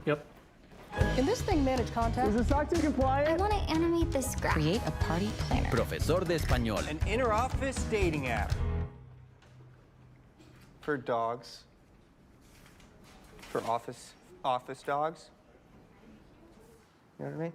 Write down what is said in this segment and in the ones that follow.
Yep. Can this thing manage contact? Is the sock too compliant? I want to animate this graph. Create a party planner. Profesor de español. An inter-office dating app. For dogs. For office dogs. You know what I mean?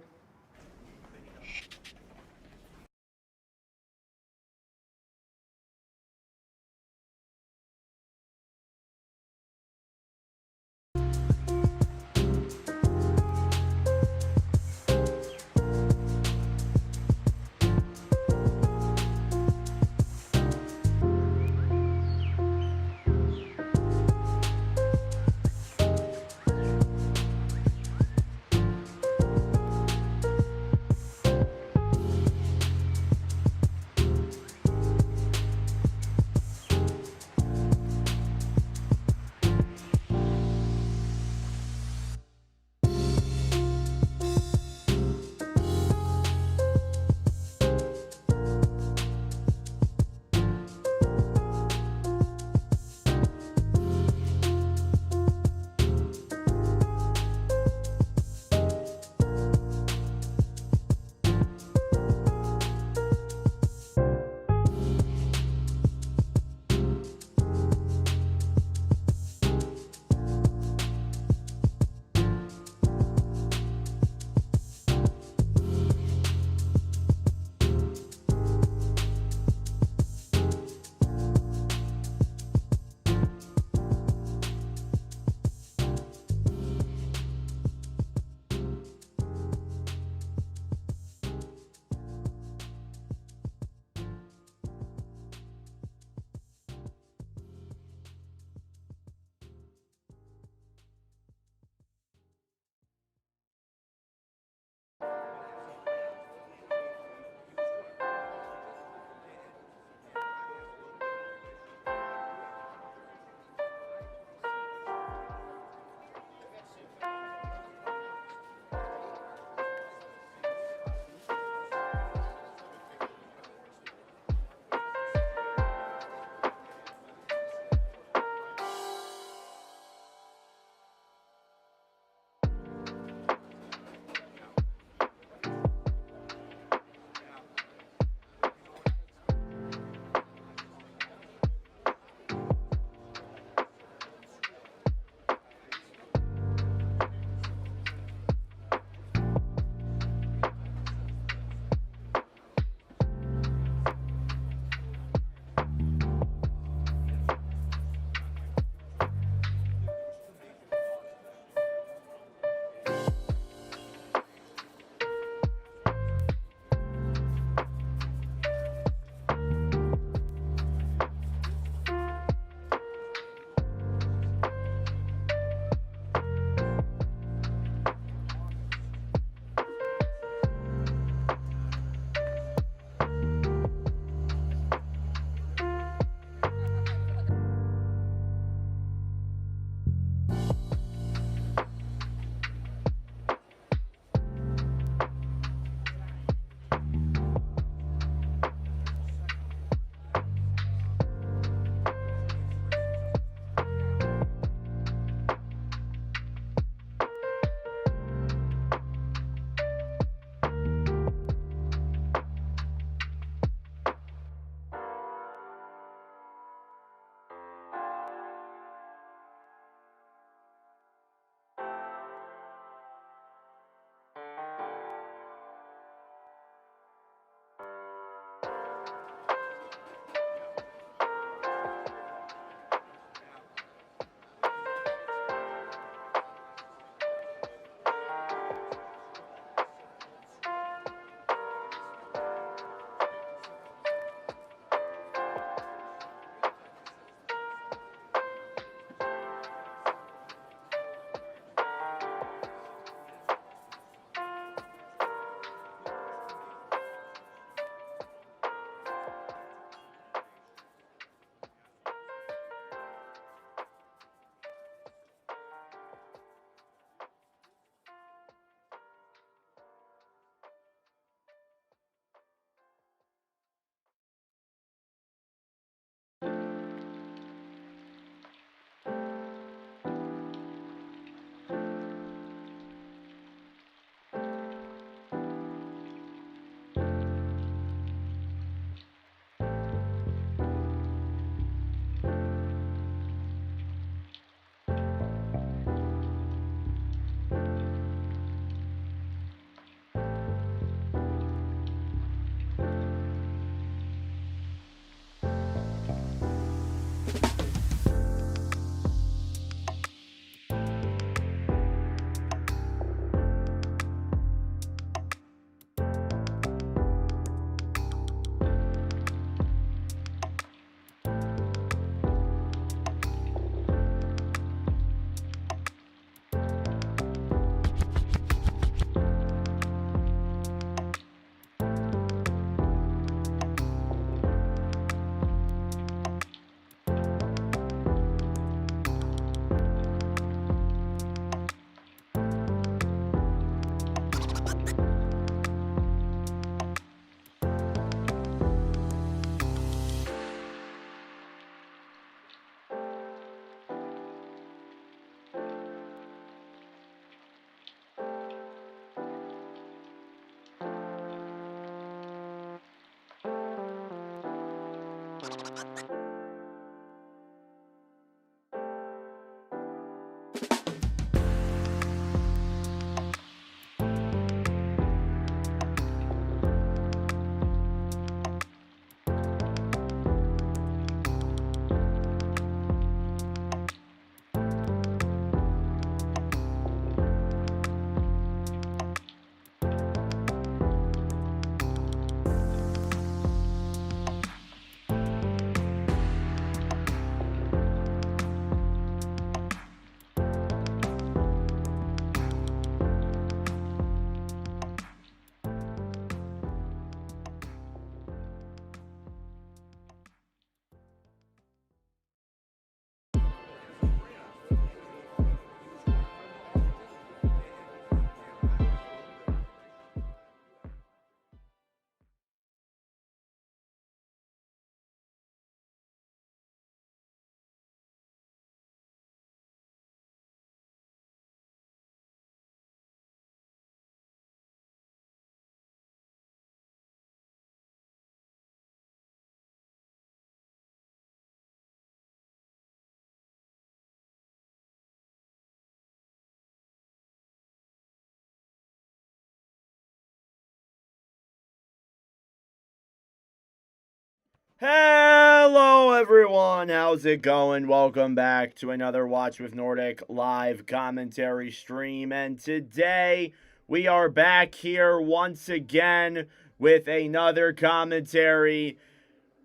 Hello everyone, how's it going? Welcome back to another Watch with Nordic live commentary stream, and today we are back here once again with another commentary.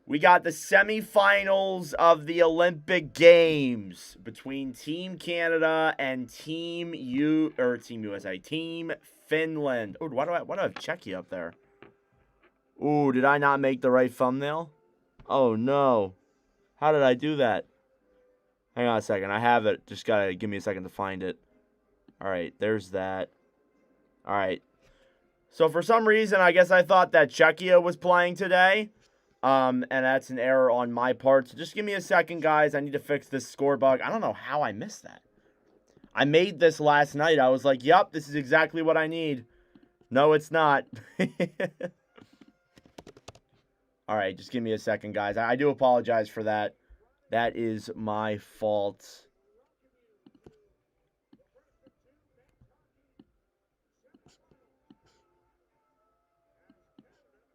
We got the semifinals of the Olympic Games between Team Canada and Team USA, Team Finland. Oh, why do I have Czechia up there? Ooh, did I not make the right thumbnail? Oh, no. How did I do that? Hang on a second. I have it. Just gotta give me a second to find it. Alright, there's that. Alright. So, for some reason, I guess I thought that Czechia was playing today. And that's an error on my part. So, just give me a second, guys. I need to fix this score bug. I don't know how I missed that. I made this last night. I was like, yep, this is exactly what I need. No, it's not. Alright, just give me a second, guys. I do apologize for that. That is my fault.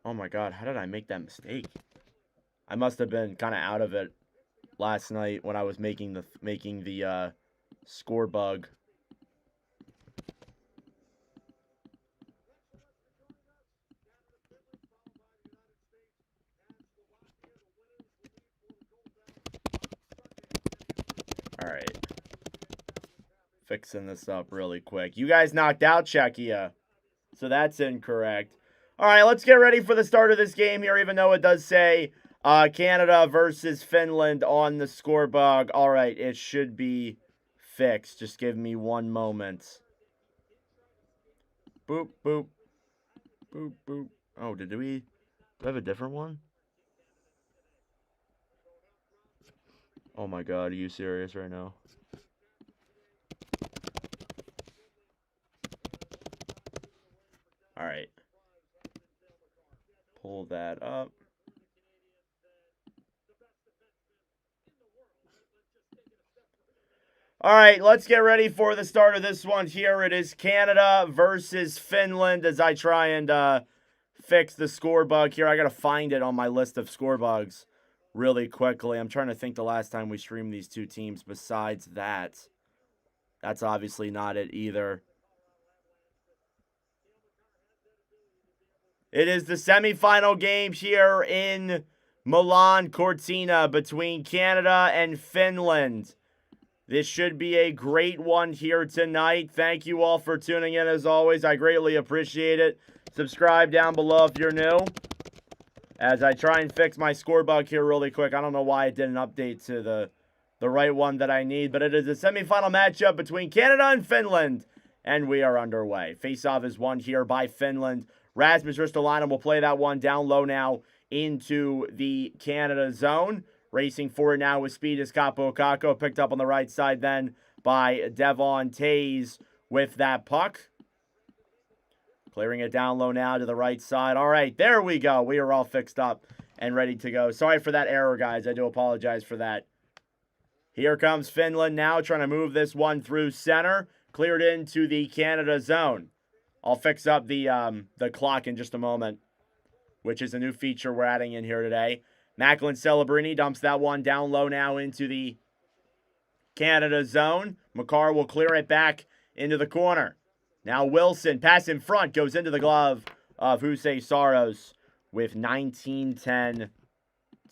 Oh my god, how did I make that mistake? I must have been kind of out of it last night when I was making the score bug. Alright. Fixing this up really quick. You guys knocked out Czechia, so that's incorrect. Alright, let's get ready for the start of this game here, even though it does say Canada versus Finland on the score bug. Alright, it should be fixed. Just give me one moment. Boop, boop. Boop, boop. Oh, do I have a different one? Oh my god, are you serious right now? Alright. Pull that up. Alright, let's get ready for the start of this one. Here it is Canada versus Finland as I try and fix the score bug here. I gotta find it on my list of score bugs really quickly. I'm trying to think the last time we streamed these two teams besides that. That's obviously not it either. It is the semifinal game here in Milan Cortina between Canada and Finland. This should be a great one here tonight. Thank you all for tuning in as always. I greatly appreciate it. Subscribe down below if you're new. As I try and fix my score bug here really quick. I don't know why it didn't update to the right one that I need. But it is a semifinal matchup between Canada and Finland. And we are underway. Face-off is won here by Finland. Rasmus Ristolainen will play that one down low now into the Canada zone. Racing for it now with speed is Capo Kako. Picked up on the right side then by Devon Tays with that puck. Clearing it down low now to the right side. All right, there we go. We are all fixed up and ready to go. Sorry for that error, guys. I do apologize for that. Here comes Finland now trying to move this one through center. Cleared into the Canada zone. I'll fix up the clock in just a moment, which is a new feature we're adding in here today. Macklin Celebrini dumps that one down low now into the Canada zone. Makar will clear it back into the corner. Now Wilson, pass in front, goes into the glove of Hussein Saros with 19:10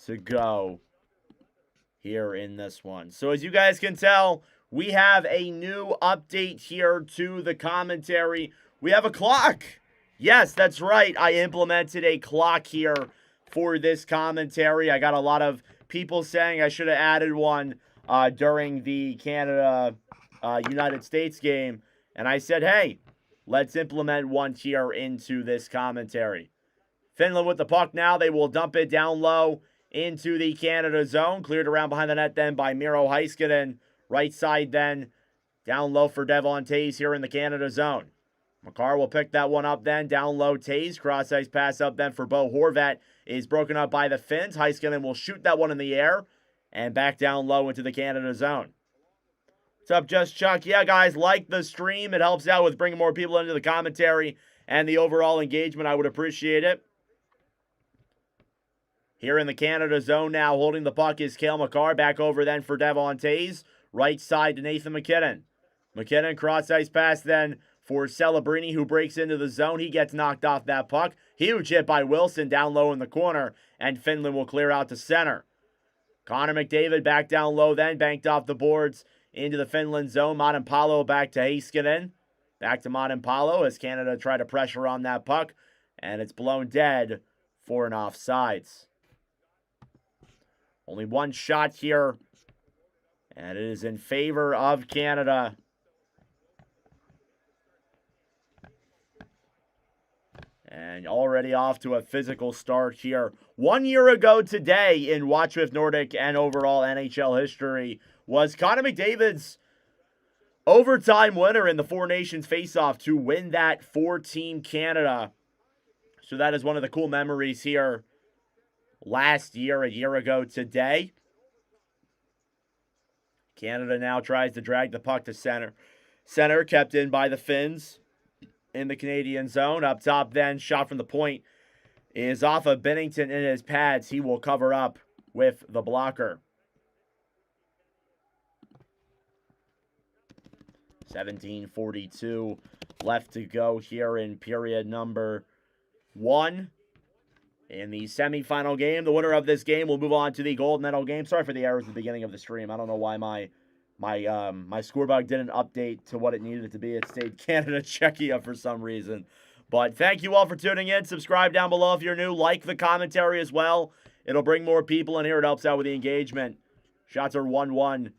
to go here in this one. So as you guys can tell, we have a new update here to the commentary. We have a clock. Yes, that's right. I implemented a clock here for this commentary. I got a lot of people saying I should have added one during the Canada-United States game. And I said, hey, let's implement one here into this commentary. Finland with the puck now. They will dump it down low into the Canada zone. Cleared around behind the net then by Miro Heiskanen. Right side then down low for Devon Tays here in the Canada zone. Makar will pick that one up then. Down low, Tays. Cross-ice pass up then for Bo Horvat. Is broken up by the Finns. Heiskanen will shoot that one in the air. And back down low into the Canada zone. What's up, Just Chuck? Yeah, guys, like the stream. It helps out with bringing more people into the commentary and the overall engagement. I would appreciate it. Here in the Canada zone now, holding the puck is Cale Makar. Back over then for Devon Tays. Right side to Nathan McKinnon. McKinnon cross-ice pass then for Celebrini, who breaks into the zone. He gets knocked off that puck. Huge hit by Wilson down low in the corner, and Finland will clear out to center. Connor McDavid back down low then, banked off the boards into the Finland zone. Madenpalo back to Heiskanen. Back to Madenpalo as Canada try to pressure on that puck, and it's blown dead for an offsides. Only one shot here, and it is in favor of Canada. And already off to a physical start here. 1 year ago today in Watch with Nordic and overall NHL history was Connor McDavid's overtime winner in the Four Nations faceoff to win that for Team Canada. So that is one of the cool memories here last year, a year ago today. Canada now tries to drag the puck to center. Center kept in by the Finns in the Canadian zone. Up top then, shot from the point is off of Bennington in his pads. He will cover up with the blocker. 17:42 left to go here in period number 1. In the semifinal game, the winner of this game will move on to the gold medal game. Sorry for the errors at the beginning of the stream. I don't know why my scorebug didn't update to what it needed it to be. It stayed Canada, Czechia for some reason. But thank you all for tuning in. Subscribe down below if you're new. Like the commentary as well. It'll bring more people in here. It helps out with the engagement. Shots are 1-1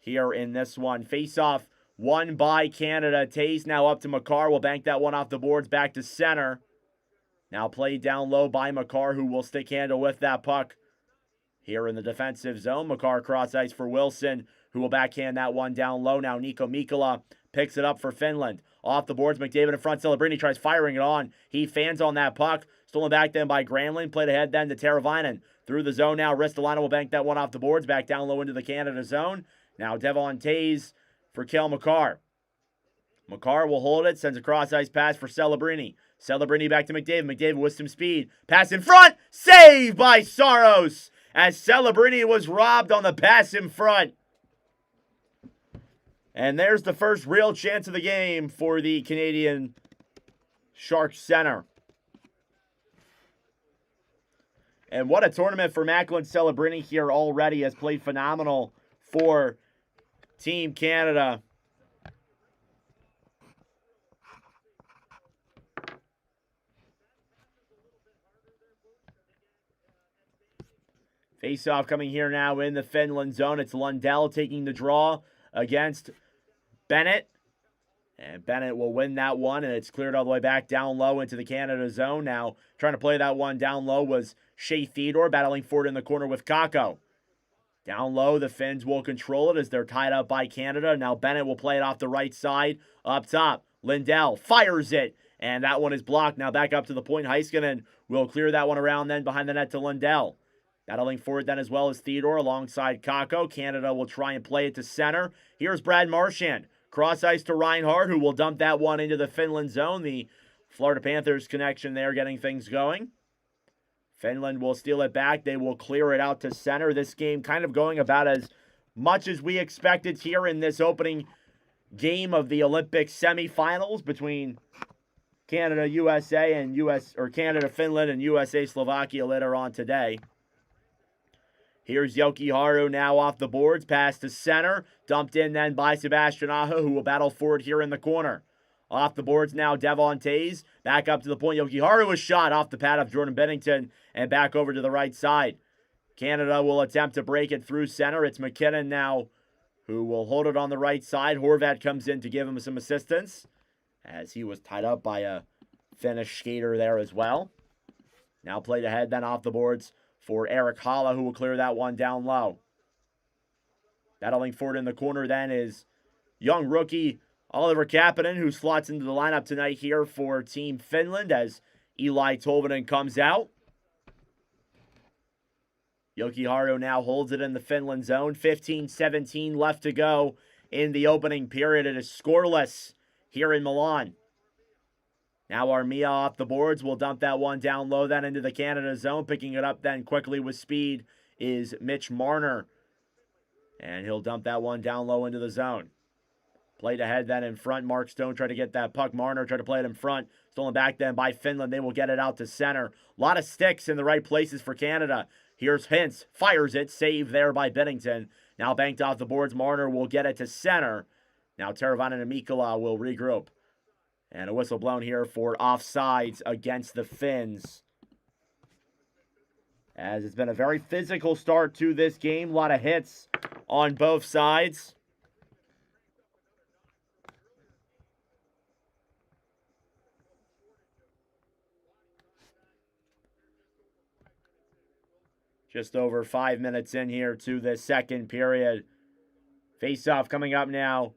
here in this one. Face-off won by Canada. Tays now up to Makar. Will bank that one off the boards back to center. Now played down low by Makar, who will stick handle with that puck. Here in the defensive zone, Makar cross ice for Wilson, who will backhand that one down low. Now Nico Mikkola picks it up for Finland. Off the boards, McDavid in front. Celebrini tries firing it on. He fans on that puck. Stolen back then by Granlund. Played ahead then to Teravainen. Through the zone now. Ristolainen will bank that one off the boards. Back down low into the Canada zone. Now Devon Tays for Cale Makar. Makar will hold it. Sends a cross-ice pass for Celebrini. Celebrini back to McDavid. McDavid with some speed. Pass in front. Saved by Saros as Celebrini was robbed on the pass in front. And there's the first real chance of the game for the Canadian Sharks center. And what a tournament for Macklin Celebrini here already. Has played phenomenal for Team Canada. Face-off coming here now in the Finland zone. It's Lundell taking the draw against Bennett. And Bennett will win that one, and it's cleared all the way back down low into the Canada zone. Now, trying to play that one down low was Shea Theodore, battling for it in the corner with Kakko. Down low, the Finns will control it as they're tied up by Canada. Now Bennett will play it off the right side. Up top, Lindell fires it, and that one is blocked. Now back up to the point. Heiskanen will clear that one around then behind the net to Lindell. Battling for it then as well as Theodore alongside Kakko. Canada will try and play it to center. Here's Brad Marchand. Cross ice to Reinhardt, who will dump that one into the Finland zone. The Florida Panthers connection there getting things going. Finland will steal it back. They will clear it out to center. This game kind of going about as much as we expected here in this opening game of the Olympic semifinals between Canada, USA, and Canada, Finland, and USA, Slovakia later on today. Here's Yoki Haru now off the boards. Pass to center. Dumped in then by Sebastian Aho, who will battle for it here in the corner. Off the boards now, Devon Tays. Back up to the point. Yoki Haru was shot off the pad of Jordan Bennington and back over to the right side. Canada will attempt to break it through center. It's McKinnon now who will hold it on the right side. Horvat comes in to give him some assistance as he was tied up by a Finnish skater there as well. Now played ahead then off the boards for Eric Halla, who will clear that one down low. Battling for it in the corner then is young rookie Oliver Kapanen, who slots into the lineup tonight here for Team Finland as Eli Tolvanen comes out. Yoki Haru now holds it in the Finland zone. 15-17 left to go in the opening period. It is scoreless here in Milan. Now Armia off the boards. Will dump that one down low then into the Canada zone. Picking it up then quickly with speed is Mitch Marner. And he'll dump that one down low into the zone. Played ahead then in front. Mark Stone tried to get that puck. Marner tried to play it in front. Stolen back then by Finland. They will get it out to center. A lot of sticks in the right places for Canada. Here's Hintz. Fires it. Save there by Bennington. Now banked off the boards. Marner will get it to center. Now Teravainen and Mikkola will regroup. And a whistle blown here for offsides against the Finns. As it's been a very physical start to this game. A lot of hits on both sides. Just over 5 minutes in here to the second period. Face-off coming up now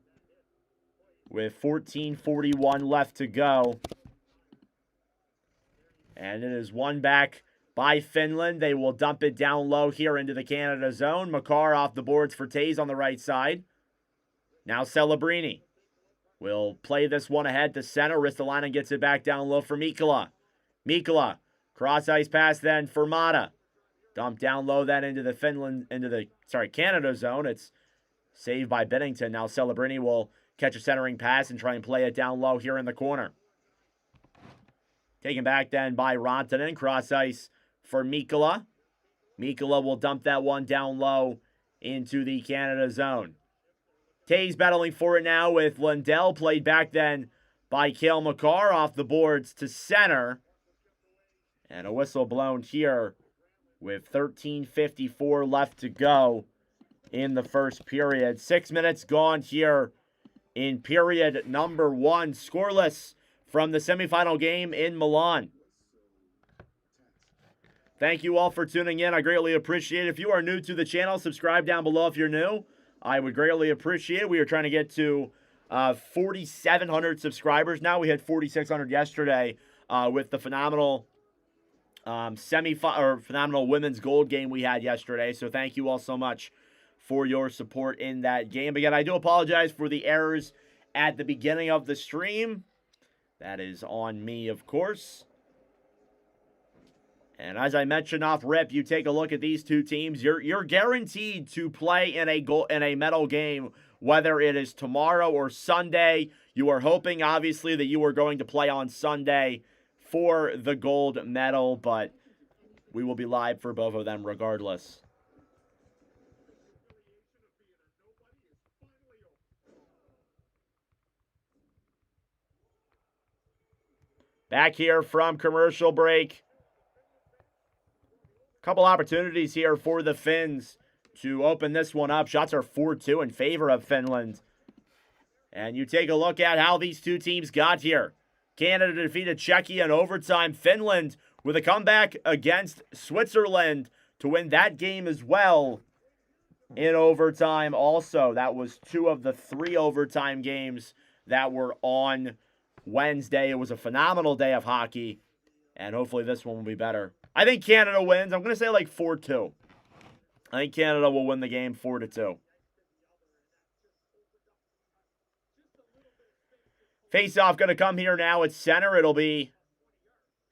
with 14:41 left to go. And it is won back by Finland. They will dump it down low here into the Canada zone. Makar off the boards for Tays on the right side. Now Celebrini will play this one ahead to center. Ristolainen gets it back down low for Mikkola. Mikkola, cross-ice pass then for Mata. Dump down low then into the Canada zone. It's saved by Bennington. Now Celebrini will catch a centering pass and try and play it down low here in the corner. Taken back then by Rantanen. Cross ice for Mikkola. Mikkola will dump that one down low into the Canada zone. Tays battling for it now with Lundell. Played back then by Cale Makar off the boards to center. And a whistle blown here with 13:54 left to go in the first period. 6 minutes gone here in period number 1. Scoreless from the semifinal game in Milan. Thank you all for tuning in. I greatly appreciate it. If you are new to the channel, subscribe down below if you're new. I would greatly appreciate it. We are trying to get to 4,700 subscribers now. We had 4,600 yesterday with the phenomenal phenomenal women's gold game we had yesterday. So thank you all so much for your support in that game. Again, I do apologize for the errors at the beginning of the stream. That is on me, of course. And as I mentioned off rip, you take a look at these two teams. You're guaranteed to play in a medal game, whether it is tomorrow or Sunday. You are hoping, obviously, that you are going to play on Sunday for the gold medal, but we will be live for both of them regardless. Back here from commercial break. Couple opportunities here for the Finns to open this one up. Shots are 4-2 in favor of Finland. And you take a look at how these two teams got here. Canada defeated Czechia in overtime. Finland with a comeback against Switzerland to win that game as well in overtime also. That was 2 of the 3 overtime games that were on Wednesday. It was a phenomenal day of hockey, and hopefully this one will be better. I think Canada wins. I'm going to say like 4-2. I think Canada will win the game 4-2. Face-off going to come here now at center. It'll be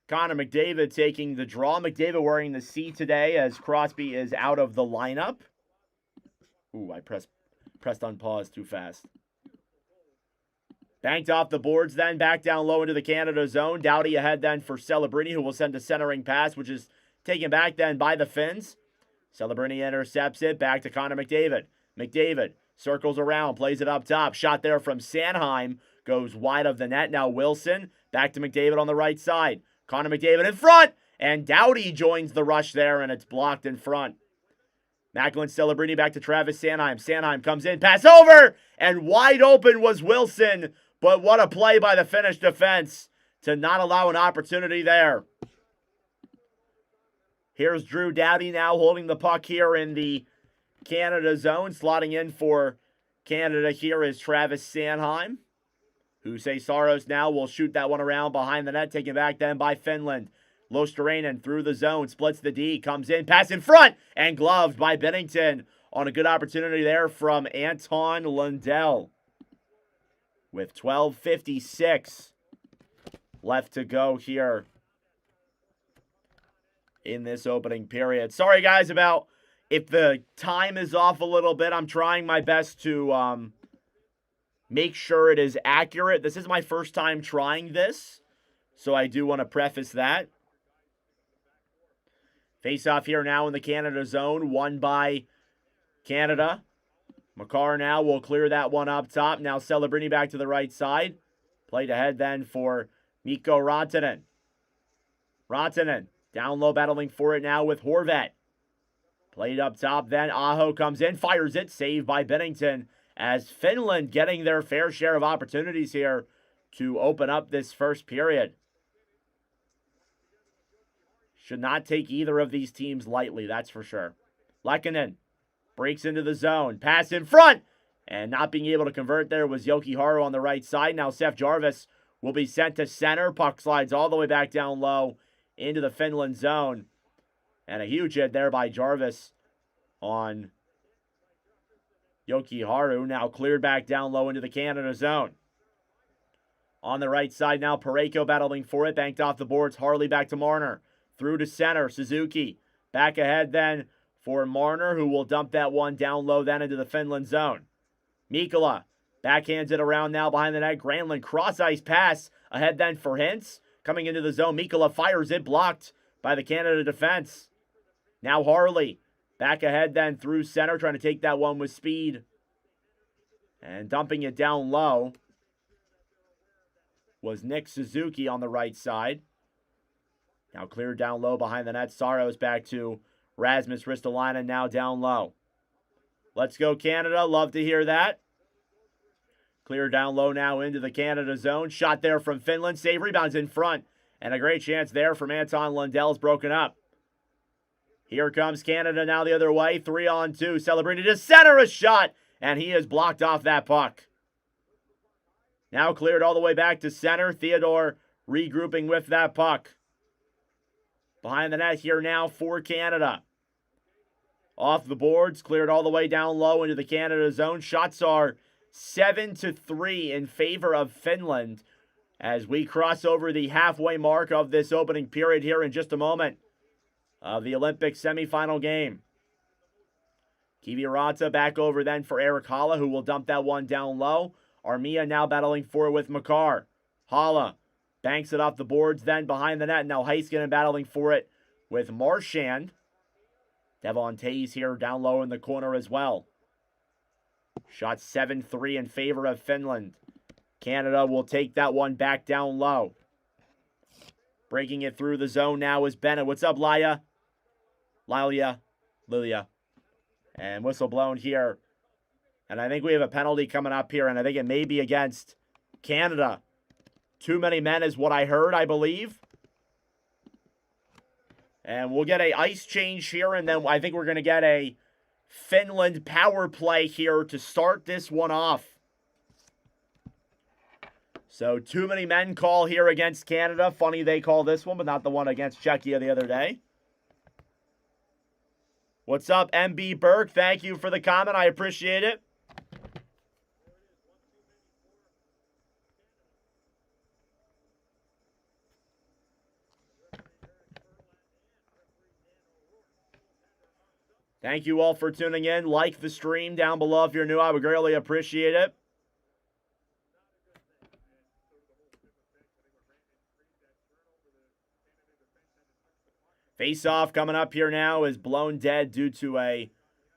Connor McDavid taking the draw. McDavid wearing the C today as Crosby is out of the lineup. Ooh, I pressed on pause too fast. Banked off the boards then, back down low into the Canada zone. Doughty ahead then for Celebrini, who will send a centering pass, which is taken back then by the Finns. Celebrini intercepts it, back to Connor McDavid. McDavid circles around, plays it up top. Shot there from Sanheim, goes wide of the net. Now Wilson, back to McDavid on the right side. Connor McDavid in front, and Doughty joins the rush there, and it's blocked in front. Macklin Celebrini back to Travis Sanheim. Sanheim comes in, pass over, and wide open was Wilson. But what a play by the Finnish defense to not allow an opportunity there. Here's Drew Doughty now holding the puck here in the Canada zone. Slotting in for Canada here is Travis Sanheim. Jose Saros now will shoot that one around behind the net. Taken back then by Finland. Losterainen through the zone. Splits the D. Comes in. Pass in front. And gloved by Bennington on a good opportunity there from Anton Lundell. With 12:56 left to go here in this opening period. Sorry, guys, about if the time is off a little bit. I'm trying my best to make sure it is accurate. This is my first time trying this, so I do want to preface that. Face-off here now in the Canada zone, won by Canada. Makar now will clear that one up top. Now Celebrini back to the right side. Played ahead then for Mikko Rantanen. Rantanen down low battling for it now with Horvat. Played up top then. Aho comes in, fires it. Saved by Binnington as Finland getting their fair share of opportunities here to open up this first period. Should not take either of these teams lightly, that's for sure. Lehkonen breaks into the zone. Pass in front. And not being able to convert there was Jokiharju on the right side. Now Seth Jarvis will be sent to center. Puck slides all the way back down low into the Finland zone. And a huge hit there by Jarvis on Jokiharju. Now cleared back down low into the Canada zone. On the right side now, Parayko battling for it. Banked off the boards. Harley back to Marner. Through to center. Suzuki back ahead then for Marner, who will dump that one down low then into the Finland zone. Mikkola backhands it around now behind the net. Granlund cross-ice pass ahead then for Hintz. Coming into the zone, Mikkola fires it, blocked by the Canada defense. Now Harley back ahead then through center, trying to take that one with speed. And dumping it down low was Nick Suzuki on the right side. Now cleared down low behind the net. Saros back to Rasmus Ristolainen now down low. Let's go Canada. Love to hear that. Clear down low now into the Canada zone. Shot there from Finland. Save, rebounds in front. And a great chance there from Anton Lundell's broken up. Here comes Canada now the other way. 3-on-2. Celebrini to center, a shot. And he has blocked off that puck. Now cleared all the way back to center. Theodore regrouping with that puck. Behind the net here now for Canada. Off the boards, cleared all the way down low into the Canada zone. Shots are 7-3 in favor of Finland as we cross over the halfway mark of this opening period here in just a moment of the Olympic semifinal game. Kiviranta back over then for Eric Haula, who will dump that one down low. Armia now battling for it with Makar. Haula banks it off the boards then behind the net. Now Heiskanen battling for it with Marchand. Devon Tays here down low in the corner as well. Shot 7-3 in favor of Finland. Canada will take that one back down low. Breaking it through the zone now is Bennett. What's up, Lilia? Lilia. And whistle blown here. And I think we have a penalty coming up here, and I think it may be against Canada. Too many men is what I heard, I believe. And we'll get a ice change here, and then I think we're going to get a Finland power play here to start this one off. So too many men call here against Canada. Funny they call this one, but not the one against Czechia the other day. What's up, MB Burke? Thank you for the comment. I appreciate it. Thank you all for tuning in. Like the stream down below if you're new. I would greatly appreciate it. Face-off coming up here now is blown dead due to a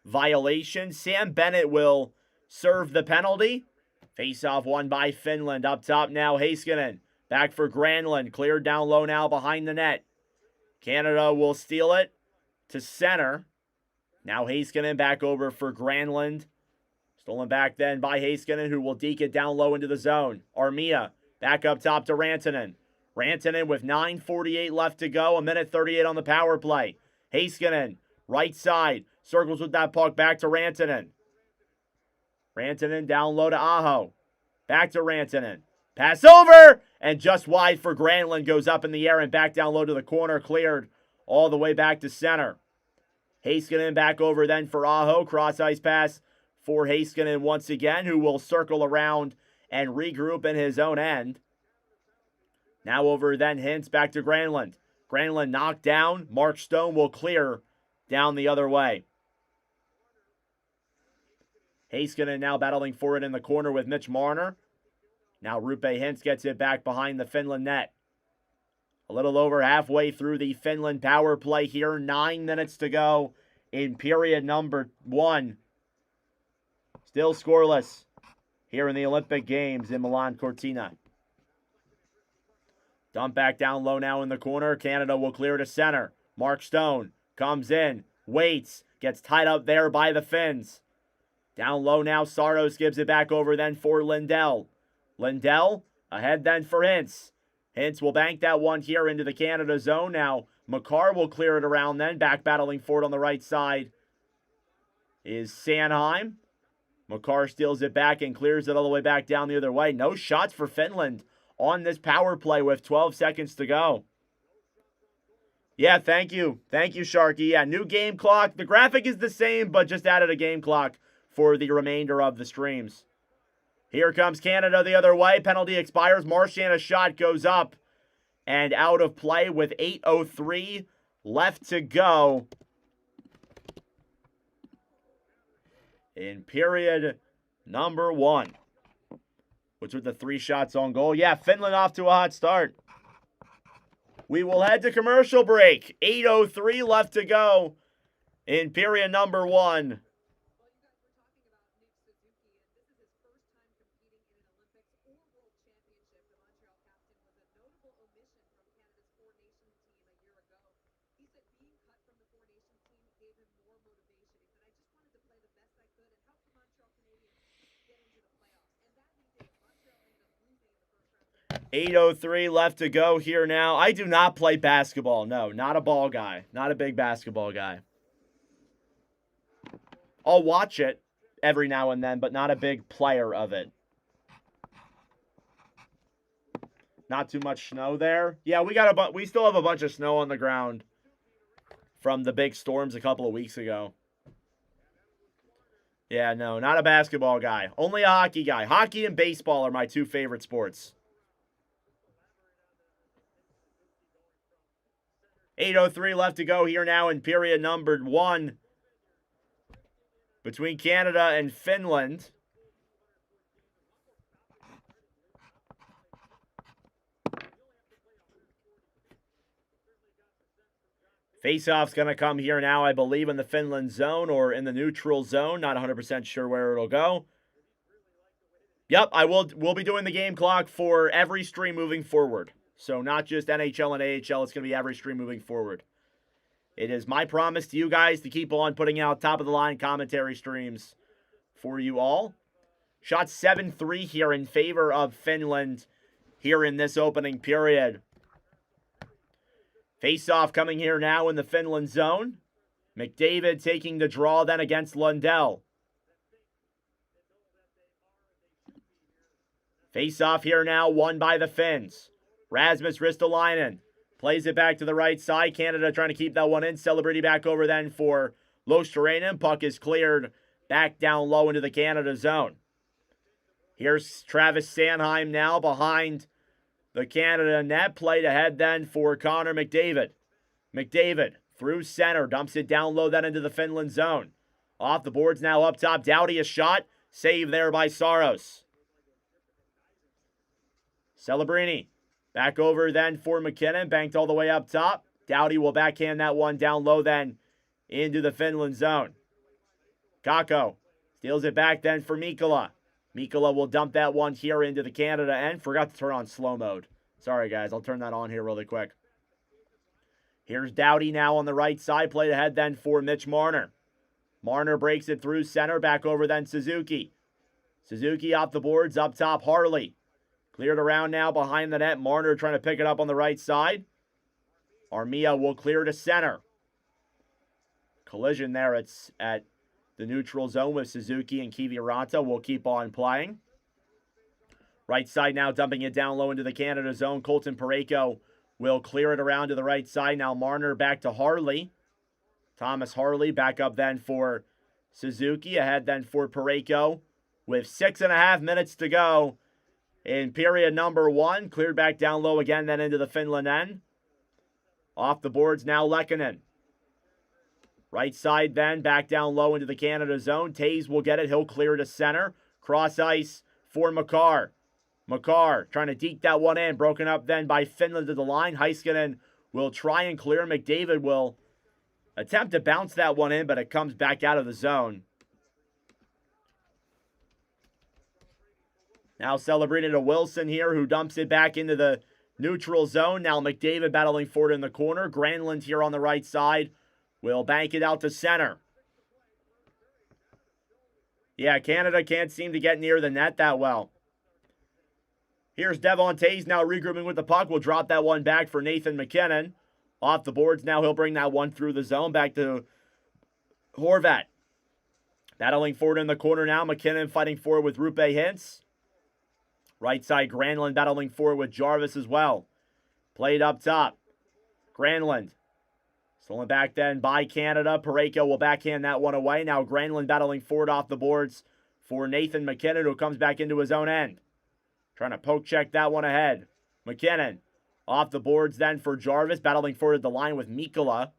violation. Sam Bennett will serve the penalty. Face-off won by Finland. Up top now, Heiskanen. Back for Granlund. Cleared down low now behind the net. Canada will steal it to center. Now Heiskanen back over for Granlund. Stolen back then by Heiskanen, who will deke it down low into the zone. Armia back up top to Rantanen. Rantanen with 9:48 left to go. 1:38 on the power play. Heiskanen, right side. Circles with that puck back to Rantanen. Rantanen down low to Aho. Back to Rantanen. Pass over! And just wide for Granlund. Goes up in the air and back down low to the corner. Cleared all the way back to center. Heiskanen back over then for Aho. Cross-ice pass for Heiskanen once again, who will circle around and regroup in his own end. Now over then Hintz back to Granlund. Granlund knocked down. Mark Stone will clear down the other way. Heiskanen now battling for it in the corner with Mitch Marner. Now Rupe Hintz gets it back behind the Finland net. A little over halfway through the Finland power play here. 9 minutes to go in period number 1. Still scoreless here in the Olympic Games in Milan Cortina. Dump back down low now in the corner. Canada will clear to center. Mark Stone comes in, waits, gets tied up there by the Finns. Down low now, Saros gives it back over then for Lindell. Lindell ahead then for Hintz. Hintz will bank that one here into the Canada zone. Now Makar will clear it around then. Back battling for it on the right side is Sanheim. Makar steals it back and clears it all the way back down the other way. No shots for Finland on this power play with 12 seconds to go. Yeah, thank you. Thank you, Sharky. Yeah, new game clock. The graphic is the same, but just added a game clock for the remainder of the streams. Here comes Canada the other way. Penalty expires. Marchand, a shot goes up and out of play with 8:03 left to go in period number 1. Which with the 3 shots on goal. Yeah, Finland off to a hot start. We will head to commercial break. 8:03 left to go in period number 1. .803 left to go here now. I do not play basketball. No, not a ball guy. Not a big basketball guy. I'll watch it every now and then, but not a big player of it. Not too much snow there. Yeah, we still have a bunch of snow on the ground from the big storms a couple of weeks ago. Yeah, no, not a basketball guy. Only a hockey guy. Hockey and baseball are my 2 favorite sports. 8:03 left to go here now in period number 1 between Canada and Finland. Faceoff's going to come here now, I believe, in the Finland zone or in the neutral zone. Not 100% sure where it'll go. Yep, we'll be doing the game clock for every stream moving forward. So not just NHL and AHL, it's going to be every stream moving forward. It is my promise to you guys to keep on putting out top-of-the-line commentary streams for you all. Shot 7-3 here in favor of Finland here in this opening period. Face-off coming here now in the Finland zone. McDavid taking the draw then against Lundell. Face-off here now won by the Finns. Rasmus Ristolainen plays it back to the right side. Canada trying to keep that one in. Celebrity back over then for Losterainen. Puck is cleared back down low into the Canada zone. Here's Travis Sanheim now behind the Canada net. Played ahead then for Connor McDavid. McDavid through center. Dumps it down low then into the Finland zone. Off the boards now up top. Doughty a shot. Save there by Saros. Celebrini. Back over then for McKinnon. Banked all the way up top. Doughty will backhand that one down low then into the Finland zone. Kakko steals it back then for Mikkola. Mikkola will dump that one here into the Canada end. Forgot to turn on slow mode. Sorry, guys. I'll turn that on here really quick. Here's Doughty now on the right side. Played ahead then for Mitch Marner. Marner breaks it through center. Back over then Suzuki. Suzuki off the boards. Up top, Harley. Cleared around now behind the net. Marner trying to pick it up on the right side. Armia will clear to center. Collision there. It's at the neutral zone with Suzuki and Kiviranta. Will keep on playing. Right side now dumping it down low into the Canada zone. Colton Parayko will clear it around to the right side. Now Marner back to Harley. Thomas Harley back up then for Suzuki. Ahead then for Parayko with 6.5 minutes to go in period number 1. Cleared back down low again, then into the Finland end. Off the boards now, Lehkonen. Right side then, back down low into the Canada zone. Taves will get it. He'll clear to center. Cross ice for Makar. Makar trying to deke that one in. Broken up then by Finland to the line. Heiskanen will try and clear. McDavid will attempt to bounce that one in, but it comes back out of the zone. Now celebrating to Wilson here, who dumps it back into the neutral zone. Now McDavid battling for it in the corner. Granlund here on the right side will bank it out to center. Yeah, Canada can't seem to get near the net that well. Here's Devon Taves now regrouping with the puck. Will drop that one back for Nathan MacKinnon. Off the boards now, he'll bring that one through the zone back to Horvat. Battling forward in the corner now. MacKinnon fighting forward with Rupe Hintz. Right side, Granlund battling forward with Jarvis as well. Played up top. Granlund. Stolen back then by Canada. Parayko will backhand that one away. Now Granlund battling forward off the boards for Nathan MacKinnon, who comes back into his own end. Trying to poke check that one ahead. MacKinnon off the boards then for Jarvis. Battling forward the line with Mikkola.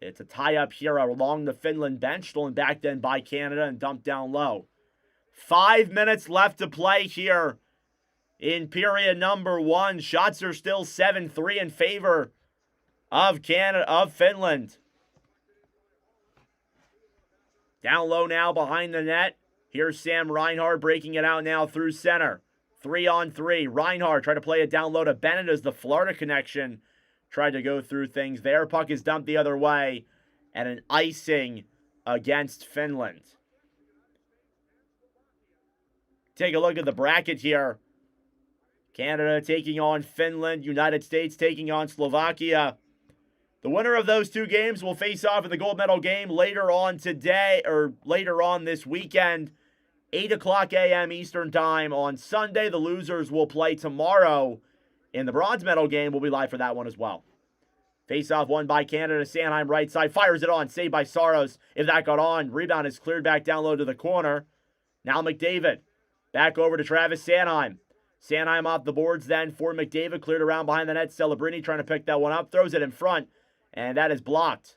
It's a tie-up here along the Finland bench. Stolen back then by Canada and dumped down low. 5 minutes left to play here in period number 1. Shots are still 7-3 in favor of Finland. Down low now behind the net. Here's Sam Reinhart breaking it out now through center. 3-on-3. Reinhart tried to play it down low to Bennett as the Florida connection tried to go through things there. Puck is dumped the other way and an icing against Finland. Take a look at the bracket here. Canada taking on Finland. United States taking on Slovakia. The winner of those two games will face off in the gold medal game later on today, or later on this weekend, 8 o'clock a.m. Eastern Time on Sunday. The losers will play tomorrow in the bronze medal game. We'll be live for that one as well. Face-off won by Canada. Sanheim right side. Fires it on. Saved by Saros. If that got on, rebound is cleared back down low to the corner. Now McDavid. Back over to Travis Sanheim. Sanheim off the boards then for McDavid. Cleared around behind the net. Celebrini trying to pick that one up. Throws it in front. And that is blocked.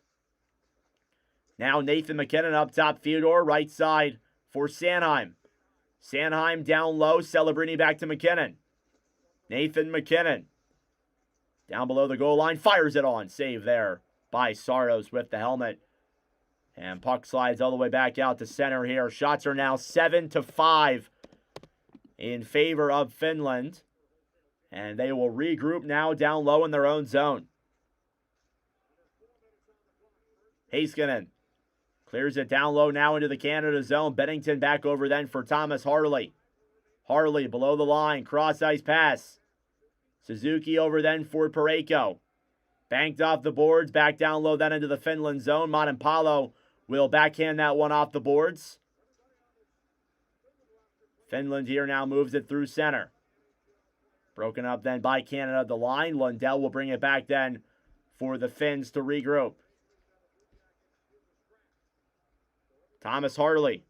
Now Nathan MacKinnon up top. Theodore right side for Sanheim. Sanheim down low. Celebrini back to MacKinnon. Nathan MacKinnon. Down below the goal line. Fires it on. Save there by Saros with the helmet. And puck slides all the way back out to center here. Shots are now 7-5 in favor of Finland. And they will regroup now down low in their own zone. Heiskanen clears it down low now into the Canada zone. Bennington back over then for Thomas Harley. Harley below the line. Cross ice pass. Suzuki over then for Parayko. Banked off the boards. Back down low then into the Finland zone. Montenpalo will backhand that one off the boards. Finland here now moves it through center. Broken up then by Canada at the line. Lundell will bring it back then for the Finns to regroup. Thomas Harley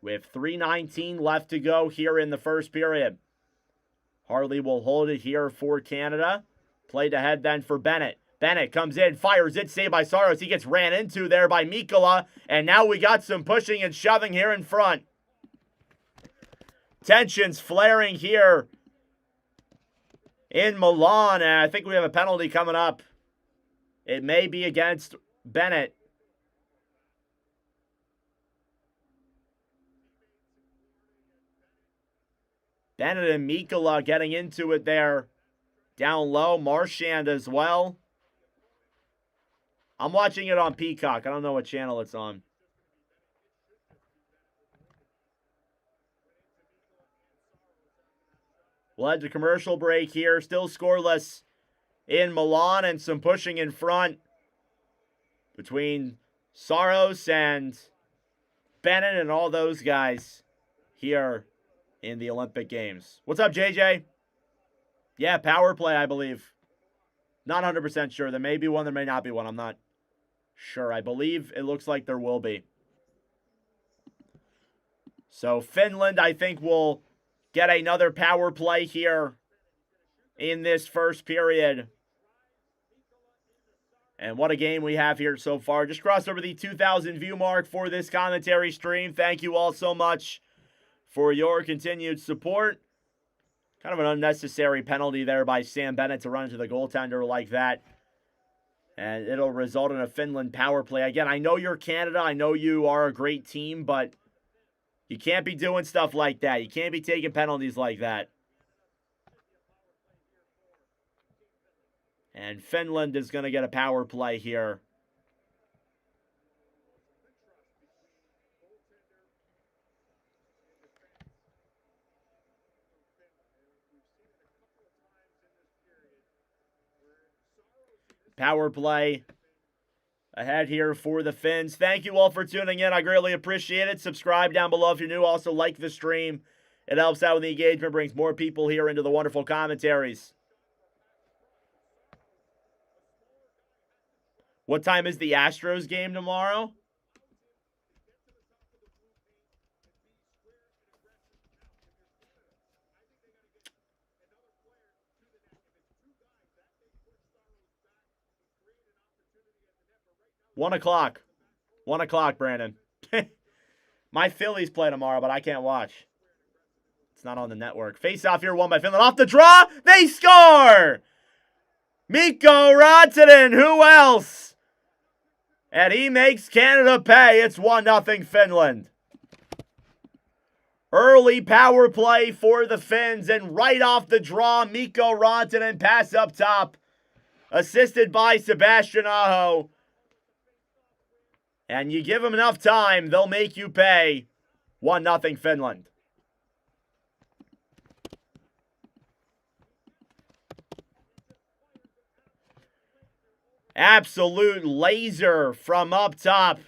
with 3:19 left to go here in the first period. Harley will hold it here for Canada. Played ahead then for Bennett. Bennett comes in, fires it, saved by Saros. He gets ran into there by Mikkola. And now we got some pushing and shoving here in front. Tensions flaring here in Milan. And I think we have a penalty coming up. It may be against Bennett. Bennett and Mikkola getting into it there. Down low, Marchand as well. I'm watching it on Peacock. I don't know what channel it's on. We'll head to commercial break here. Still scoreless in Milan and some pushing in front between Saros and Bennett and all those guys here in the Olympic Games. What's up, JJ? Yeah, power play, I believe. Not 100% sure. There may be one, there may not be one. I'm not sure. I believe it looks like there will be. So Finland, I think, will get another power play here in this first period. And what a game we have here so far. Just crossed over the 2,000 view mark for this commentary stream. Thank you all so much for your continued support. Kind of an unnecessary penalty there by Sam Bennett to run into the goaltender like that. And it'll result in a Finland power play. Again, I know you're Canada. I know you are a great team, but you can't be doing stuff like that. You can't be taking penalties like that. And Finland is going to get a power play here. Power play ahead here for the Finns. Thank you all for tuning in. I greatly appreciate it. Subscribe down below if you're new. Also, like the stream. It helps out with the engagement, brings more people here into the wonderful commentaries. What time is the Astros game tomorrow? One o'clock. 1 o'clock, Brandon. My Phillies play tomorrow, but I can't watch. It's not on the network. Face off here, won by Finland. Off the draw, they score! Mikko Rantanen, who else? And he makes Canada pay. It's 1-0 Finland. Early power play for the Finns, and right off the draw, Mikko Rantanen pass up top. Assisted by Sebastian Aho. And you give them enough time, they'll make you pay. 1-0 Finland. Absolute laser from up top.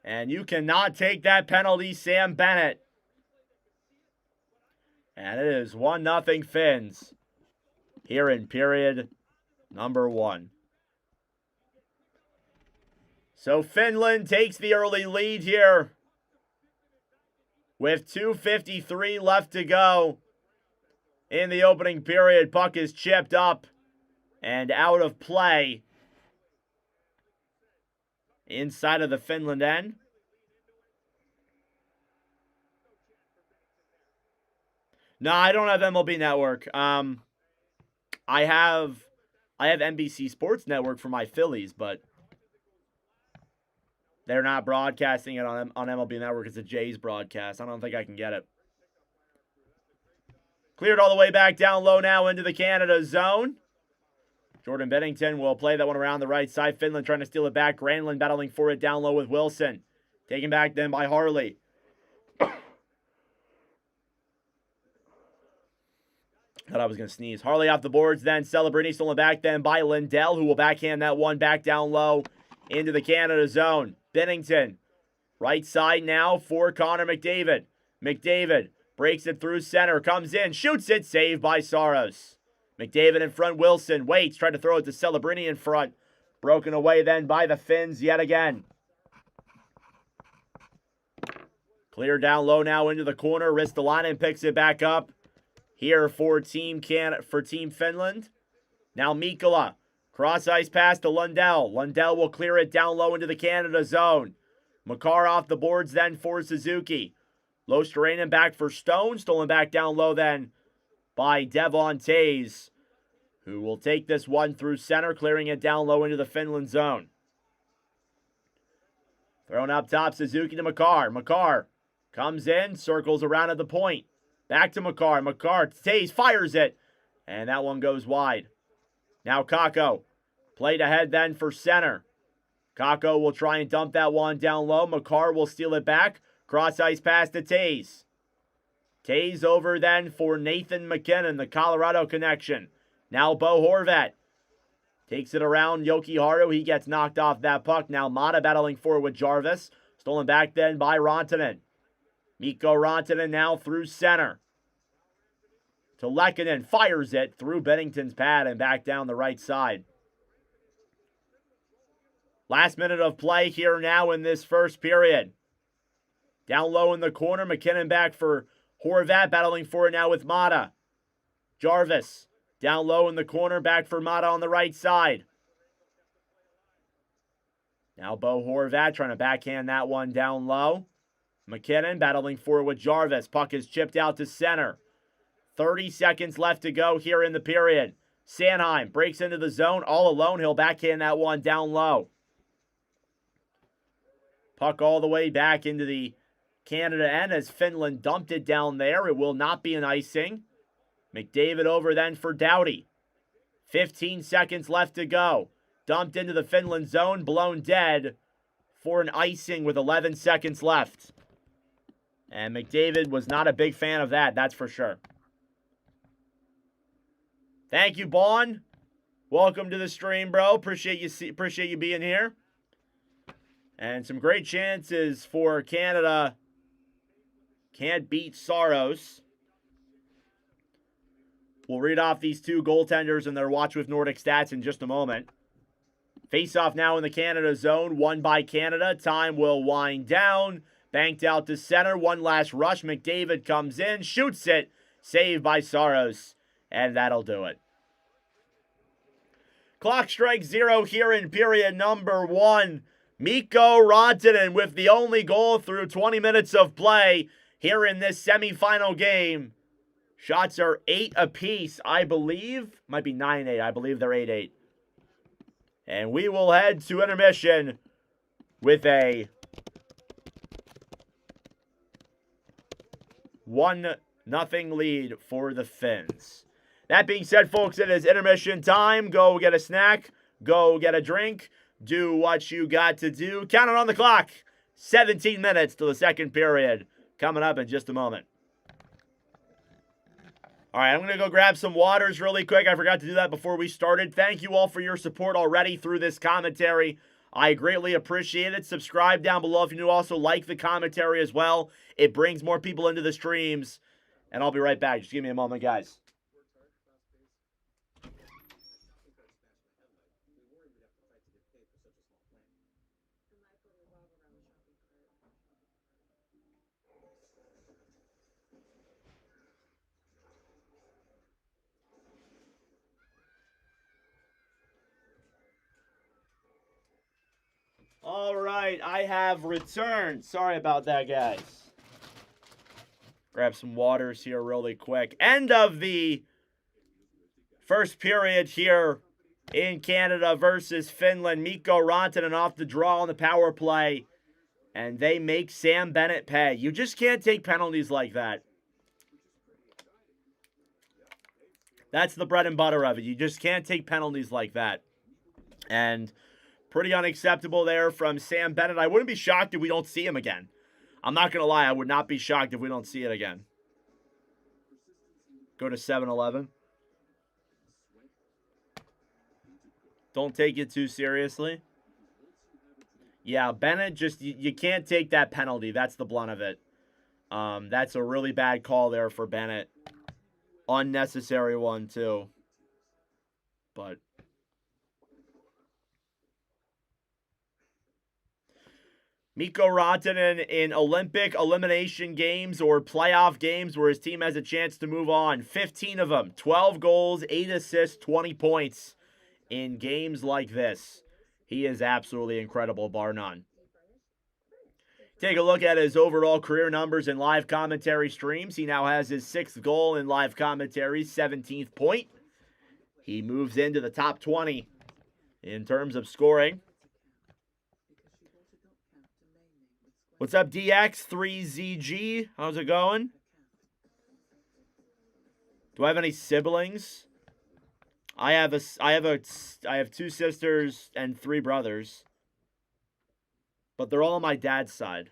And you cannot take that penalty, Sam Bennett. And it is 1-0 Finns here in period number 1. So Finland takes the early lead here with 2:53 left to go in the opening period. Puck is chipped up and out of play inside of the Finland end. No, I don't have MLB Network. I have NBC Sports Network for my Phillies, but they're not broadcasting it on MLB Network. It's a Jays broadcast. I don't think I can get it. Cleared all the way back down low now into the Canada zone. Jordan Bennington will play that one around the right side. Finland trying to steal it back. Granlund battling for it down low with Wilson. Taken back then by Harley. Thought I was going to sneeze. Harley off the boards then. Celebrini stolen back then by Lindell, who will backhand that one back down low into the Canada zone. Bennington, right side now for Connor McDavid. McDavid breaks it through center, comes in, shoots it, saved by Saros. McDavid in front, Wilson waits, tried to throw it to Celebrini in front. Broken away then by the Finns yet again. Clear down low now into the corner. Ristolainen picks it back up here for Team Finland. Now Mikkola. Cross ice pass to Lundell. Lundell will clear it down low into the Canada zone. Makar off the boards then for Suzuki. Losterainen back for Stone. Stolen back down low then by Devon Tays, who will take this one through center, clearing it down low into the Finland zone. Thrown up top, Suzuki to Makar. Makar comes in, circles around at the point. Back to Makar. Makar, Tays fires it, and that one goes wide. Now Kakko. Played ahead then for center. Kakko will try and dump that one down low. Makar will steal it back. Cross ice pass to Tays. Tays over then for Nathan McKinnon, the Colorado connection. Now Bo Horvat takes it around Jokiharju. He gets knocked off that puck. Now Mata battling forward with Jarvis. Stolen back then by Rantanen. Mikko Rantanen now through center. To Lehkonen, fires it through Bennington's pad and back down the right side. Last minute of play here now in this first period. Down low in the corner, McKinnon back for Horvat battling for it now with Mata. Jarvis down low in the corner, back for Mata on the right side. Now Bo Horvat trying to backhand that one down low. McKinnon battling for it with Jarvis. Puck is chipped out to center. 30 seconds left to go here in the period. Sanheim breaks into the zone all alone. He'll backhand that one down low. Puck all the way back into the Canada end as Finland dumped it down there. It will not be an icing. McDavid over then for Doughty. 15 seconds left to go. Dumped into the Finland zone, blown dead for an icing with 11 seconds left. And McDavid was not a big fan of that, that's for sure. Thank you, Bon. Welcome to the stream, bro. Appreciate you being here. And some great chances for Canada. Can't beat Saros. We'll read off these two goaltenders and their Watch with Nordic stats in just a moment. Face-off now in the Canada zone, won by Canada. Time will wind down. Banked out to center. One last rush. McDavid comes in, shoots it. Saved by Saros. And that'll do it. Clock strikes 0 here in period number 1. Mikko Rantanen with the only goal through 20 minutes of play here in this semifinal game. Shots are 8 apiece, I believe. Might be 9-8. I believe they're 8-8. And we will head to intermission with a 1-0 lead for the Finns. That being said, folks, it is intermission time. Go get a snack. Go get a drink. Do what you got to do. Count it on the clock. 17 minutes to the second period. Coming up in just a moment. All right, I'm going to go grab some waters really quick. I forgot to do that before we started. Thank you all for your support already through this commentary. I greatly appreciate it. Subscribe down below if you're new. Also, like the commentary as well. It brings more people into the streams. And I'll be right back. Just give me a moment, guys. All right, I have returned. Sorry about that, guys. Grab some waters here really quick. End of the first period here in Canada versus Finland. Mikko Rantanen off the draw on the power play. And they make Sam Bennett pay. You just can't take penalties like that. That's the bread and butter of it. You just can't take penalties like that. And pretty unacceptable there from Sam Bennett. I wouldn't be shocked if we don't see him again. I'm not going to lie. I would not be shocked if we don't see it again. Go to 7-Eleven. Don't take it too seriously. Yeah, Bennett, just you can't take that penalty. That's the blunt of it. That's a really bad call there for Bennett. Unnecessary one, too. But Mikko Rantanen in Olympic elimination games or playoff games where his team has a chance to move on. 15 of them. 12 goals, 8 assists, 20 points in games like this. He is absolutely incredible, bar none. Take a look at his overall career numbers in live commentary streams. He now has his 6th goal in live commentary, 17th point. He moves into the top 20 in terms of scoring. What's up, DX3ZG? How's it going? Do I have any siblings? I have 2 sisters and 3 brothers. But they're all on my dad's side.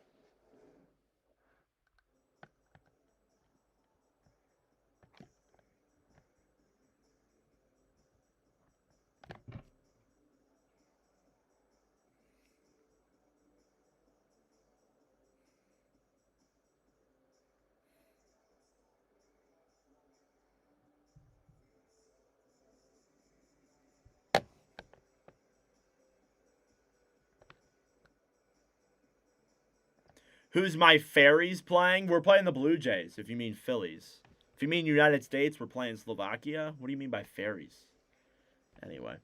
Who's my Fairies playing? We're playing the Blue Jays, if you mean Phillies. If you mean United States, we're playing Slovakia. What do you mean by Fairies? Anyway.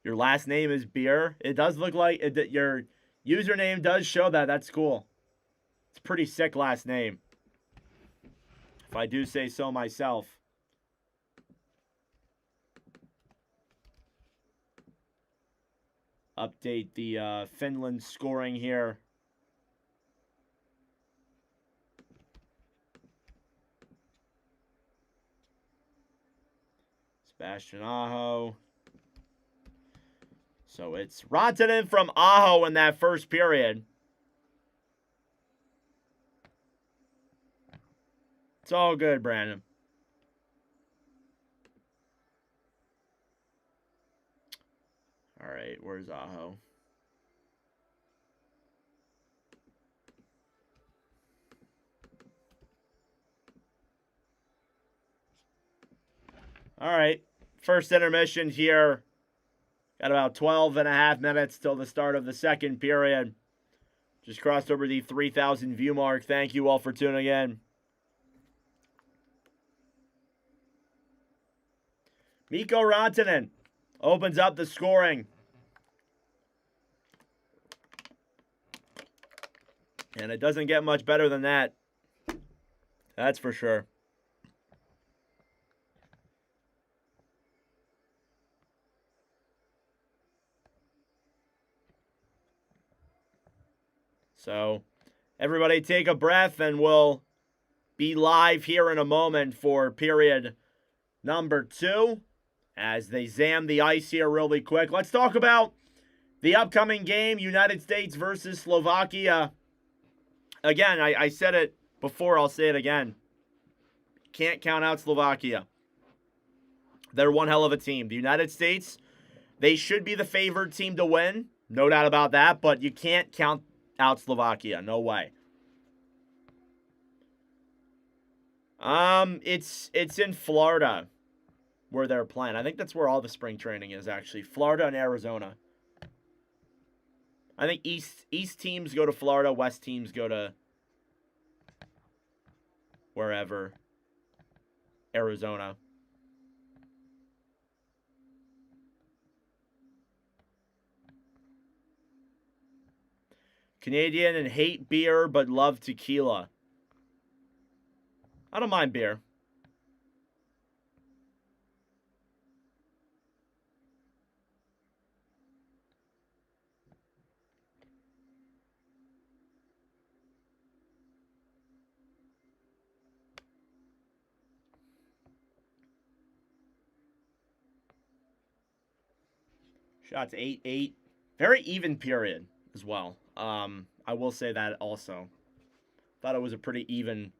Your last name is Beer. It does look like your username does show that. That's cool. It's a pretty sick last name, if I do say so myself. Update the Finland scoring here. Sebastian Aho. So it's Rantanen from Aho in that first period. It's all good, Brandon. All right, where's Aho? All right, first intermission here. Got about 12 and a half minutes till the start of the second period. Just crossed over the 3,000 view mark. Thank you all for tuning in. Mikko Rantanen opens up the scoring. And it doesn't get much better than that. That's for sure. So, everybody take a breath and we'll be live here in a moment for period number 2 as they zam the ice here really quick. Let's talk about the upcoming game, United States versus Slovakia. Again, I said it before, I'll say it again. Can't count out Slovakia. They're one hell of a team. The United States, they should be the favored team to win. No doubt about that, but you can't count out Slovakia. No way. It's in Florida where they're playing. I think that's where all the spring training is, actually. Florida and Arizona. I think East teams go to Florida, West teams go to wherever. Arizona. Canadian and hate beer but love tequila. I don't mind beer. Shots 8-8. Very even period as well. I will say that also. Thought it was a pretty even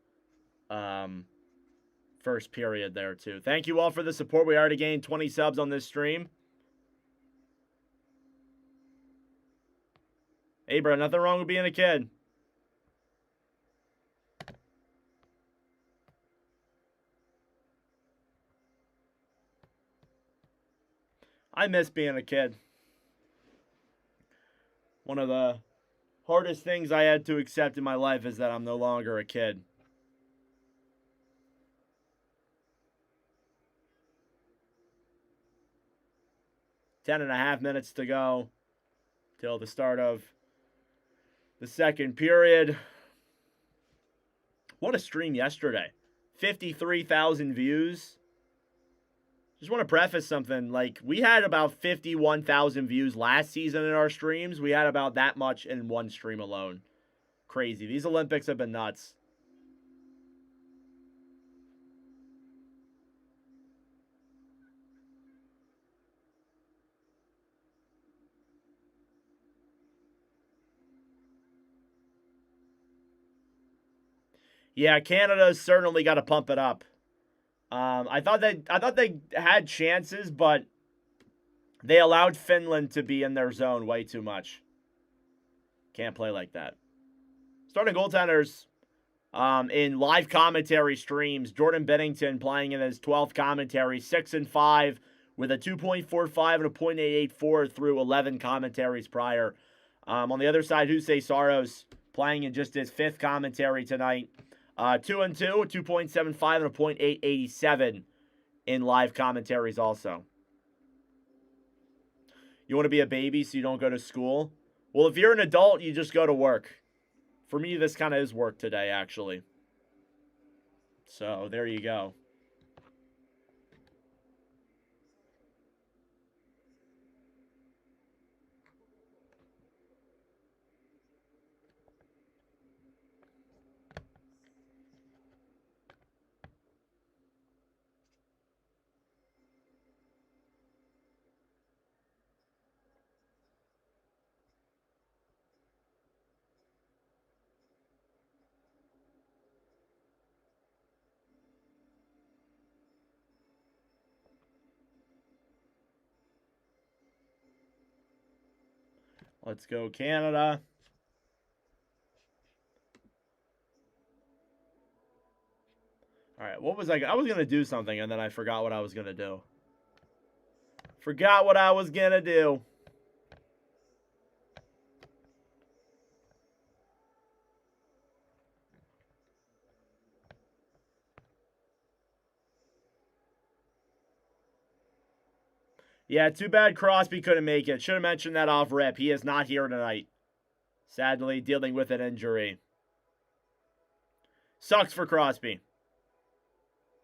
first period there too. Thank you all for the support. We already gained 20 subs on this stream. Hey, bro, nothing wrong with being a kid. I miss being a kid. One of the hardest things I had to accept in my life is that I'm no longer a kid. Ten and a half minutes to go till the start of the second period. What a stream yesterday. 53,000 views. Just want to preface something. Like, we had about 51,000 views last season in our streams. We had about that much in one stream alone. Crazy. These Olympics have been nuts. Yeah, Canada's certainly got to pump it up. I thought they had chances, but they allowed Finland to be in their zone way too much. Can't play like that. Starting goaltenders in live commentary streams. Jordan Bennington playing in his 12th commentary, 6-5 with a 2.45 and a .884 through 11 commentaries prior. On the other side, Jose Saros playing in just his 5th commentary tonight. 2-2, a 2.75 and a .887 in live commentaries also. You want to be a baby so you don't go to school? Well, if you're an adult, you just go to work. For me, this kind of is work today, actually. So, there you go. Let's go, Canada. All right, what was I was going to do something, and then I forgot what I was going to do. Forgot what I was going to do. Yeah, too bad Crosby couldn't make it. Should have mentioned that off rip. He is not here tonight. Sadly, dealing with an injury. Sucks for Crosby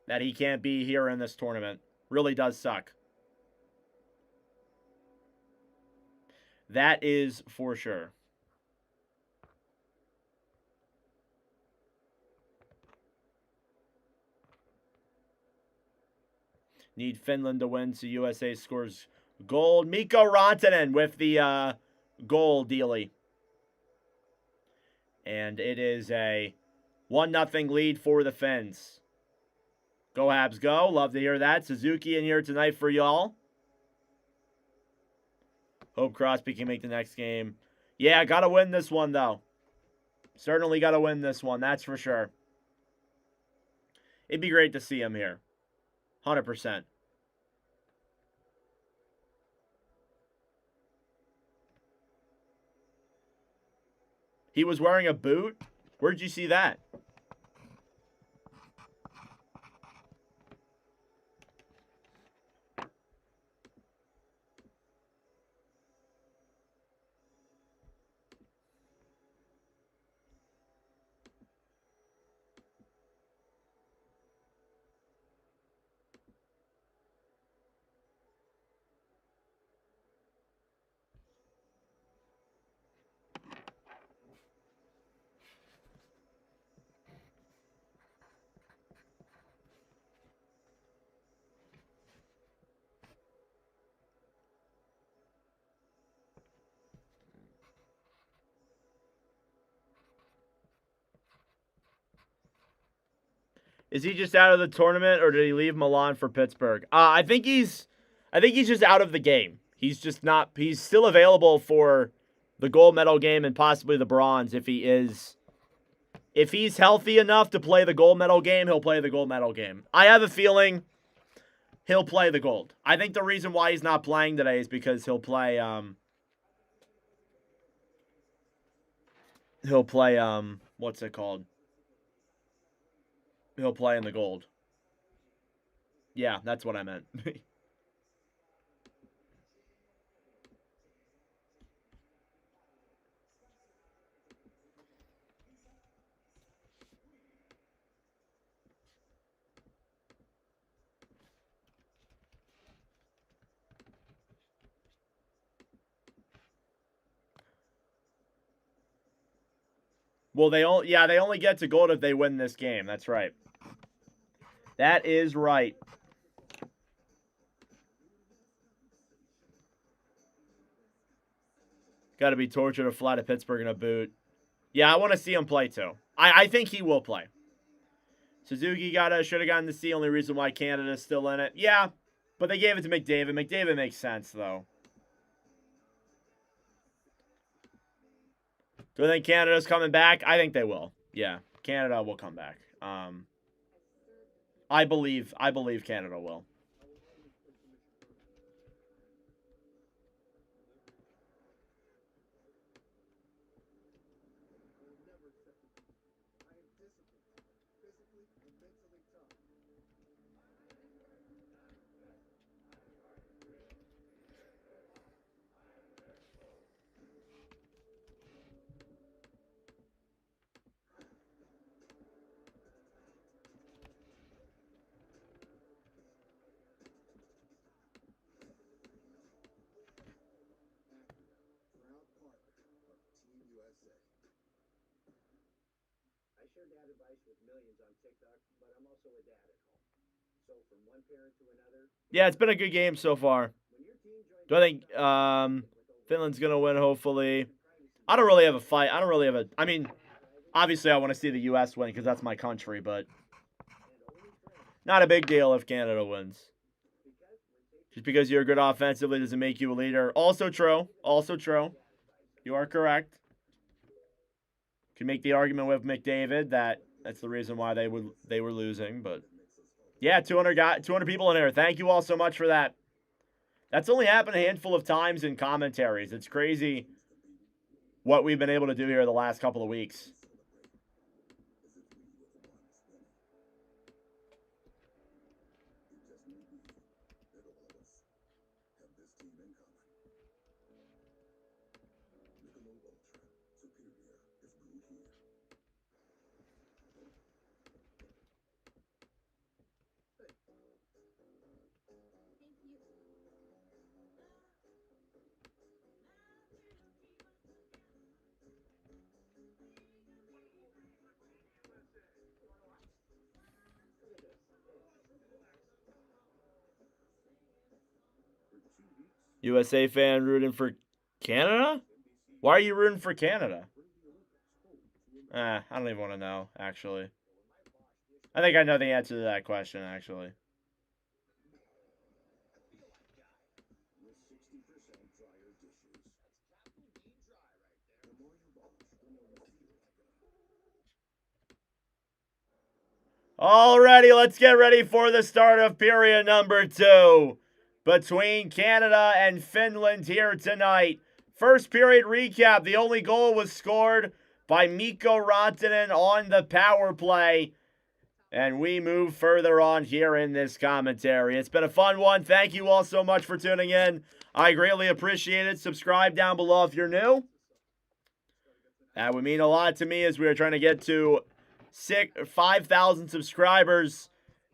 that he can't be here in this tournament. Really does suck. That is for sure. Need Finland to win so USA scores gold. Mikko Rantanen with the goal dealy. And it is a 1-0 lead for the Finns. Go Habs go. Love to hear that. Suzuki in here tonight for y'all. Hope Crosby can make the next game. Yeah, got to win this one, though. Certainly got to win this one. That's for sure. It'd be great to see him here. 100%. He was wearing a boot? Where'd you see that? Is he just out of the tournament, or did he leave Milan for Pittsburgh? I think he's just out of the game. He's just not. He's still available for the gold medal game and possibly the bronze if he is. If he's healthy enough to play the gold medal game, he'll play the gold medal game. I have a feeling he'll play the gold. I think the reason why he's not playing today is because he'll play. What's it called? He'll play in the gold. Yeah, that's what I meant. Well, they only get to gold if they win this game. That's right. That is right. Got to be tortured to fly to Pittsburgh in a boot. Yeah, I want to see him play too. I think he will play. Suzuki should have gotten the C. Only reason why Canada's still in it. Yeah, but they gave it to McDavid. McDavid makes sense though. Do I think Canada's coming back? I think they will. Yeah, Canada will come back. I believe Canada will. Yeah, it's been a good game so far. Do I think Finland's going to win, hopefully? I don't really have a fight. I mean, obviously I want to see the U.S. win because that's my country, but not a big deal if Canada wins. Just because you're good offensively doesn't make you a leader. Also true. Also true. You are correct. Can make the argument with McDavid that that's the reason why they were losing, but yeah, 200 people in here. Thank you all so much for that. That's only happened a handful of times in commentaries. It's crazy what we've been able to do here the last couple of weeks. USA fan rooting for Canada? Why are you rooting for Canada? I don't even want to know, actually. I think I know the answer to that question, actually. Alrighty, let's get ready for the start of period number 2 between Canada and Finland here tonight. First period recap. The only goal was scored by Mikko Rantanen on the power play. And we move further on here in this commentary. It's been a fun one. Thank you all so much for tuning in. I greatly appreciate it. Subscribe down below if you're new. That would mean a lot to me as we are trying to get to 5,000 subscribers.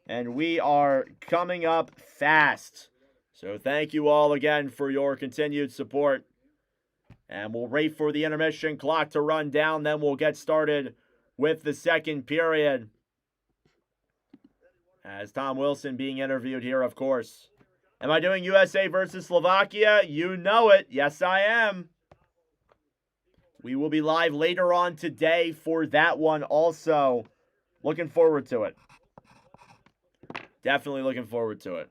And we are coming up fast. So thank you all again for your continued support. And we'll wait for the intermission clock to run down. Then we'll get started with the second period. As Tom Wilson being interviewed here, of course. Am I doing USA versus Slovakia? You know it. Yes, I am. We will be live later on today for that one also. Looking forward to it. Definitely looking forward to it.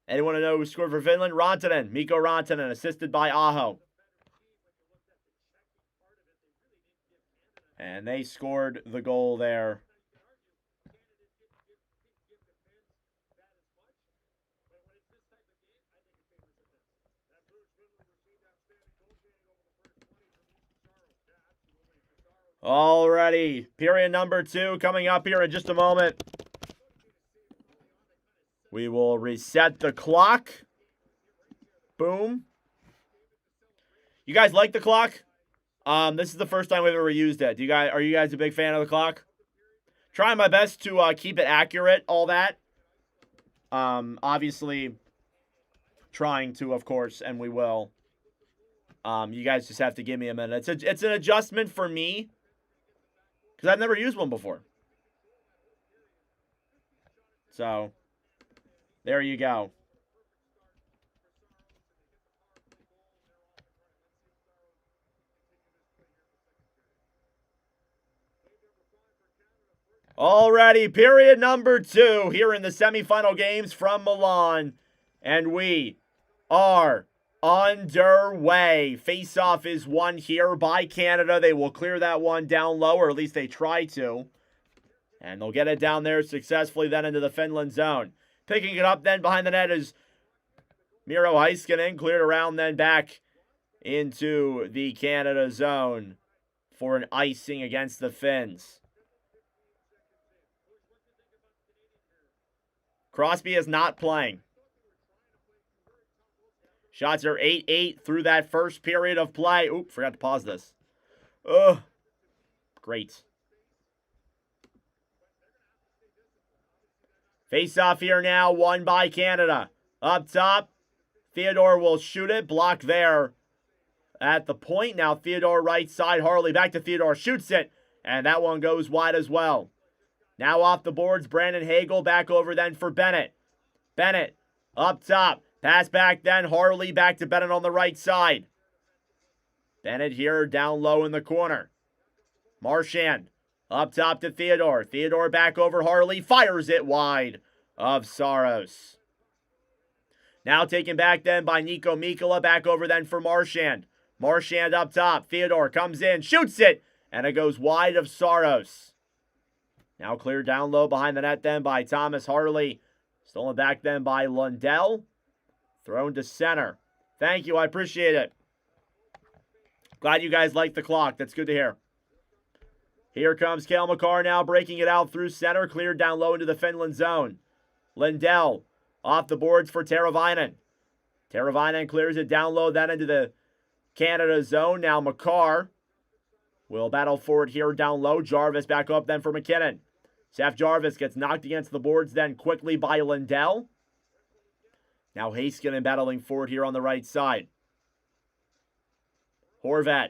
Anyone know who scored for Finland? Rantanen. Mikko Rantanen, assisted by Aho. And they scored the goal there. Alrighty, period number 2 coming up here in just a moment. We will reset the clock. Boom. You guys like the clock? This is the first time we've ever used it. Are you guys a big fan of the clock? Trying my best to keep it accurate, all that. Obviously, trying to, of course, and we will. You guys just have to give me a minute. It's an adjustment for me. Because I've never used one before. So, there you go. Alrighty, period number 2 here in the semifinal games from Milan. And we are underway. Face-off is won here by Canada. They will clear that one down low, or at least they try to. And they'll get it down there successfully then into the Finland zone. Picking it up then behind the net is Miro Heiskanen. Cleared around then back into the Canada zone for an icing against the Finns. Crosby is not playing. Shots are 8-8 through that first period of play. Oop, forgot to pause this. Ugh. Great. Face off here now, won by Canada. Up top, Theodore will shoot it. Block there at the point. Now Theodore right side. Harley back to Theodore. Shoots it. And that one goes wide as well. Now off the boards, Brandon Hagel back over then for Bennett. Bennett up top. Pass back then. Harley back to Bennett on the right side. Bennett here down low in the corner. Marchand up top to Theodore. Theodore back over Harley. Fires it wide of Saros. Now taken back then by Nico Mikkola. Back over then for Marchand. Marchand up top. Theodore comes in. Shoots it. And it goes wide of Saros. Now cleared down low behind the net then by Thomas Harley. Stolen back then by Lundell. Thrown to center. Thank you. I appreciate it. Glad you guys like the clock. That's good to hear. Here comes Cale Makar now breaking it out through center. Cleared down low into the Finland zone. Lindell off the boards for Teravainen. Teravainen clears it down low then into the Canada zone. Now Makar will battle for it here down low. Jarvis back up then for McKinnon. Seth Jarvis gets knocked against the boards then quickly by Lindell. Now Heiskanen battling for it here on the right side. Horvat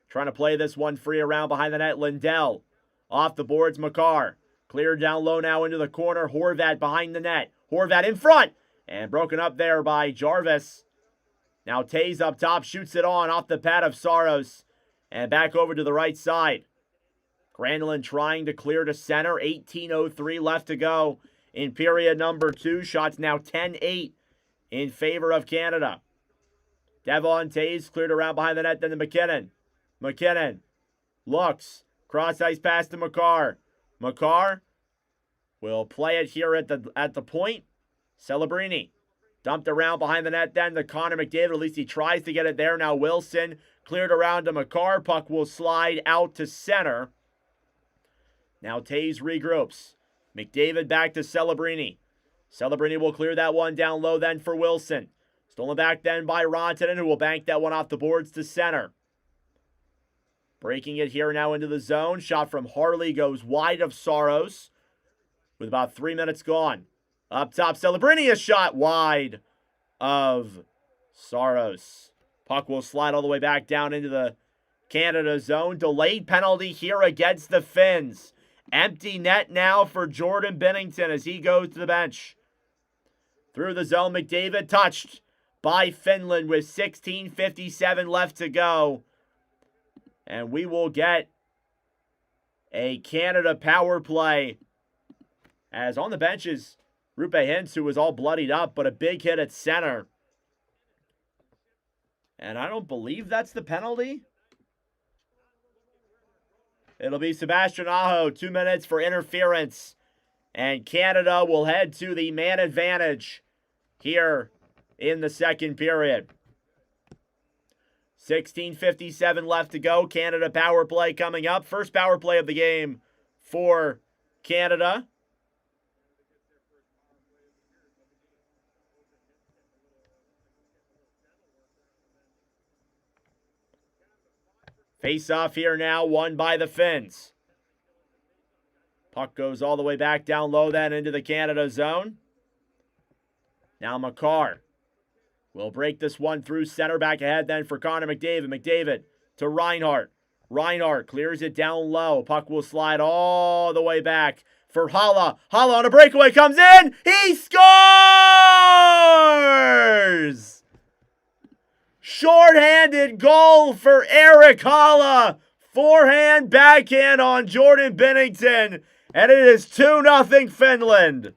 trying to play this one free around behind the net. Lindell off the boards. Makar cleared down low now into the corner. Horvat behind the net. Horvat in front and broken up there by Jarvis. Now Tays up top, shoots it on off the pad of Saros and back over to the right side. Granlund trying to clear to center. 18:03 left to go in period number 2. Shots now 10-8 in favor of Canada. Devon Tays cleared around behind the net then to McKinnon. McKinnon looks. Cross ice pass to Makar. Makar will play it here at the point. Celebrini dumped around behind the net then to Connor McDavid. At least he tries to get it there. Now Wilson cleared around to Makar. Puck will slide out to center. Now Tays regroups. McDavid back to Celebrini. Celebrini will clear that one down low then for Wilson. Stolen back then by Rantanen, who will bank that one off the boards to center. Breaking it here now into the zone. Shot from Harley goes wide of Saros with about 3 minutes gone. Up top, Celebrini, a shot wide of Saros. Puck will slide all the way back down into the Canada zone. Delayed penalty here against the Finns. Empty net now for Jordan Binnington as he goes to the bench. Through the zone, McDavid touched by Finland with 16:57 left to go. And we will get a Canada power play. As on the bench is Rupe Hintz, who was all bloodied up, but a big hit at center. And I don't believe that's the penalty. It'll be Sebastian Aho, 2 minutes for interference. And Canada will head to the man advantage here in the second period. 16:57 left to go. Canada power play coming up. First power play of the game for Canada. Face off here now, won by the Finns. Puck goes all the way back down low then into the Canada zone. Now Makar will break this one through center, back ahead then for Connor McDavid. McDavid to Reinhart. Reinhart clears it down low. Puck will slide all the way back for Haula. Haula on a breakaway comes in. He scores! Short-handed goal for Eric Haula. Forehand, backhand on Jordan Binnington. And it is 2-0 Finland.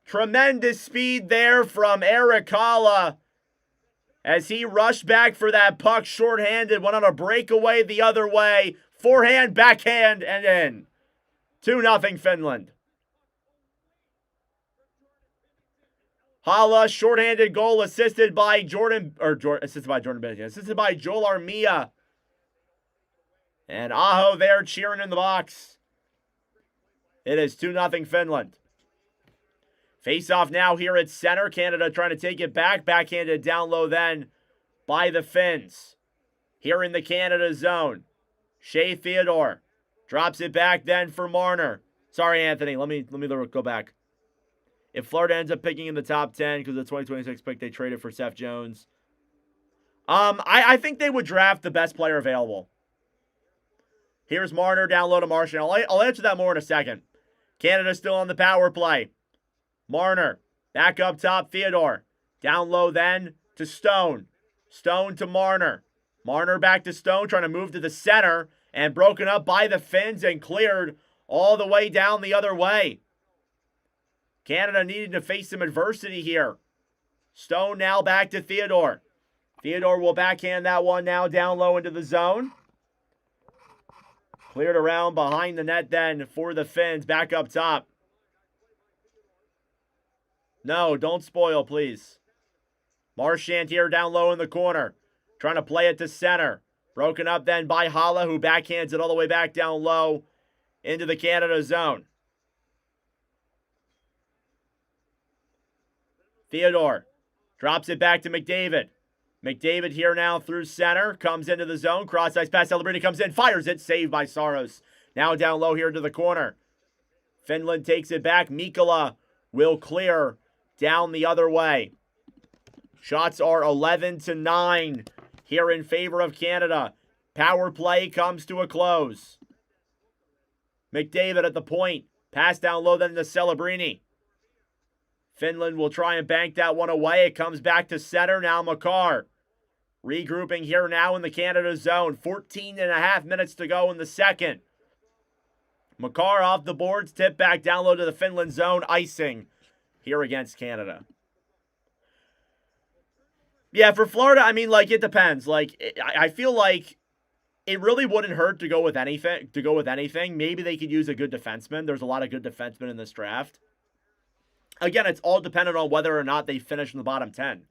Tremendous speed there from Eric Haula as he rushed back for that puck short-handed, went on a breakaway the other way. Forehand, backhand, and in. 2-0 Finland. Haula, short-handed goal assisted by Joel Armia. And Aho there cheering in the box. It is 2-0 Finland. Face-off now here at center. Canada trying to take it back. Backhanded down low then by the Finns. Here in the Canada zone. Shea Theodore drops it back then for Marner. Sorry, Anthony. Let me go back. If Florida ends up picking in the top 10 because the 2026 pick they traded for Seth Jones, I think they would draft the best player available. Here's Marner down low to Martian. I'll answer that more in a second. Canada's still on the power play. Marner back up top. Theodore down low then to Stone. Stone to Marner. Marner back to Stone, trying to move to the center, and broken up by the Finns and cleared all the way down the other way. Canada needed to face some adversity here. Stone now back to Theodore. Theodore will backhand that one now down low into the zone. Cleared around behind the net then for the Finns, back up top. No, don't spoil, please. Marchand here down low in the corner. Trying to play it to center. Broken up then by Hala, who backhands it all the way back down low into the Canada zone. Theodore drops it back to McDavid. McDavid here now through center. Comes into the zone. Cross-ice pass. Celebrini comes in. Fires it. Saved by Saros. Now down low here to the corner. Finland takes it back. Mikkola will clear down the other way. Shots are 11-9 here in favor of Canada. Power play comes to a close. McDavid at the point. Pass down low then to Celebrini. Finland will try and bank that one away. It comes back to center. Now Makar. Regrouping here now in the Canada zone. 14.5 minutes to go in the second. Makar off the boards. Tip back down low to the Finland zone. Icing here against Canada. Yeah, for Florida, I mean, like, it depends. Like, I feel like it really wouldn't hurt to go with anything. Maybe they could use a good defenseman. There's a lot of good defensemen in this draft. Again, it's all dependent on whether or not they finish in the bottom 10.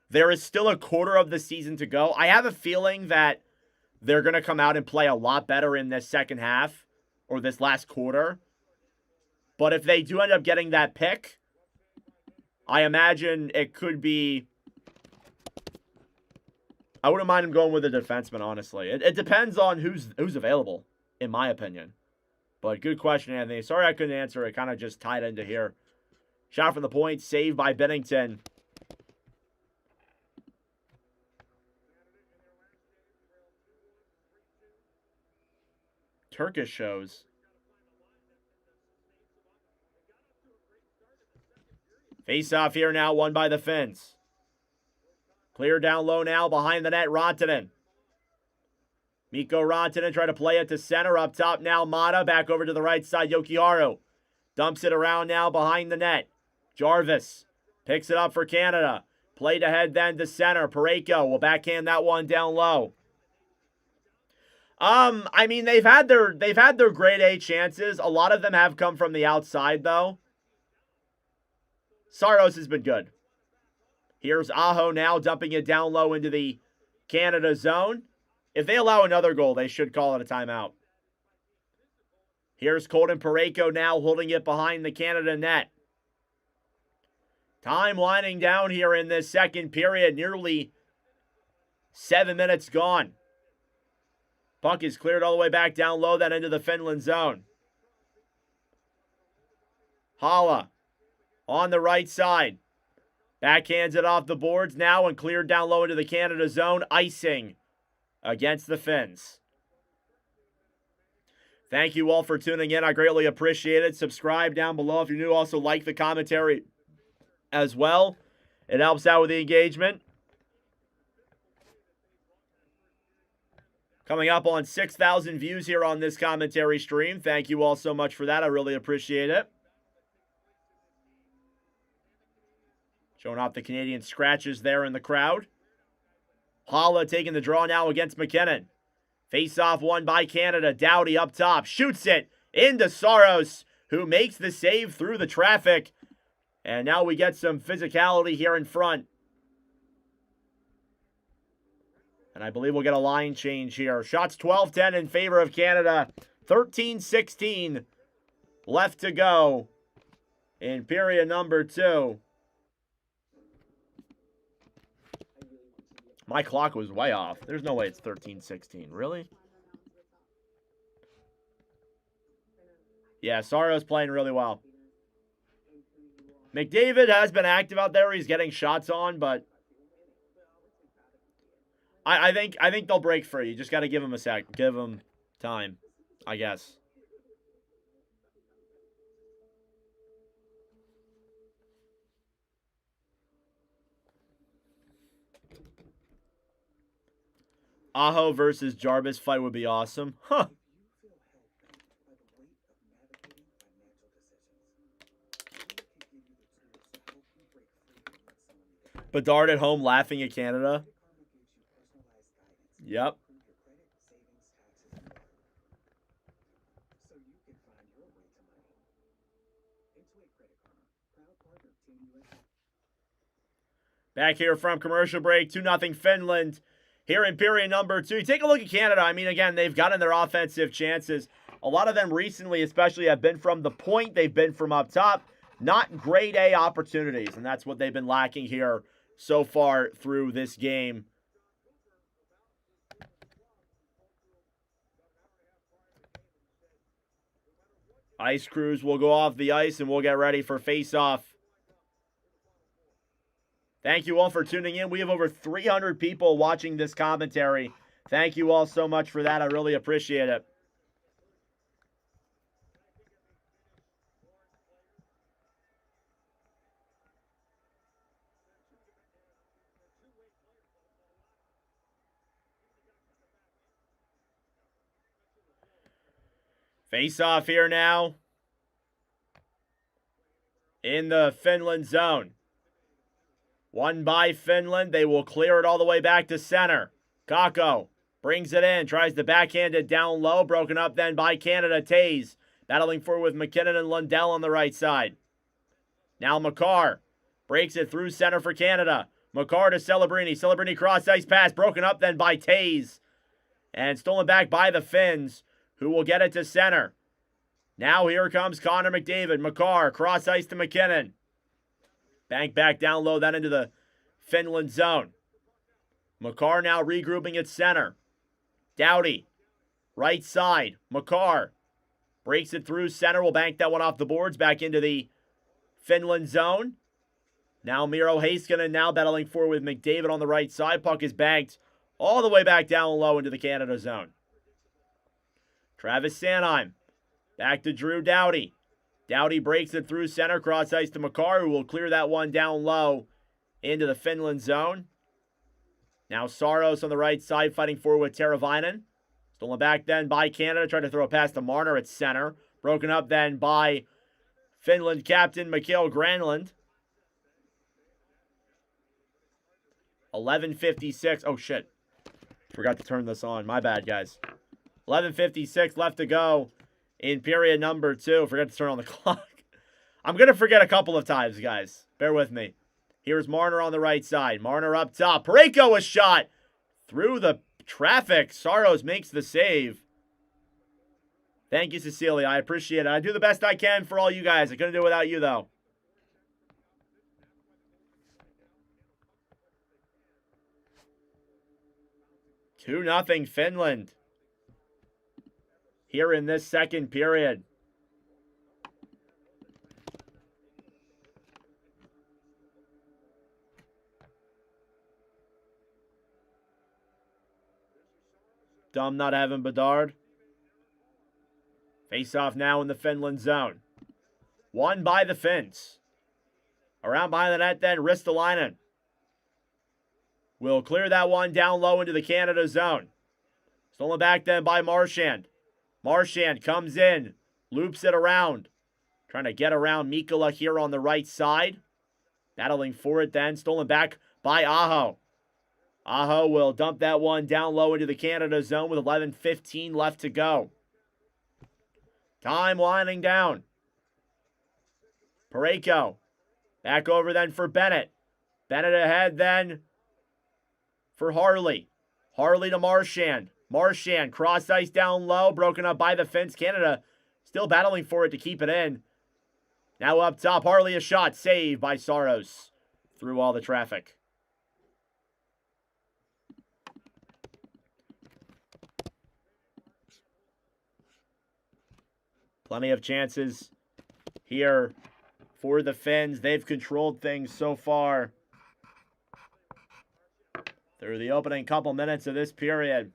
There is still a quarter of the season to go. I have a feeling that they're going to come out and play a lot better in this second half or this last quarter. But if they do end up getting that pick, I imagine it could be... I wouldn't mind him going with a defenseman, honestly. It depends on who's available, in my opinion. But good question, Anthony. Sorry I couldn't answer. It kind of just tied into here. Shot from the point, saved by Bennington. Turkish shows. Face off here now, won by the Finns. Clear down low now behind the net, Rantanen. Mikko Rantanen trying to play it to center. Up top now, Mata. Back over to the right side, Jokiharju. Dumps it around now behind the net. Jarvis picks it up for Canada. Played ahead then to center. Parayko will backhand that one down low. I mean, they've had their grade A chances. A lot of them have come from the outside, though. Saros has been good. Here's Aho now dumping it down low into the Canada zone. If they allow another goal, they should call it a timeout. Here's Colton Parayko now holding it behind the Canada net. Time winding down here in this second period. Nearly 7 minutes gone. Puck is cleared all the way back down low, then into the Finland zone. Hala on the right side. Backhands it off the boards now and cleared down low into the Canada zone. Icing against the Finns. Thank you all for tuning in. I greatly appreciate it. Subscribe down below if you're new. Also like the commentary as well. It helps out with the engagement. Coming up on 6,000 views here on this commentary stream. Thank you all so much for that. I really appreciate it. Showing off the Canadian scratches there in the crowd. Hala taking the draw now against McKinnon. Face-off won by Canada. Doughty up top. Shoots it into Saros, who makes the save through the traffic. And now we get some physicality here in front. And I believe we'll get a line change here. Shots 12-10 in favor of Canada. 13-16 left to go in period number 2. My clock was way off. There's no way it's 13-16. Really? Yeah, Saro's playing really well. McDavid has been active out there. He's getting shots on, but I think they'll break free. You just got to give him a sec. Give him time, I guess. Aho versus Jarvis fight would be awesome. Huh. Bedard at home laughing at Canada. Yep. Back here from commercial break, 2-0 Finland. Here in period number 2. Take a look at Canada. I mean, again, they've gotten their offensive chances. A lot of them recently, especially, have been from the point. They've been from up top. Not grade A opportunities, and that's what they've been lacking here so far through this game. Ice crews will go off the ice, and we'll get ready for face-off. Thank you all for tuning in. We have over 300 people watching this commentary. Thank you all so much for that. I really appreciate it. Face off here now in the Finland zone. Won by Finland. They will clear it all the way back to center. Kakko brings it in, tries to backhand it down low. Broken up then by Canada. Tays battling forward with McKinnon and Lundell on the right side. Now Makar breaks it through center for Canada. Makar to Celebrini. Celebrini cross-ice pass. Broken up then by Tays. And stolen back by the Finns, who will get it to center. Now here comes Connor McDavid. Makar cross-ice to McKinnon. Bank back down low, then into the Finland zone. Makar now regrouping at center. Doughty, right side. Makar breaks it through center. Will bank that one off the boards back into the Finland zone. Now Miro Heiskanen now battling forward with McDavid on the right side. Puck is banked all the way back down low into the Canada zone. Travis Sanheim back to Drew Doughty. Doughty breaks it through center, cross ice to Makar, who will clear that one down low into the Finland zone. Now Saros on the right side fighting forward with Teravainen. Stolen back then by Canada, trying to throw a pass to Marner at center. Broken up then by Finland captain Mikael Granlund. 11:56. Oh, shit. Forgot to turn this on. My bad, guys. 11:56 left to go in period number 2. Forgot to turn on the clock. I'm going to forget a couple of times, guys. Bear with me. Here's Marner on the right side. Marner up top. Parayko, a shot through the traffic. Saros makes the save. Thank you, Cecilia. I appreciate it. I do the best I can for all you guys. I couldn't do it without you, though. Two nothing Finland here in this second period. Dumb not having Bedard. Face off now in the Finland zone. Won by the Finns. Around behind the net then, Ristolainen will clear that one down low into the Canada zone. Stolen back then by Marchand. Marchand comes in, loops it around. Trying to get around Mikkola here on the right side. Battling for it then. Stolen back by Aho. Aho will dump that one down low into the Canada zone with 11:15 left to go. Time winding down. Parayko. Back over then for Bennett. Bennett ahead then for Harley. Harley to Marchand. Marchand cross ice down low. Broken up by the Finns. Canada still battling for it to keep it in. Now up top. Harley a shot. Saved by Saros. Through all the traffic. Plenty of chances here for the Finns. They've controlled things so far through the opening couple minutes of this period.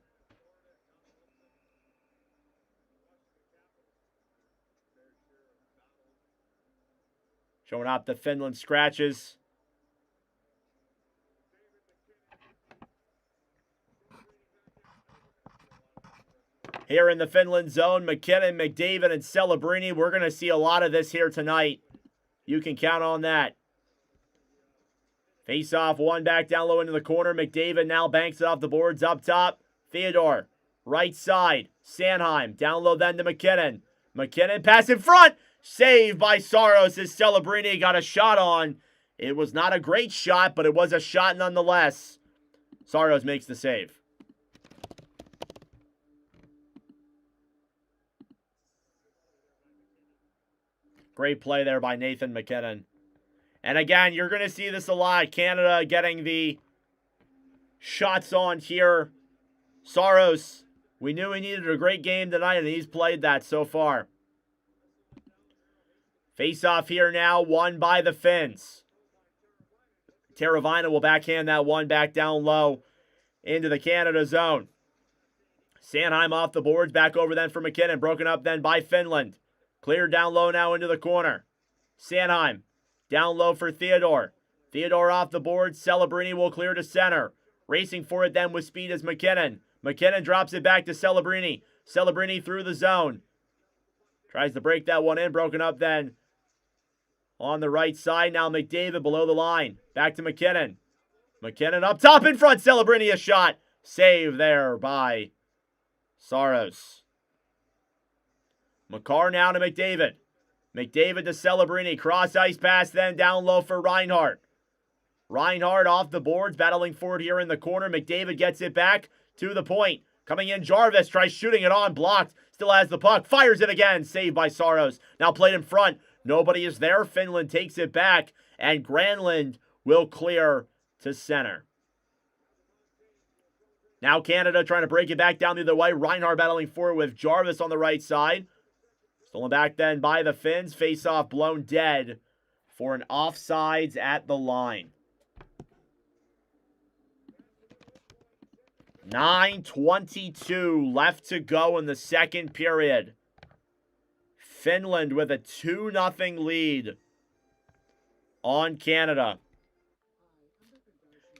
Showing up the Finland scratches. Here in the Finland zone, McKinnon, McDavid, and Celebrini. We're going to see a lot of this here tonight. You can count on that. Face off, one back down low into the corner. McDavid now banks it off the boards up top. Theodore, right side. Sanheim, down low then to McKinnon. McKinnon, pass in front. Saved by Saros as Celebrini got a shot on. It was not a great shot, but it was a shot nonetheless. Saros makes the save. Great play there by Nathan McKinnon. And again, you're going to see this a lot. Canada getting the shots on here. Saros, we knew he needed a great game tonight, and he's played that so far. Face off here now, won by the Finns. Teravainen will backhand that one back down low into the Canada zone. Sanheim off the boards, back over then for McKinnon. Broken up then by Finland. Cleared down low now into the corner. Sanheim down low for Theodore. Theodore off the board. Celebrini will clear to center. Racing for it then with speed is McKinnon. McKinnon drops it back to Celebrini. Celebrini through the zone. Tries to break that one in. Broken up then on the right side. Now McDavid below the line. Back to McKinnon. McKinnon up top in front. Celebrini a shot. Save there by Saros. Makar now to McDavid. McDavid to Celebrini. Cross ice pass then down low for Reinhart. Reinhart off the boards, battling forward here in the corner. McDavid gets it back to the point. Coming in, Jarvis tries shooting it on, blocked. Still has the puck. Fires it again. Saved by Saros. Now played in front. Nobody is there. Finland takes it back. And Granlund will clear to center. Now Canada trying to break it back down the other way. Reinhart battling forward with Jarvis on the right side. Stolen back then by the Finns. Face-off blown dead for an offsides at the line. 9:22 left to go in the second period. Finland with a 2-0 lead on Canada.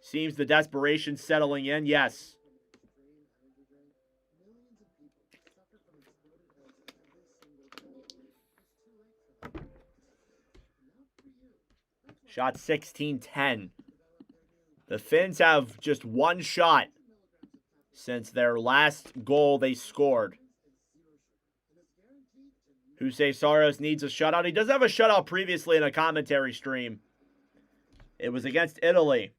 Seems the desperation settling in. Yes. Shot 16-10. The Finns have just one shot since their last goal they scored. Jose Saros needs a shutout. He does have a shutout previously in a commentary stream. It was against Italy.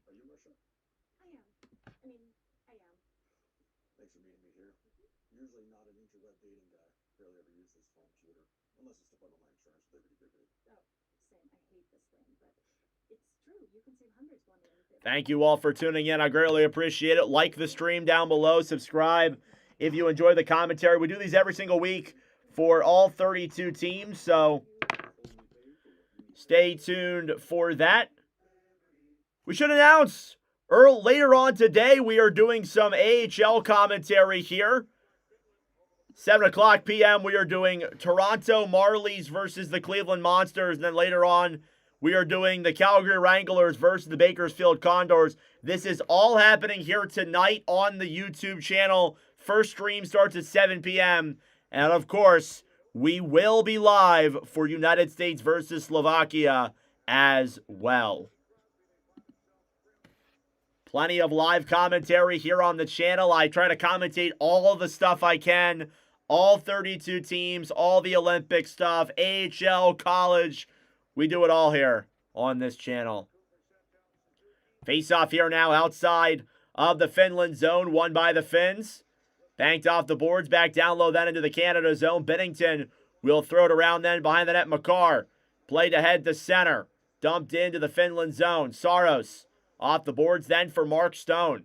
Thank you all for tuning in. I greatly appreciate it. Like the stream down below. Subscribe if you enjoy the commentary. We do these every single week for all 32 teams, so stay tuned for that. We should announce later on today we are doing some AHL commentary here. 7 o'clock p.m. we are doing Toronto Marlies versus the Cleveland Monsters, and then later on we are doing the Calgary Wranglers versus the Bakersfield Condors. This is all happening here tonight on the YouTube channel. First stream starts at 7 p.m. And of course, we will be live for United States versus Slovakia as well. Plenty of live commentary here on the channel. I try to commentate all of the stuff I can. All 32 teams, all the Olympic stuff, AHL, college. We do it all here on this channel. Face off here now outside of the Finland zone, won by the Finns. Banked off the boards, back down low then into the Canada zone. Bennington will throw it around then behind the net. Makar played ahead to center. Dumped into the Finland zone. Saros off the boards then for Mark Stone.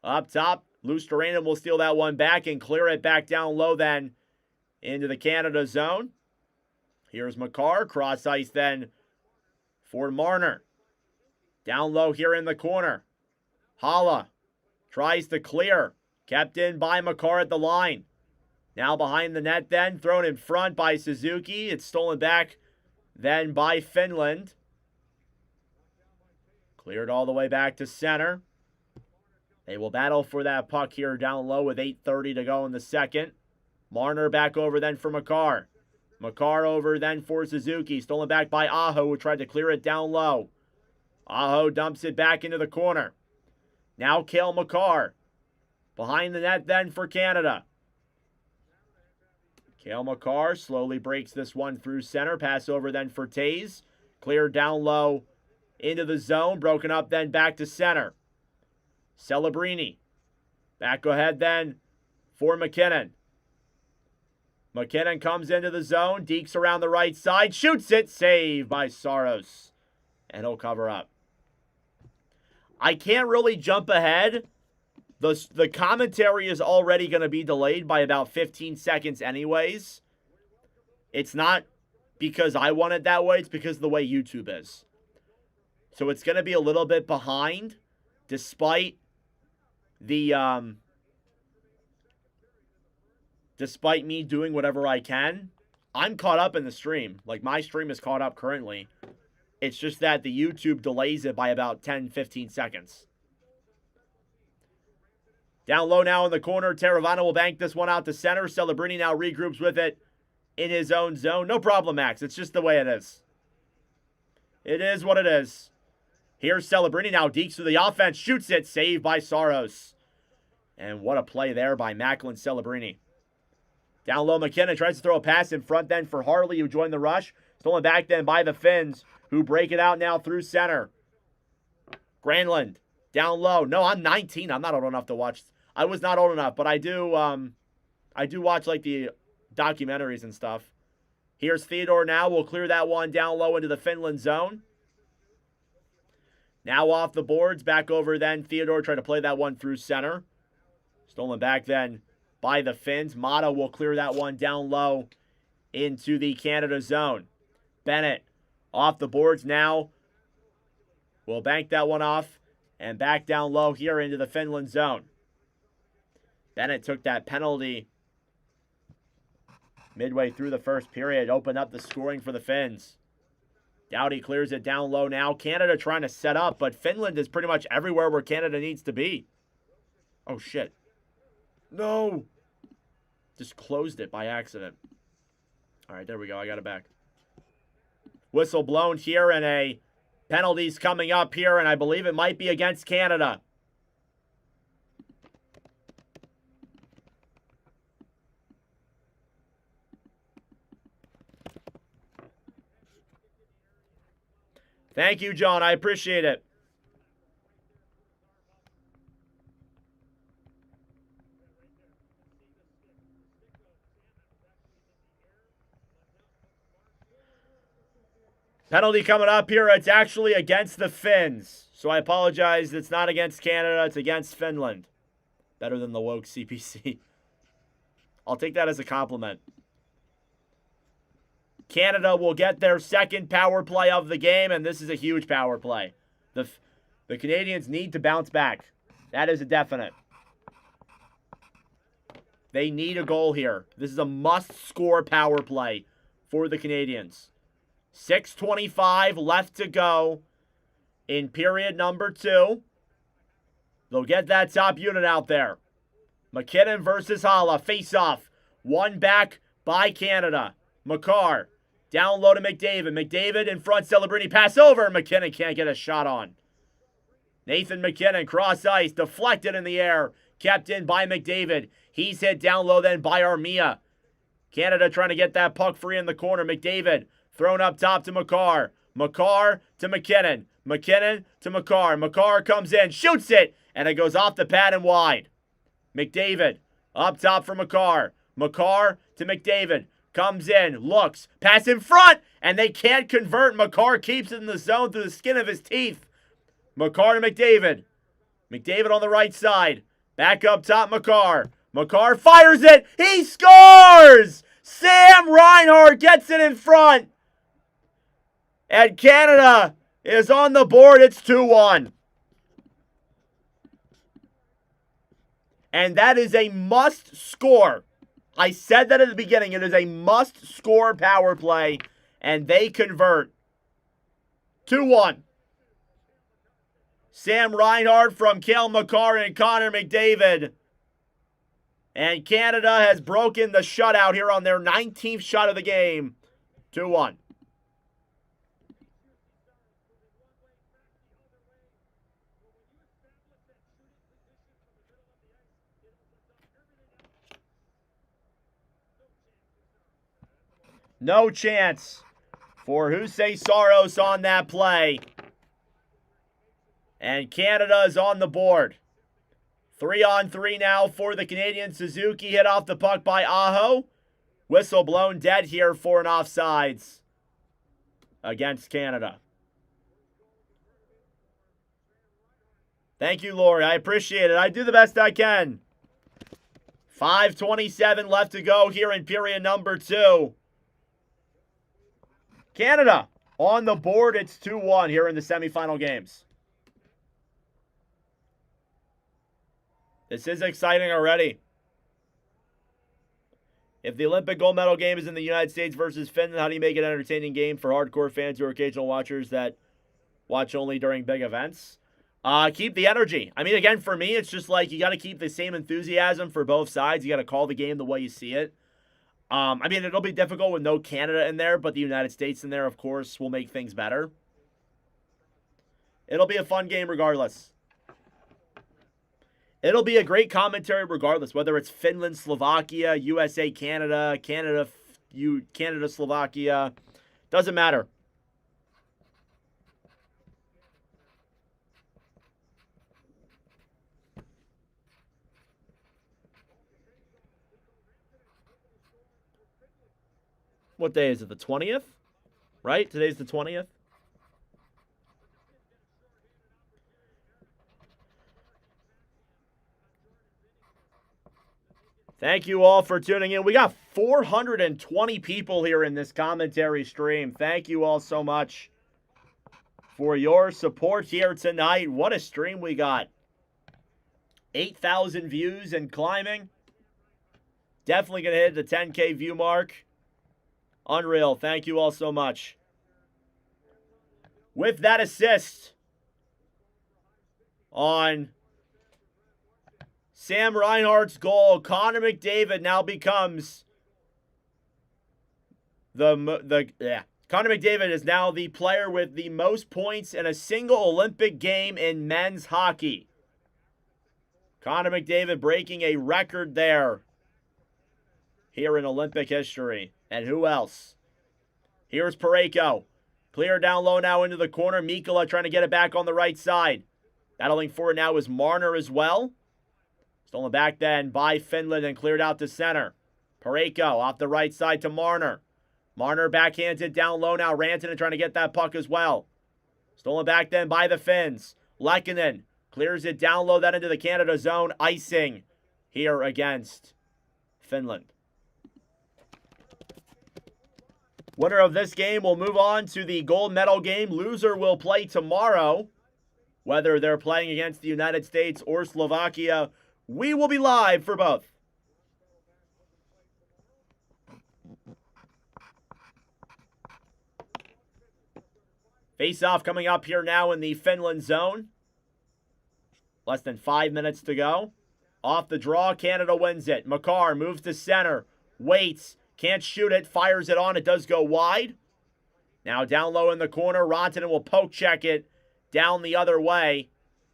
Up top, Luosterainen will steal that one back and clear it back down low then into the Canada zone. Here's McCarr. Cross ice then for Marner. Down low here in the corner. Hala tries to clear. Kept in by McCarr at the line. Now behind the net then. Thrown in front by Suzuki. It's stolen back then by Finland. Cleared all the way back to center. They will battle for that puck here down low with 8:30 to go in the second. Marner back over then for McCarr. McCarr over then for Suzuki. Stolen back by Aho, who tried to clear it down low. Aho dumps it back into the corner. Now Cale McCarr. Behind the net then for Canada. Cale McCarr slowly breaks this one through center. Pass over then for Taze. Cleared down low into the zone. Broken up then back to center. Celebrini. Back ahead then for McKinnon. McKinnon comes into the zone. Deeks around the right side. Shoots it. Saved by Saros. And he'll cover up. I can't really jump ahead. The commentary is already going to be delayed by about 15 seconds anyways. It's not because I want it that way. It's because of the way YouTube is. So it's going to be a little bit behind despite the despite me doing whatever I can. I'm caught up in the stream. Like, my stream is caught up currently. It's just that the YouTube delays it by about 10-15 seconds. Down low now in the corner. Taravana will bank this one out to center. Celebrini now regroups with it in his own zone. No problem, Max. It's just the way it is. It is what it is. Here's Celebrini now. Deeks to the offense. Shoots it. Saved by Saros. And what a play there by Macklin Celebrini. Down low, McKinnon tries to throw a pass in front then for Harley, who joined the rush. Stolen back then by the Finns, who break it out now through center. Granlund, down low. No, I'm 19. I'm not old enough to watch. I was not old enough, but I do watch, like, the documentaries and stuff. Here's Theodore now. We'll clear that one down low into the Finland zone. Now off the boards. Back over then. Theodore tried to play that one through center. Stolen back then by the Finns. Mata will clear that one down low into the Canada zone. Bennett off the boards now. Will bank that one off and back down low here into the Finland zone. Bennett took that penalty midway through the first period. Opened up the scoring for the Finns. Doughty clears it down low now. Canada trying to set up, but Finland is pretty much everywhere where Canada needs to be. Oh, shit. No. Just closed it by accident. All right, there we go. I got it back. Whistle blown here, and a penalty's coming up here, and I believe it might be against Canada. Thank you, John. I appreciate it. Penalty coming up here. It's actually against the Finns. So I apologize. It's not against Canada. It's against Finland. Better than the woke CPC. I'll take that as a compliment. Canada will get their second power play of the game, and this is a huge power play. The Canadians need to bounce back. That is a definite. They need a goal here. This is a must-score power play for the Canadians. 6:25 left to go in period number 2. They'll get that top unit out there. McKinnon versus Hala. Face-off. One back by Canada. McCarr. Down low to McDavid. McDavid in front. Celebrini. Pass over. McKinnon can't get a shot on. Nathan McKinnon. Cross ice. Deflected in the air. Kept in by McDavid. He's hit down low then by Armia. Canada trying to get that puck free in the corner. McDavid. Thrown up top to McCarr. McCarr to McKinnon. McKinnon to McCarr. McCarr comes in. Shoots it. And it goes off the pad and wide. McDavid. Up top for McCarr. McCarr to McDavid. Comes in. Looks. Pass in front. And they can't convert. McCarr keeps it in the zone through the skin of his teeth. McCarr to McDavid. McDavid on the right side. Back up top, McCarr. McCarr fires it. He scores! Sam Reinhart gets it in front. And Canada is on the board. It's 2-1. And that is a must score. I said that at the beginning. It is a must score power play. And they convert. 2-1. Sam Reinhart from Cale Makar and Connor McDavid. And Canada has broken the shutout here on their 19th shot of the game. 2-1. No chance for Jose Saros on that play. And Canada is on the board. 3-on-3 now for the Canadians. Suzuki hit off the puck by Aho. Whistle blown dead here for an offsides against Canada. Thank you, Lori. I appreciate it. I do the best I can. 5:27 left to go here in period number 2. Canada on the board. It's 2-1 here in the semifinal games. This is exciting already. If the Olympic gold medal game is in the United States versus Finland, how do you make it an entertaining game for hardcore fans or occasional watchers that watch only during big events? Keep the energy. I mean, again, for me, it's just like you got to keep the same enthusiasm for both sides. You got to call the game the way you see it. I mean, it'll be difficult with no Canada in there, but the United States in there, of course, will make things better. It'll be a fun game regardless. It'll be a great commentary regardless, whether it's Finland, Slovakia, USA, Canada, Canada, Slovakia. Doesn't matter. What day is it? The 20th? Right? Today's the 20th? Thank you all for tuning in. We got 420 people here in this commentary stream. Thank you all so much for your support here tonight. What a stream we got. 8,000 views and climbing. Definitely going to hit the 10K view mark. Unreal. Thank you all so much. With that assist on Sam Reinhart's goal, Connor McDavid now becomes Connor McDavid is now the player with the most points in a single Olympic game in men's hockey. Connor McDavid breaking a record there here in Olympic history. And who else? Here's Parayko. Clear down low now into the corner. Mikkola trying to get it back on the right side. Battling for it now is Marner as well. Stolen back then by Finland and cleared out to center. Parayko off the right side to Marner. Marner backhands it down low now. Rantanen trying to get that puck as well. Stolen back then by the Finns. Lehkonen clears it down low then into the Canada zone. Icing here against Finland. Winner of this game will move on to the gold medal game. Loser will play tomorrow. Whether they're playing against the United States or Slovakia, we will be live for both. Face-off coming up here now in the Finland zone. Less than 5 minutes to go. Off the draw, Canada wins it. Makar moves to center. Waits. Can't shoot it. Fires it on. It does go wide. Now down low in the corner. Rantanen will poke check it down the other way.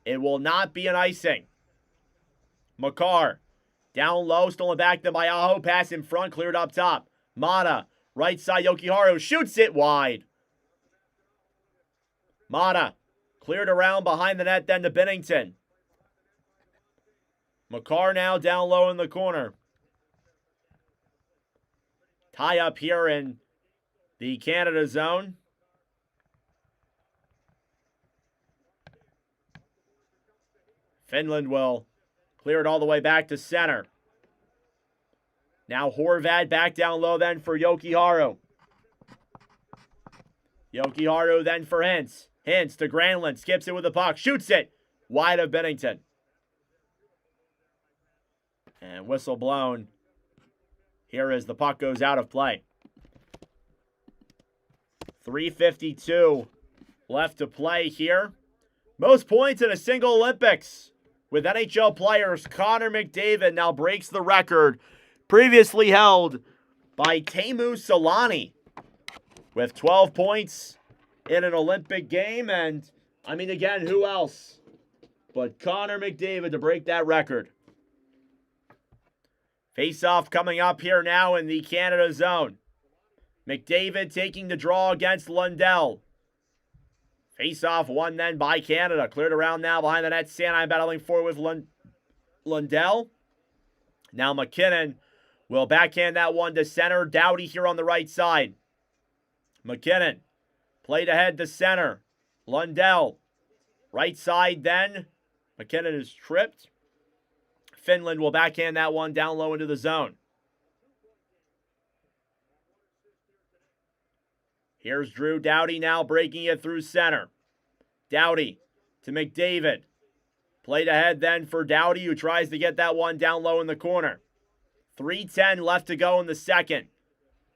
It will not be an icing. Makar down low. Stolen back then by Aho. Pass in front. Cleared up top. Mata. Right side. Yokiharu shoots it wide. Mata cleared around behind the net then to Binnington. Makar now down low in the corner. Tie up here in the Canada zone. Finland will clear it all the way back to center. Now Horvat back down low then for Jokiharju. Jokiharju then for Hintz. Hintz to Granlund. Skips it with the puck. Shoots it. Wide of Bennington. And whistle blown. Here as the puck goes out of play. 3:52 left to play here. Most points in a single Olympics with NHL players. Connor McDavid now breaks the record previously held by Teemu Selanne with 12 points in an Olympic game. And, I mean, again, who else but Connor McDavid to break that record? Face-off coming up here now in the Canada zone. McDavid taking the draw against Lundell. Face-off won then by Canada. Cleared around now behind the net. Sanheim battling forward with Lundell. Now McKinnon will backhand that one to center. Doughty here on the right side. McKinnon played ahead to center. Lundell. Right side then. McKinnon is tripped. Finland will backhand that one down low into the zone. Here's Drew Doughty now breaking it through center. Doughty to McDavid. Played ahead then for Doughty, who tries to get that one down low in the corner. 3:10 left to go in the second.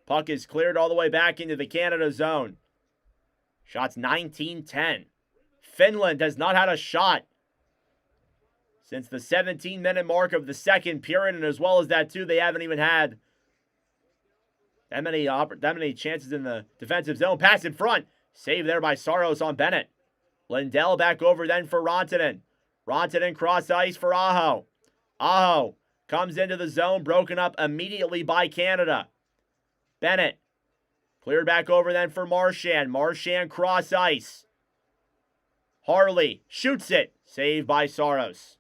Puck is cleared all the way back into the Canada zone. Shots 19-10. Finland has not had a shot since the 17-minute mark of the second period, and as well as that too, they haven't even had that many chances in the defensive zone. Pass in front. Save there by Saros on Bennett. Lindell back over then for Rantanen. Rantanen cross ice for Aho. Aho comes into the zone, broken up immediately by Canada. Bennett cleared back over then for Marchand. Marchand cross ice. Harley shoots it. Saved by Saros.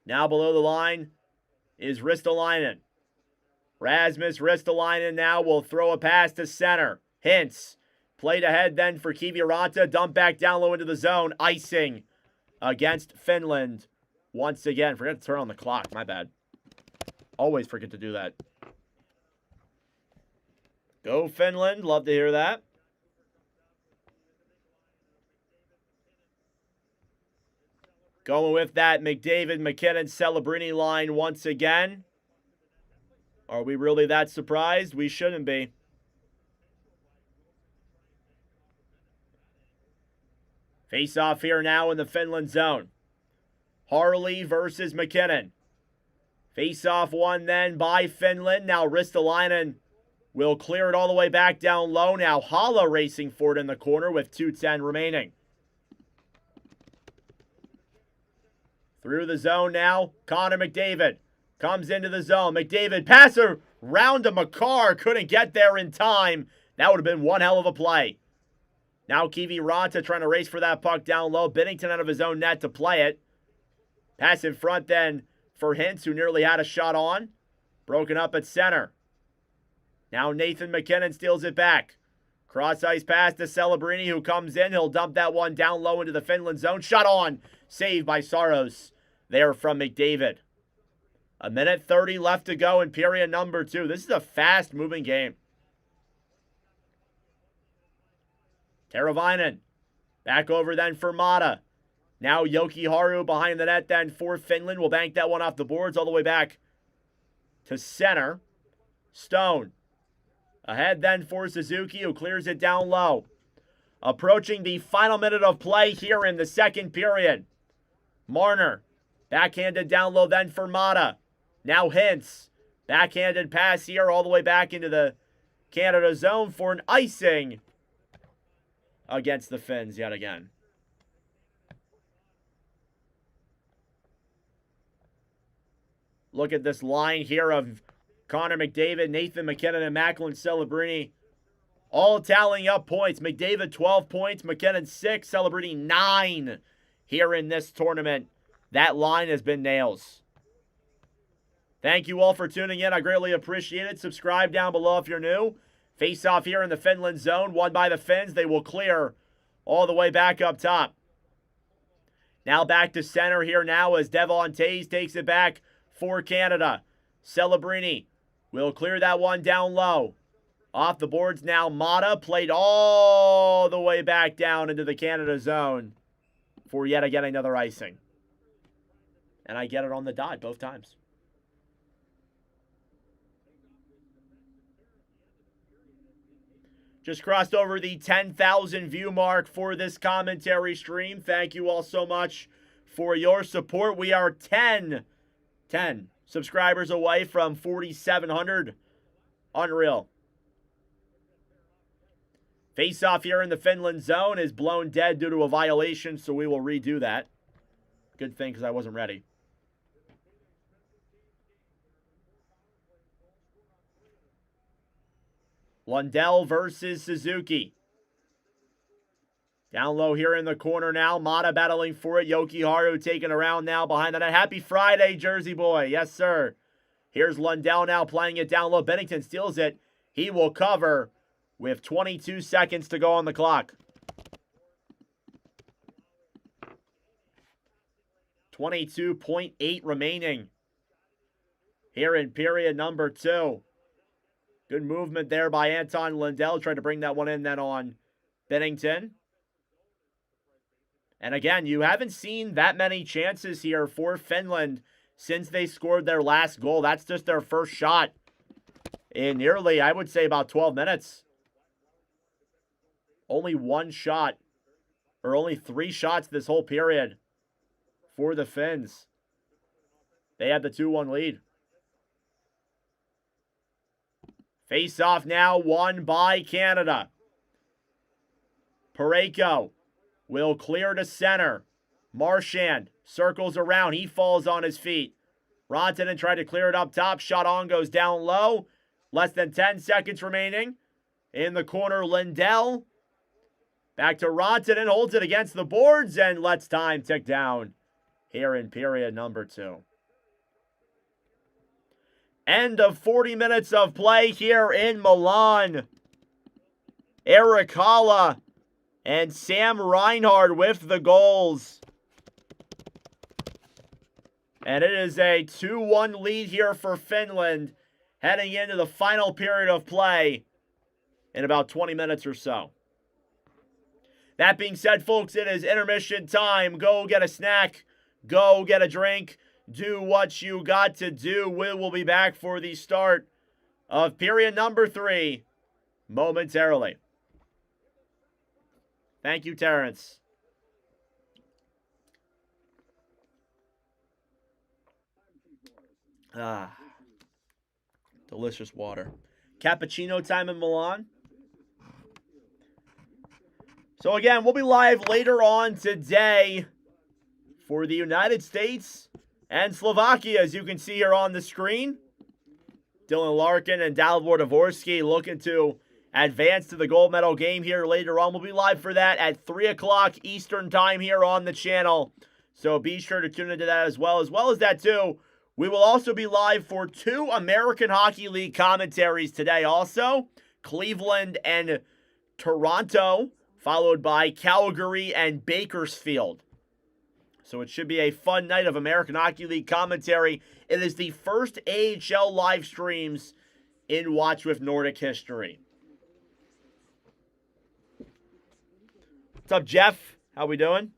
Now below the line is Ristolainen. Rasmus Ristolainen now will throw a pass to center. Hintz played ahead then for Kiviranta. Dump back down low into the zone. Icing against Finland once again. Forgot to turn on the clock. My bad. Always forget to do that. Go Finland. Love to hear that. Going with that McDavid, McKinnon, Celebrini line once again. Are we really that surprised? We shouldn't be. Face off here now in the Finland zone. Harley versus McKinnon. Face off one then by Finland. Now Ristolainen will clear it all the way back down low. Now Hala racing for it in the corner with 2:10 remaining. Through the zone now, Connor McDavid comes into the zone. McDavid passer round to Makar. Couldn't get there in time. That would have been one hell of a play. Now Kiviranta trying to race for that puck down low. Binnington out of his own net to play it. Pass in front then for Hintz, who nearly had a shot on. Broken up at center. Now Nathan McKinnon steals it back. Cross ice pass to Celebrini, who comes in. He'll dump that one down low into the Finland zone. Shot on. Saved by Saros. There from McDavid. 1:30 left to go in period number 2. This is a fast-moving game. Teravainen. Back over then for Mata. Now Jokiharju behind the net then for Finland. Will bank that one off the boards all the way back to center. Stone. Ahead then for Suzuki, who clears it down low. Approaching the final minute of play here in the second period. Marner. Backhanded down low then for Mata. Now Hintz. Backhanded pass here all the way back into the Canada zone for an icing against the Finns yet again. Look at this line here of Connor McDavid, Nathan McKinnon, and Macklin Celebrini all tallying up points. McDavid 12 points, McKinnon 6, Celebrini 9 here in this tournament. That line has been nails. Thank you all for tuning in. I greatly appreciate it. Subscribe down below if you're new. Face off here in the Finland zone, won by the Finns. They will clear all the way back up top. Now back to center here now as Devon Tays takes it back for Canada. Celebrini will clear that one down low. Off the boards now, Mata played all the way back down into the Canada zone for yet again another icing. And I get it on the dot both times. Just crossed over the 10,000 view mark for this commentary stream. Thank you all so much for your support. We are 10 subscribers away from 4,700. Unreal. Face-off here in the Finland zone is blown dead due to a violation, so we will redo that. Good thing, because I wasn't ready. Lundell versus Suzuki. Down low here in the corner now. Mata battling for it. Yokiharu taking around now behind the net. Happy Friday, Jersey boy. Yes, sir. Here's Lundell now playing it down low. Bennington steals it. He will cover with 22 seconds to go on the clock. 22.8 remaining here in period number 2. Good movement there by Anton Lundell. Tried to bring that one in then on Bennington. And again, you haven't seen that many chances here for Finland since they scored their last goal. That's just their first shot in nearly, I would say, about 12 minutes. Only one shot, or only 3 shots this whole period for the Finns. They had the 2-1 lead. Face-off now won by Canada. Parayko will clear to center. Marchand circles around. He falls on his feet. Rantanen tried to clear it up top. Shot on goes down low. Less than 10 seconds remaining. In the corner, Lindell. Back to Rantanen. Holds it against the boards and lets time tick down here in period number 2. End of 40 minutes of play here in Milan. Eric Haula and Sam Reinhard with the goals. And it is a 2-1 lead here for Finland heading into the final period of play in about 20 minutes or so. That being said, folks, it is intermission time. Go get a snack. Go get a drink. Do what you got to do. We will be back for the start of period number 3 momentarily. Thank you, Terrence. Delicious water. Cappuccino time in Milan. So again, we'll be live later on today for the United States and Slovakia, as you can see here on the screen. Dylan Larkin and Dalibor Dvorsky looking to advance to the gold medal game here later on. We'll be live for that at 3 o'clock Eastern time here on the channel. So be sure to tune into that as well. As well as that too, we will also be live for 2 American Hockey League commentaries today also. Cleveland and Toronto, followed by Calgary and Bakersfield. So it should be a fun night of American Hockey League commentary. It is the first AHL live streams in Watch with Nordic history. What's up, Jeff? How we doing?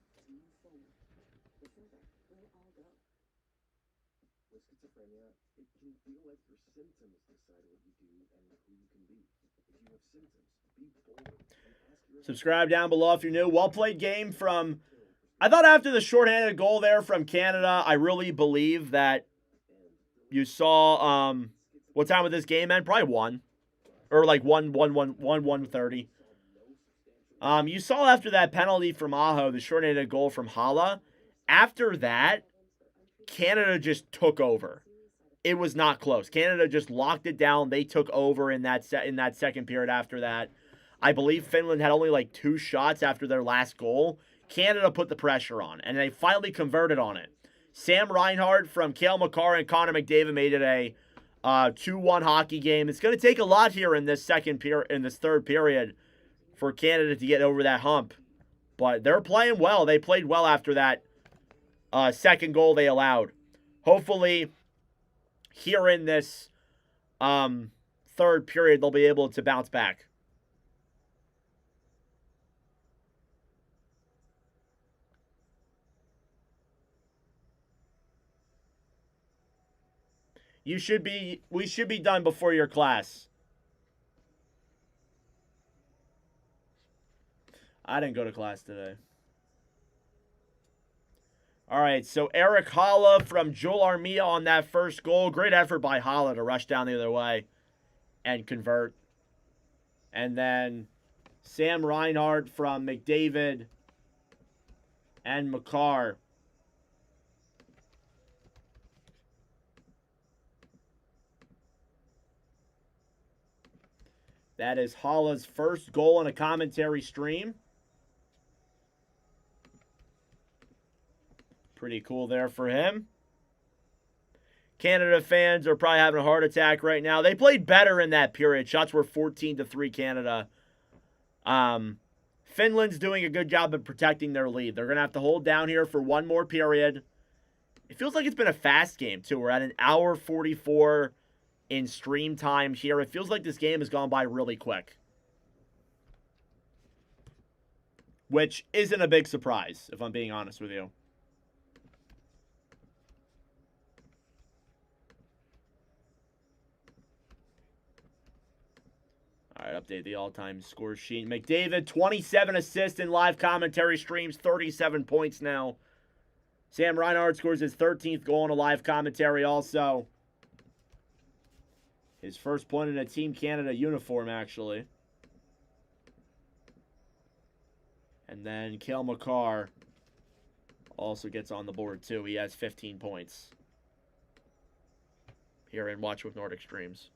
Subscribe down below if you're new. Well-played game from... I thought after the shorthanded goal there from Canada, I really believe that you saw... what time would this game end? Probably 1. Or like 1:30. You saw after that penalty from Aho, the shorthanded goal from Haula. After that, Canada just took over. It was not close. Canada just locked it down. They took over in that second period after that. I believe Finland had only like 2 shots after their last goal. Canada put the pressure on, and they finally converted on it. Sam Reinhart from Cale Makar and Connor McDavid made it a 2-1 hockey game. It's going to take a lot here in this third period for Canada to get over that hump. But they're playing well. They played well after that second goal they allowed. Hopefully, here in this third period, they'll be able to bounce back. We should be done before your class. I didn't go to class today. All right, so Eric Holla from Joel Armia on that first goal. Great effort by Holla to rush down the other way and convert. And then Sam Reinhart from McDavid and McCarr. That is Holla's first goal in a commentary stream. Pretty cool there for him. Canada fans are probably having a heart attack right now. They played better in that period. Shots were 14-3 Canada. Finland's doing a good job of protecting their lead. They're going to have to hold down here for one more period. It feels like it's been a fast game, too. We're at an hour 44 in stream time here. It feels like this game has gone by really quick. Which isn't a big surprise, if I'm being honest with you. All right, update the all-time score sheet. McDavid, 27 assists in live commentary streams, 37 points now. Sam Reinhart scores his 13th goal in a live commentary also. His first point in a Team Canada uniform, actually. And then Cale Makar also gets on the board, too. He has 15 points here in Watch with Nordic Streams.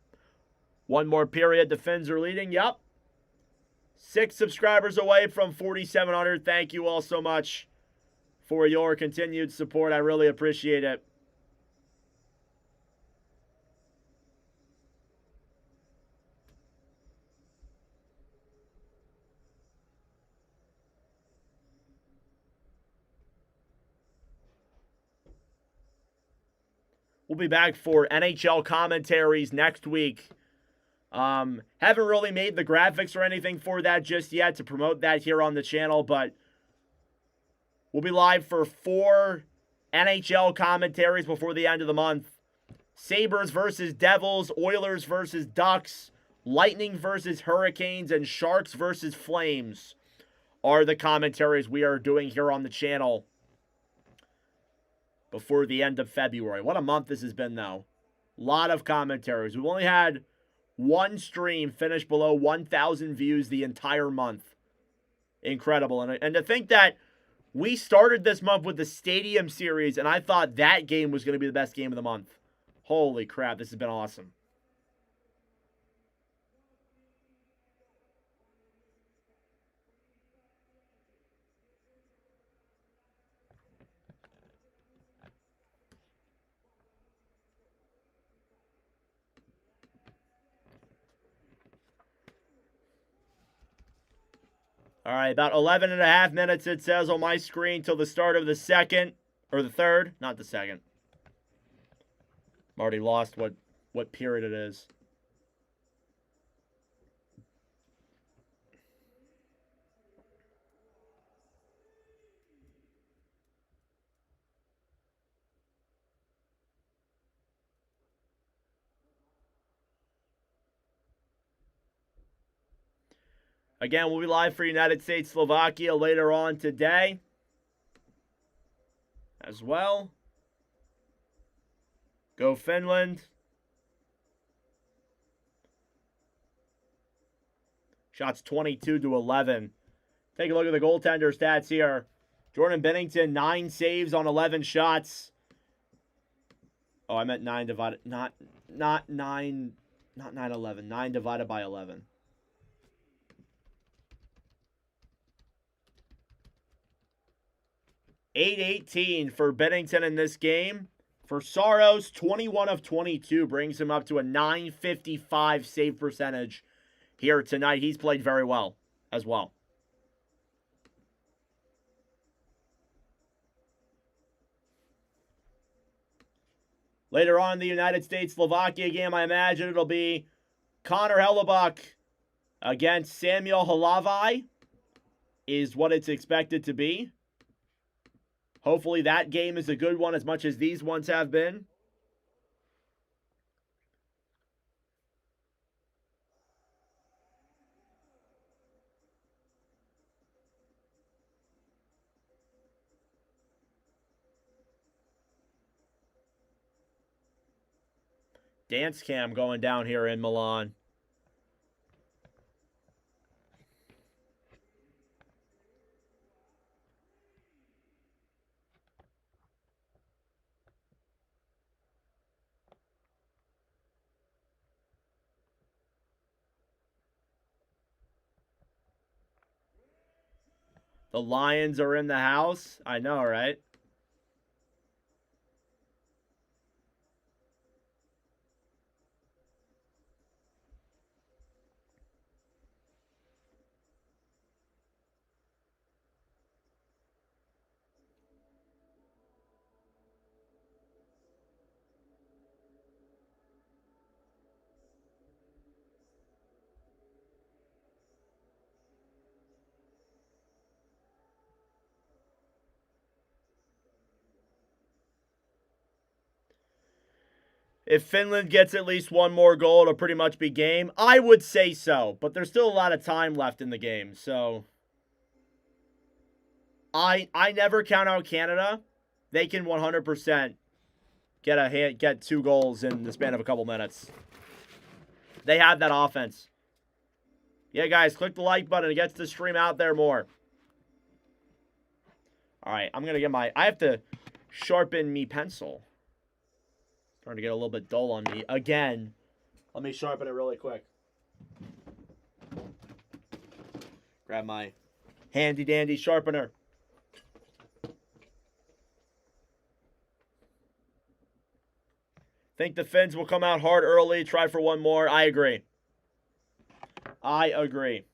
One more period. The Finns are leading. Yep. 6 subscribers away from 4,700. Thank you all so much for your continued support. I really appreciate it. We'll be back for NHL commentaries next week. Haven't really made the graphics or anything for that just yet to promote that here on the channel, but we'll be live for 4 NHL commentaries before the end of the month. Sabres versus Devils, Oilers versus Ducks, Lightning versus Hurricanes, and Sharks versus Flames are the commentaries we are doing here on the channel before the end of February. What a month this has been, though. A lot of commentaries. We've only had one stream finish below 1,000 views the entire month. Incredible. And to think that we started this month with the Stadium Series, and I thought that game was going to be the best game of the month. Holy crap, this has been awesome. All right, about 11 and a half minutes, it says on my screen, till the start of the second, or the third, not the second. I'm already lost what period it is. Again, we'll be live for United States, Slovakia later on today as well. Go Finland. Shots 22-11. Take a look at the goaltender stats here. Jordan Binnington, 9 saves on 11 shots. Oh, I meant 9 divided, not 9, not 9/11. 9 divided by 11. .818 for Binnington in this game. For Saros, 21 of 22 brings him up to a .955 save percentage here tonight. He's played very well as well. Later on, the United States-Slovakia game, I imagine it'll be Connor Hellebuck against Samuel Halavai is what it's expected to be. Hopefully that game is a good one as much as these ones have been. Dance cam going down here in Milan. The Lions are in the house. I know, right? If Finland gets at least one more goal, it'll pretty much be game. I would say so, but there's still a lot of time left in the game, so I never count out Canada. They can 100% get 2 goals in the span of a couple minutes. They have that offense. Yeah, guys, click the like button. It gets the stream out there more. All right, I'm going to get I have to sharpen me pencil. Starting to get a little bit dull on me again. Let me sharpen it really quick. Grab my handy dandy sharpener. Think the Finns will come out hard early, try for one more. I agree. I agree.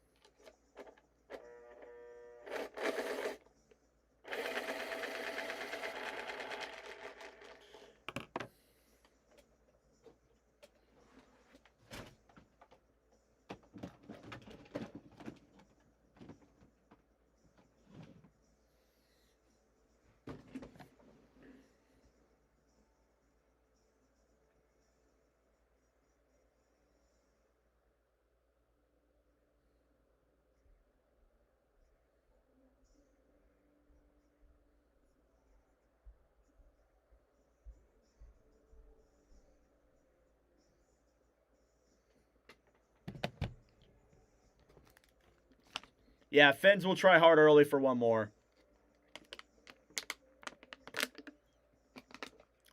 Yeah, Finns will try hard early for one more.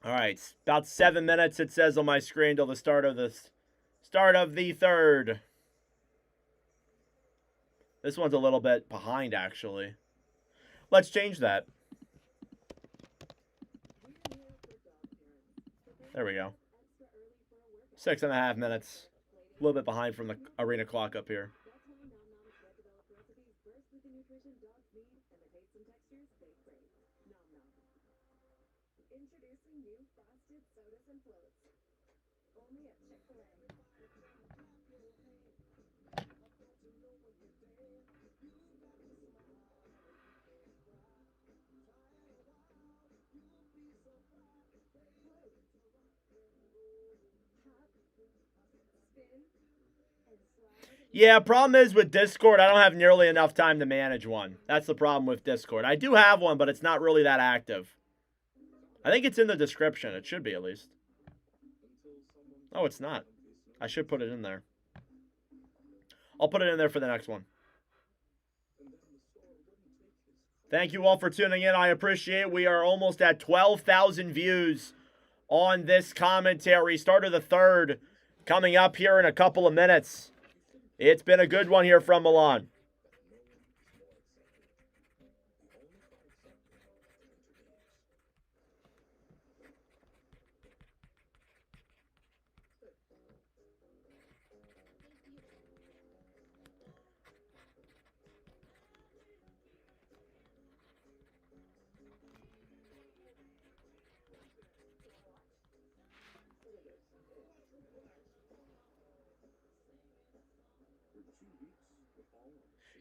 All right, about 7 minutes it says on my screen till the start of the third. This one's a little bit behind, actually. Let's change that. There we go. 6.5 minutes. A little bit behind from the arena clock up here. Yeah, problem is with Discord, I don't have nearly enough time to manage one. That's the problem with Discord. I do have one, but it's not really that active. I think it's in the description. It should be, at least. Oh, it's not. I should put it in there. I'll put it in there for the next one. Thank you all for tuning in. I appreciate it. We are almost at 12,000 views on this commentary. Start of the third coming up here in a couple of minutes. It's been a good one here from Milan.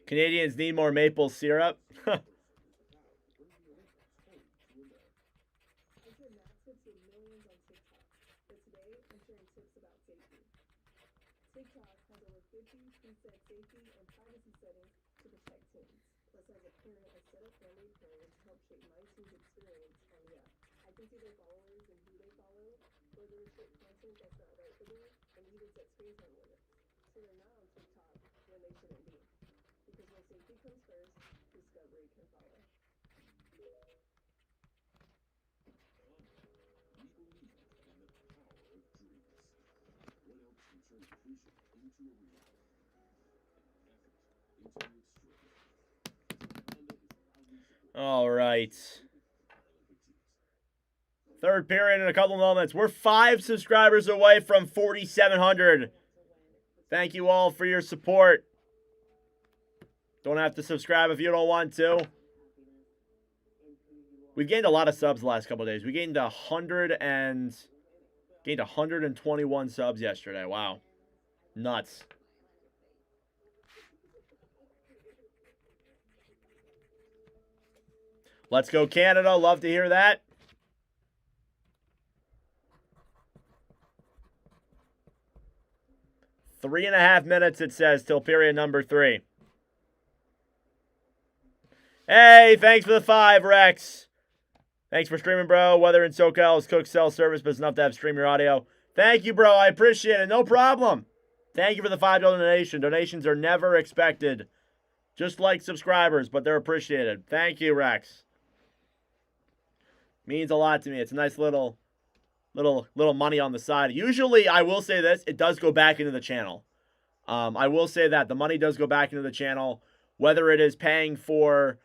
Canadians need more maple syrup. All right. Third period in a couple moments. We're 5 subscribers away from 4,700. Thank you all for your support. Don't have to subscribe if you don't want to. We've gained a lot of subs the last couple of days. We gained 121 subs yesterday. Wow. Nuts. Let's go Canada. Love to hear that. Three and a half minutes, it says, till period number 3. Hey, thanks for the 5, Rex. Thanks for streaming, bro. Weather in SoCal is cook cell service, but it's enough to have stream your audio. Thank you, bro. I appreciate it. No problem. Thank you for the $5 donation. Donations are never expected. Just like subscribers, but they're appreciated. Thank you, Rex. Means a lot to me. It's a nice little money on the side. Usually, I will say this, it does go back into the channel. I will say that the money does go back into the channel, whether it is paying for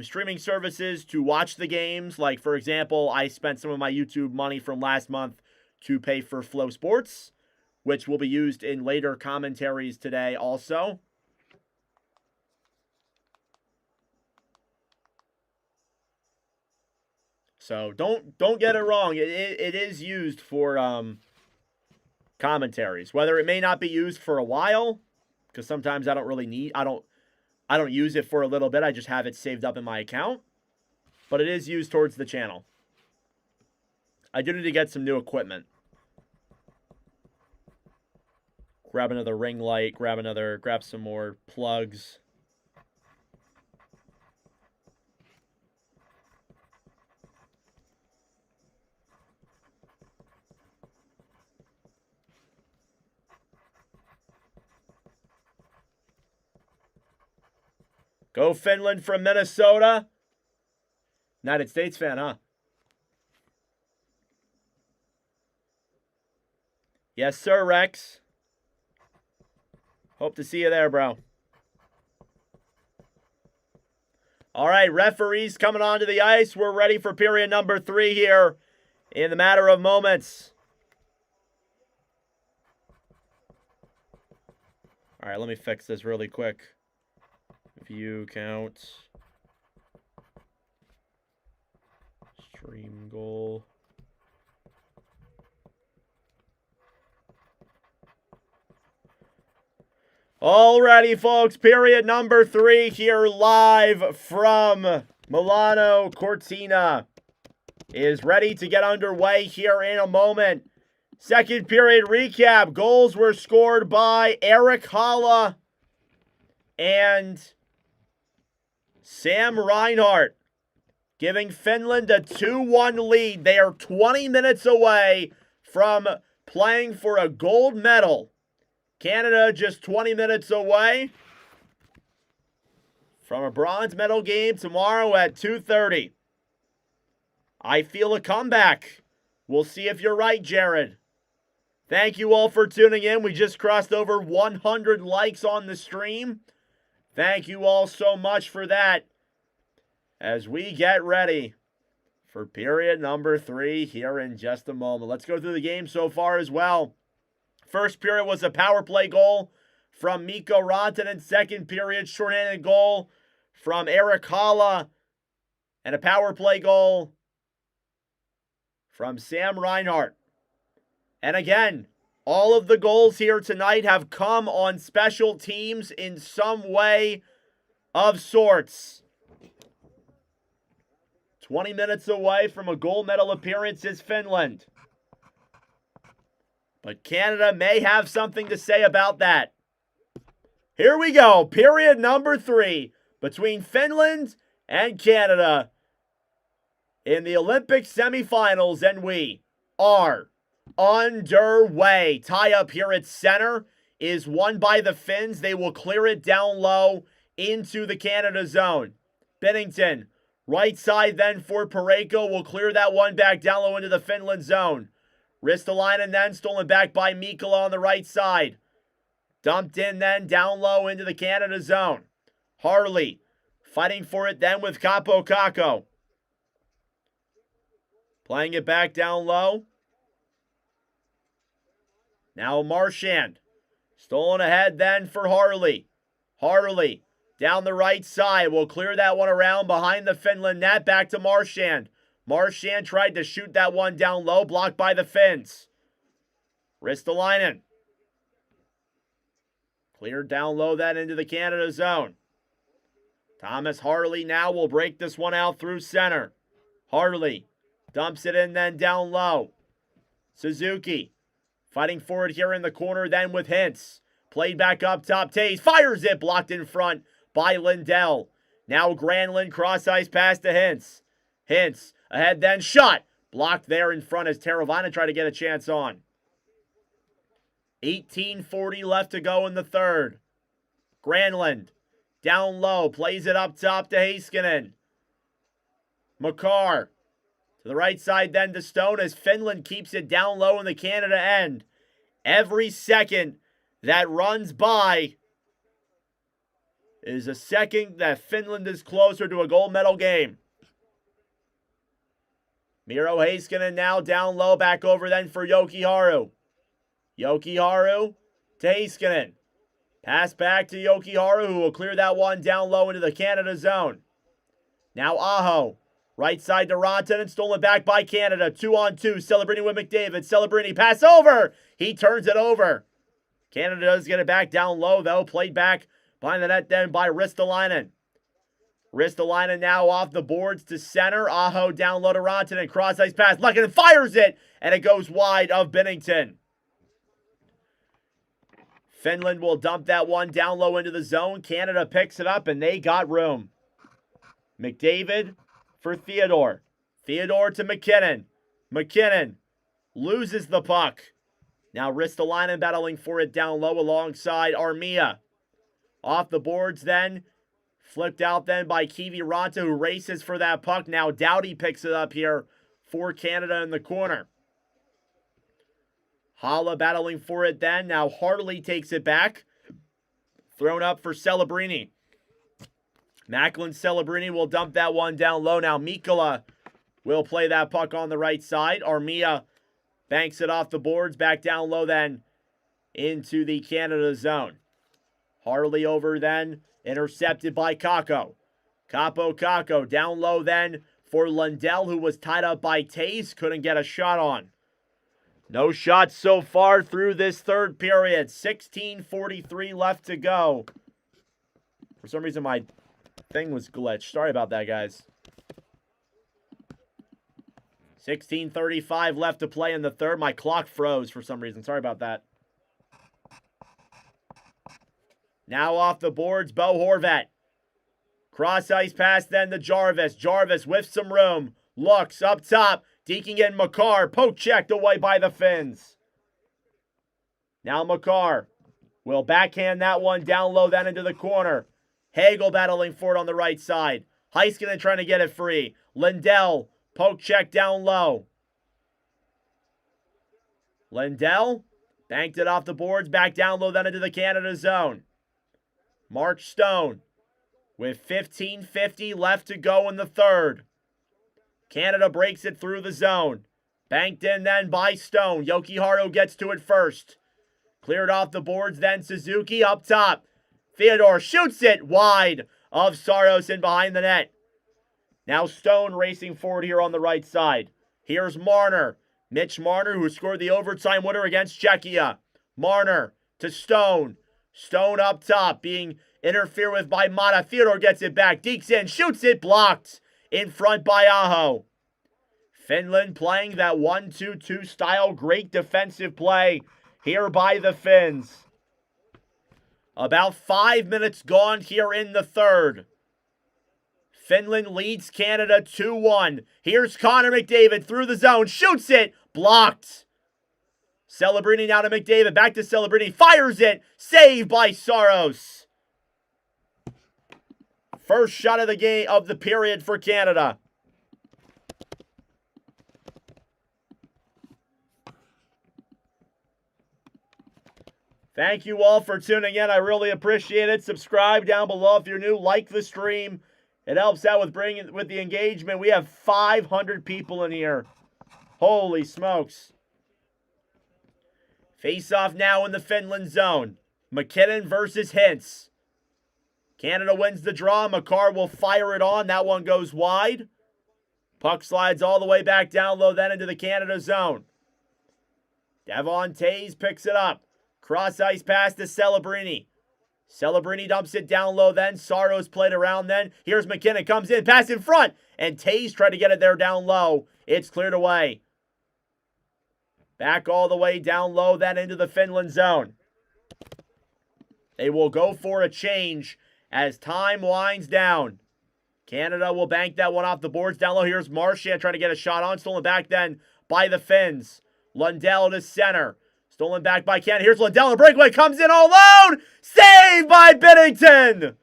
streaming services to watch the games. Like, for example, I spent some of my YouTube money from last month to pay for Flow Sports, which will be used in later commentaries today also. So don't get it wrong. It is used for commentaries. Whether it may not be used for a while, because sometimes I don't use it for a little bit. I just have it saved up in my account. But it is used towards the channel. I do need to get some new equipment. Grab another ring light, grab some more plugs. Go Finland from Minnesota. United States fan, huh? Yes, sir, Rex. Hope to see you there, bro. All right, referees coming onto the ice. We're ready for period number 3 here in the matter of moments. All right, let me fix this really quick. View count. Stream goal. Alrighty, folks. Period number 3 here live from Milano Cortina is ready to get underway here in a moment. Second period recap. Goals were scored by Eric Halla and Sam Reinhart, giving Finland a 2-1 lead. They are 20 minutes away from playing for a gold medal. Canada just 20 minutes away from a bronze medal game tomorrow at 2:30. I feel a comeback. We'll see if you're right, Jared. Thank you all for tuning in. We just crossed over 100 likes on the stream. Thank you all so much for that as we get ready for period number 3 here in just a moment. Let's go through the game so far as well. First period was a power play goal from Mikko Rantanen. Second period, shorthanded goal from Eric Halla. And a power play goal from Sam Reinhart. And again, All of the goals here tonight have come on special teams in some way of sorts. 20 minutes away from a gold medal appearance is Finland. But Canada may have something to say about that. Here we go, period number 3 between Finland and Canada in the Olympic semifinals, and we are underway. Tie up here at center is won by the Finns. They will clear it down low into the Canada zone. Binnington, right side then for Parayko, will clear that one back down low into the Finland zone. Ristolainen then stolen back by Mikkola on the right side. Dumped in then down low into the Canada zone. Harley fighting for it then with Capo Caco. Playing it back down low. Now Marchand. Stolen ahead then for Harley. Harley down the right side. Will clear that one around behind the Finland net. Back to Marchand. Marchand tried to shoot that one down low. Blocked by the Finns. Ristolainen. Cleared down low then into the Canada zone. Thomas Harley now will break this one out through center. Harley dumps it in then down low. Suzuki fighting for it here in the corner then with Hintz. Played back up top. Taves fires it. Blocked in front by Lindell. Now Granlund cross ice pass to Hintz. Hintz ahead then shot. Blocked there in front as Teravainen tried to get a chance on. 18:40 left to go in the third. Granlund down low. Plays it up top to Heiskanen. Makar to the right side then to Stone as Finland keeps it down low in the Canada end. Every second that runs by is a second that Finland is closer to a gold medal game. Miro Heiskanen now down low, back over then for Jokiharju. Jokiharju to Heiskanen. Pass back to Jokiharju, who will clear that one down low into the Canada zone. Now Aho. Right side to Rantanen, stolen back by Canada. 2-on-2, Celebrini with McDavid. Celebrini, pass over. He turns it over. Canada does get it back down low, though. Played back behind the net then by Ristolainen. Ristolainen now off the boards to center. Aho down low to Rantanen. Cross ice pass. Lehkonen fires it, and it goes wide of Binnington. Finland will dump that one down low into the zone. Canada picks it up, and they got room. McDavid for Theodore. Theodore to McKinnon. McKinnon loses the puck. Now Ristolainen battling for it down low alongside Armia. Off the boards then. Flipped out then by Kiviranta, who races for that puck. Now Doughty picks it up here for Canada in the corner. Haula battling for it then. Now Hartley takes it back. Thrown up for Celebrini. Macklin Celebrini will dump that one down low. Now Mikkola will play that puck on the right side. Armia banks it off the boards. Back down low then into the Canada zone. Harley over then. Intercepted by Kakko. Capo Kakko down low then for Lundell, who was tied up by Taves. Couldn't get a shot on. No shots so far through this third period. 16:43 left to go. For some reason, my thing was glitched. Sorry about that, guys. 16:35 left to play in the third. My clock froze for some reason. Sorry about that. Now off the boards, Bo Horvat. Cross ice pass then to Jarvis. Jarvis with some room. Looks up top. Deking in Makar. Poke checked away by the Finns. Now Makar will backhand that one down low then into the corner. Hagel battling for it on the right side. Heiskanen trying to get it free. Lindell, poke check down low. Lindell banked it off the boards, back down low then into the Canada zone. Mark Stone with 15:50 left to go in the third. Canada breaks it through the zone. Banked in then by Stone. Jokiharju gets to it first. Cleared off the boards then Suzuki up top. Theodore shoots it wide of Saros in behind the net. Now Stone racing forward here on the right side. Here's Marner. Mitch Marner, who scored the overtime winner against Czechia. Marner to Stone. Stone up top, being interfered with by Mata. Theodore gets it back. Deeks in, shoots it, blocked. In front by Aho. Finland playing that 1-2-2 style. Great defensive play here by the Finns. About 5 minutes gone here in the third. Finland leads Canada 2-1. Here's Connor McDavid through the zone. Shoots it. Blocked. Celebrini now to McDavid. Back to Celebrini. Fires it. Saved by Saros. First shot of the game of the period for Canada. Thank you all for tuning in. I really appreciate it. Subscribe down below if you're new. Like the stream. It helps out with the engagement. We have 500 people in here. Holy smokes. Face off now in the Finland zone. McKinnon versus Hintz. Canada wins the draw. Makar will fire it on. That one goes wide. Puck slides all the way back down low, then into the Canada zone. Devon Tays picks it up. Cross ice pass to Celebrini. Celebrini dumps it down low then. Saros played around then. Here's McKinnon. Comes in. Pass in front. And Tays tried to get it there down low. It's cleared away. Back all the way down low then into the Finland zone. They will go for a change as time winds down. Canada will bank that one off the boards down low. Here's Marchand trying to get a shot on. Stolen back then by the Finns. Lundell to center. Stolen back by Canada. Here's Lundell. The breakaway comes in all alone. Saved by Binnington.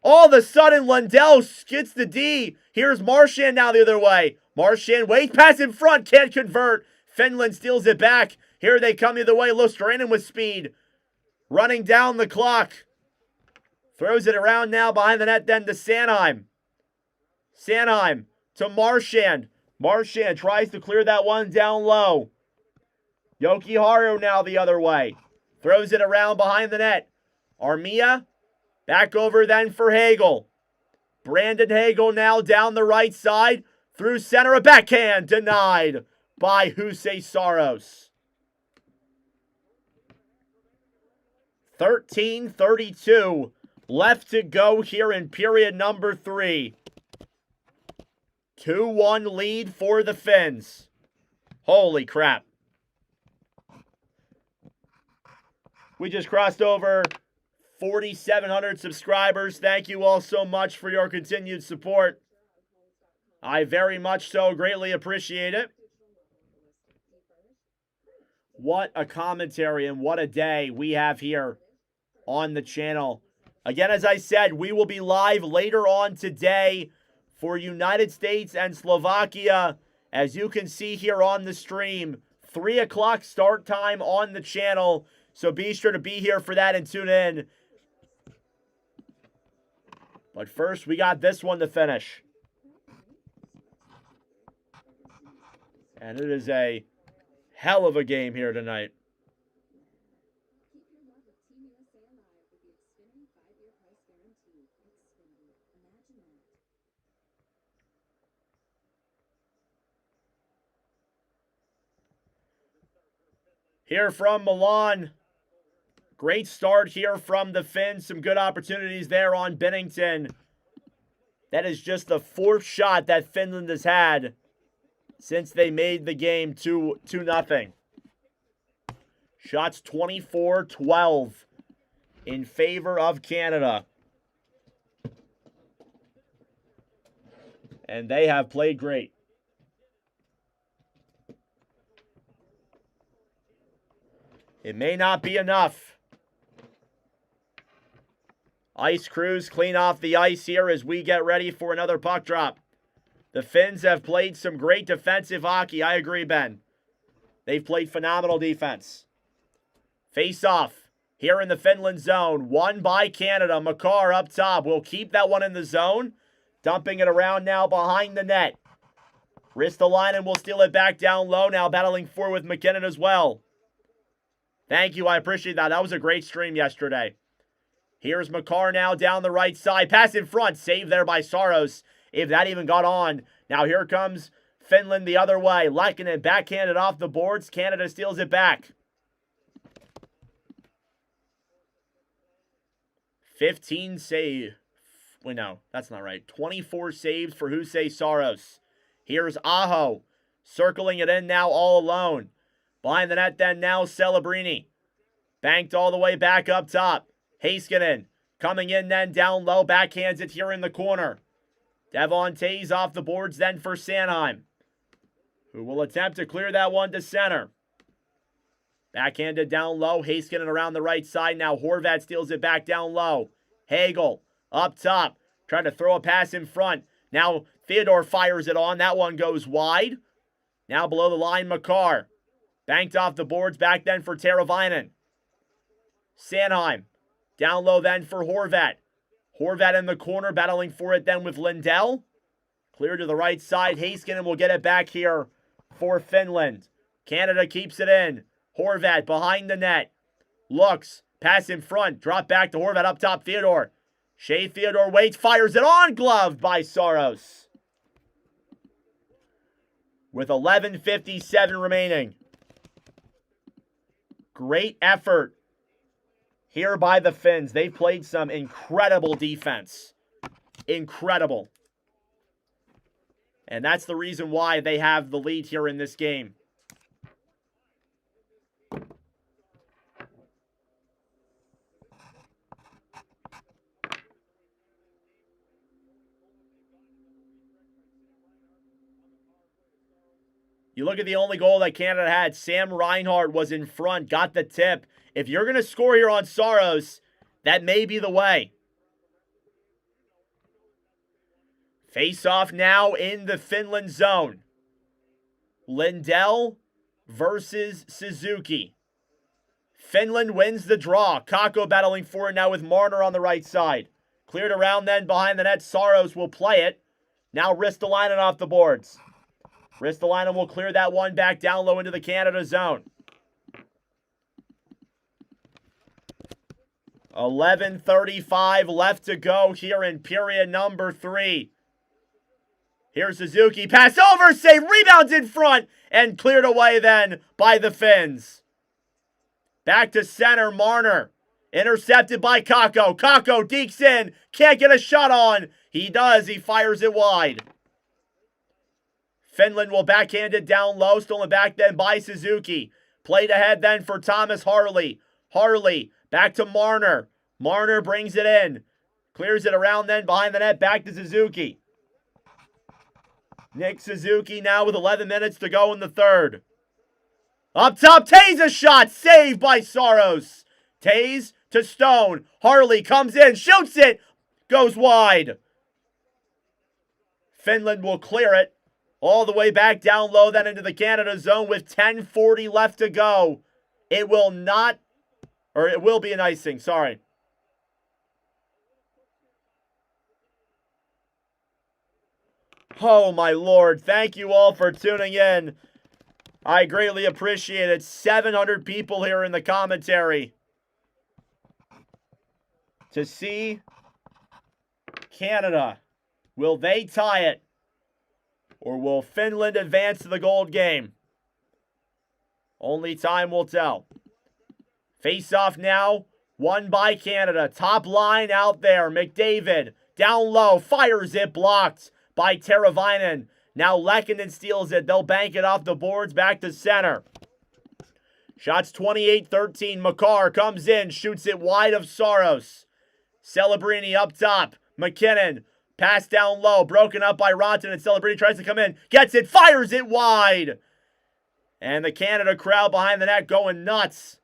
All of a sudden, Lundell gets the D. Here's Marchand now the other way. Marchand waits. Pass in front. Can't convert. Finland steals it back. Here they come the other way. Lustranen with speed. Running down the clock. Throws it around now behind the net then to Sanheim. Sanheim to Marchand. Marchand tries to clear that one down low. Jokiharju now the other way. Throws it around behind the net. Armia. Back over then for Hagel. Brandon Hagel now down the right side. Through center. A backhand. Denied by Hussein Saros. 13:32 left to go here in period number 3. 2-1 lead for the Finns. Holy crap. We just crossed over 4,700 subscribers. Thank you all so much for your continued support. I very much so greatly appreciate it. What a commentary and what a day we have here on the channel. Again, as I said, we will be live later on today for United States and Slovakia. As you can see here on the stream, 3 o'clock start time on the channel. So be sure to be here for that and tune in. But first, we got this one to finish. And it is a hell of a game here tonight. Here from Milan. Great start here from the Finns. Some good opportunities there on Binnington. That is just the 4th shot that Finland has had since they made the game 2-0. Shots 24-12 in favor of Canada. And they have played great. It may not be enough. Ice crews clean off the ice here as we get ready for another puck drop. The Finns have played some great defensive hockey. I agree, Ben. They've played phenomenal defense. Face off here in the Finland zone. Won by Canada. Makar up top. Will keep that one in the zone. Dumping it around now behind the net. Ristolainen will steal it back down low. Now battling forward with McKinnon as well. Thank you. I appreciate that. That was a great stream yesterday. Here's Makar now down the right side. Pass in front. Saved there by Saros. If that even got on. Now here comes Finland the other way. Lehkonen backhanded off the boards. Canada steals it back. 15 save. Wait, no, that's not right. 24 saves for Hussein Saros. Here's Aho. Circling it in now all alone. Behind the net then now Celebrini. Banked all the way back up top. Heiskanen coming in then down low. Backhands it here in the corner. Devon Tays off the boards then for Sanheim, who will attempt to clear that one to center. Backhanded down low. Heiskanen around the right side. Now Horvat steals it back down low. Hagel up top. Trying to throw a pass in front. Now Theodore fires it on. That one goes wide. Now below the line, Makar. Banked off the boards back then for Teravainen. Sanheim. Down low then for Horvat. Horvat in the corner battling for it then with Lindell. Clear to the right side. Heiskanen will get it back here for Finland. Canada keeps it in. Horvat behind the net. Looks. Pass in front. Drop back to Horvat up top. Theodore. Shea Theodore waits. Fires it on. Gloved by Saros. With 11:57 remaining. Great effort here by the Finns. They've played some incredible defense. Incredible. And that's the reason why they have the lead here in this game. You look at the only goal that Canada had. Sam Reinhart was in front, got the tip. If you're going to score here on Saros, that may be the way. Face off now in the Finland zone. Lindell versus Suzuki. Finland wins the draw. Kakko battling for it now with Marner on the right side. Cleared around then behind the net. Saros will play it. Now Ristolainen off the boards. Ristolainen will clear that one back down low into the Canada zone. 11:35 left to go here in period number 3. Here's Suzuki. Pass over, save, rebounds in front, and cleared away then by the Finns. Back to center, Marner. Intercepted by Kakko. Kakko dekes in. Can't get a shot on. He does. He fires it wide. Finland will backhand it down low. Stolen back then by Suzuki. Played ahead then for Thomas Harley. Harley back to Marner. Marner brings it in. Clears it around then behind the net. Back to Suzuki. Nick Suzuki now with 11 minutes to go in the third. Up top, Tays a shot. Saved by Saros. Tays to Stone. Harley comes in. Shoots it. Goes wide. Finland will clear it. All the way back down low then into the Canada zone with 10:40 left to go. It will not, or it will be an icing, sorry. Oh my Lord, thank you all for tuning in. I greatly appreciate it. 700 people here in the commentary to see Canada. Will they tie it? Or will Finland advance to the gold game? Only time will tell. Face off now. Won by Canada. Top line out there. McDavid down low. Fires it. Blocked by Teravainen. Now Lehkonen steals it. They'll bank it off the boards back to center. Shots 28-13. Makar comes in. Shoots it wide of Saros. Celebrini up top. McKinnon. Pass down low, broken up by Ronton, and Celebrini tries to come in. Gets it, fires it wide. And the Canada crowd behind the net going nuts.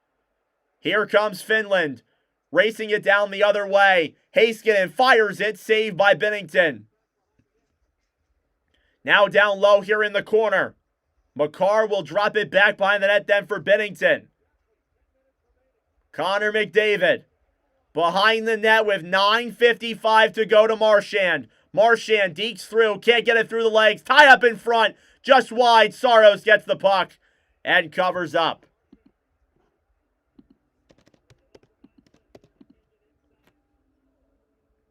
Here comes Finland, racing it down the other way. Heiskanen fires it, saved by Binnington. Now down low here in the corner. Makar will drop it back behind the net then for Binnington. Connor McDavid. Behind the net with 9:55 to go to Marchand. Marchand dekes through. Can't get it through the legs. Tie up in front. Just wide. Saros gets the puck and covers up.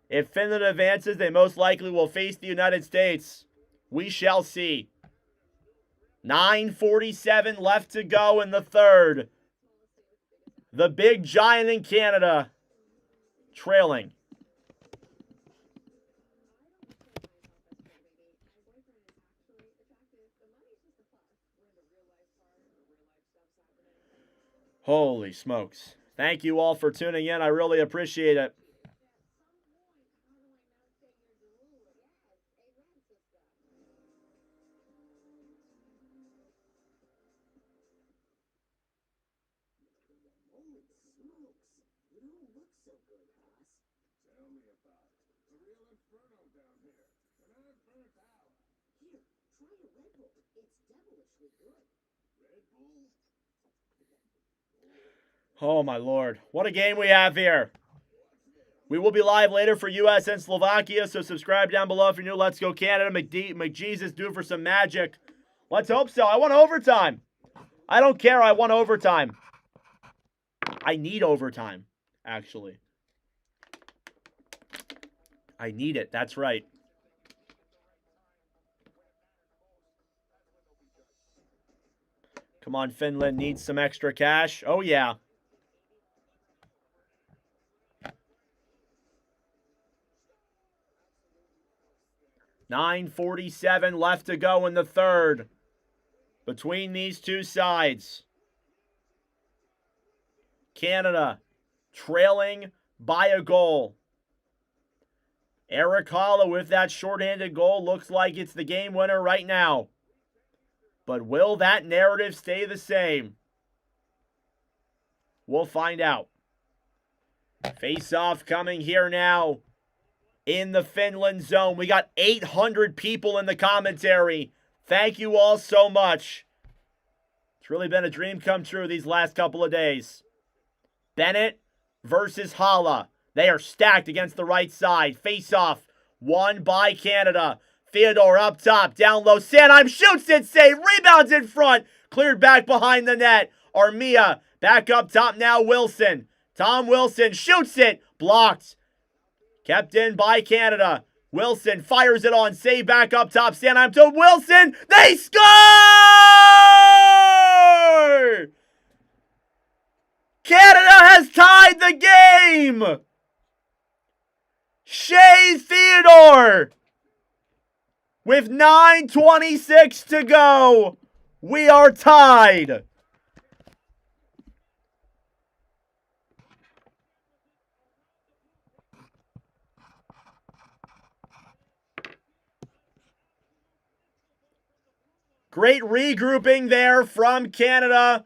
If Finland advances, they most likely will face the United States. We shall see. 9:47 left to go in the third. The big giant in Canada trailing. Holy smokes. Thank you all for tuning in. I really appreciate it. Oh, my Lord. What a game we have here. We will be live later for U.S. and Slovakia, so subscribe down below if you're new. Let's go Canada. McJesus, do it for some magic. Let's hope so. I want overtime. I don't care. I want overtime. I need overtime, actually. I need it. That's right. Come on, Finland needs some extra cash. Oh, yeah. $9:47 left to go in the third between these two sides. Canada trailing by a goal. Eric Holla with that shorthanded goal looks like it's the game winner right now. But will that narrative stay the same? We'll find out. Face-off coming here now in the Finland zone. We got 800 people in the commentary. Thank you all so much. It's really been a dream come true these last couple of days. Bennett versus Holla. They are stacked against the right side. Face-off won by Canada. Theodore up top, down low. Sanheim shoots it, save, rebounds in front. Cleared back behind the net. Armia back up top now, Wilson. Tom Wilson shoots it, blocked. Kept in by Canada. Wilson fires it on, save back up top. Sanheim to Wilson. They score! Canada has tied the game! Shea Theodore! With 9:26 to go, we are tied. Great regrouping there from Canada.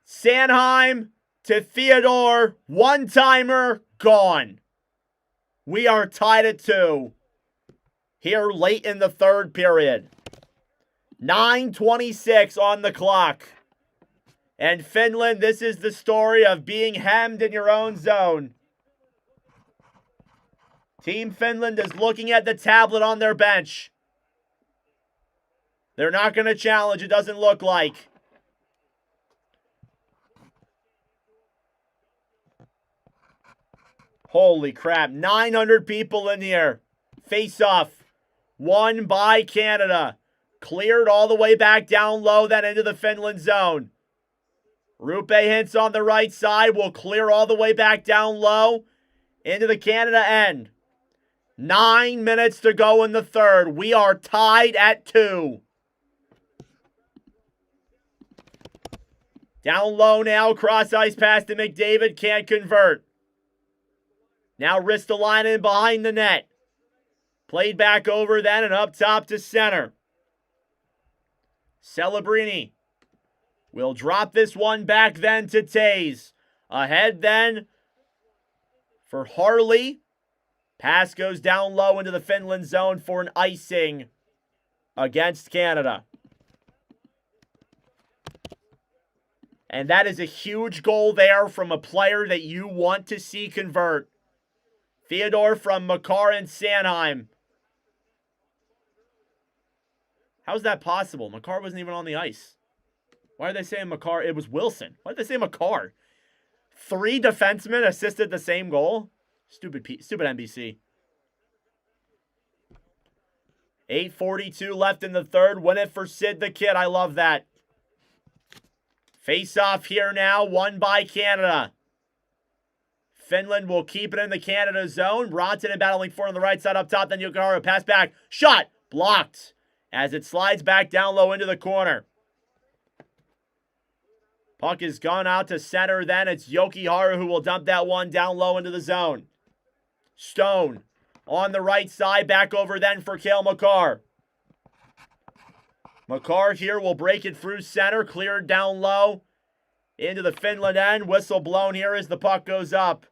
Sanheim to Theodore. One-timer, gone. We are tied at 2. Here late in the third period. 9:26 on the clock. And Finland, this is the story of being hemmed in your own zone. Team Finland is looking at the tablet on their bench. They're not going to challenge, it doesn't look like. Holy crap, 900 people in here. Face-off. Won by Canada. Cleared all the way back down low, then into the Finland zone. Rupe Hintz on the right side will clear all the way back down low into the Canada end. 9 minutes to go in the third. We are tied at 2. Down low now, cross ice pass to McDavid, can't convert. Now Ristolainen behind the net. Played back over then and up top to center. Celebrini will drop this one back then to Tays. Ahead then for Harley. Pass goes down low into the Finland zone for an icing against Canada. And that is a huge goal there from a player that you want to see convert. Theodore from Makar and Sanheim. How's that possible? Makar wasn't even on the ice. Why are they saying Makar? It was Wilson. Why did they say Makar? 3 defensemen assisted the same goal? Stupid NBC. 8:42 left in the third. Win it for Sid the Kid. I love that. Face off here now, won by Canada. Finland will keep it in the Canada zone. Rantanen battling for on the right side up top. Then Yukihara pass back. Shot. Blocked. As it slides back down low into the corner. Puck is gone out to center. Then it's Yukihara who will dump that one down low into the zone. Stone on the right side. Back over then for Cale Makar. Makar here will break it through center. Cleared down low into the Finland end. Whistle blown here as the puck goes up.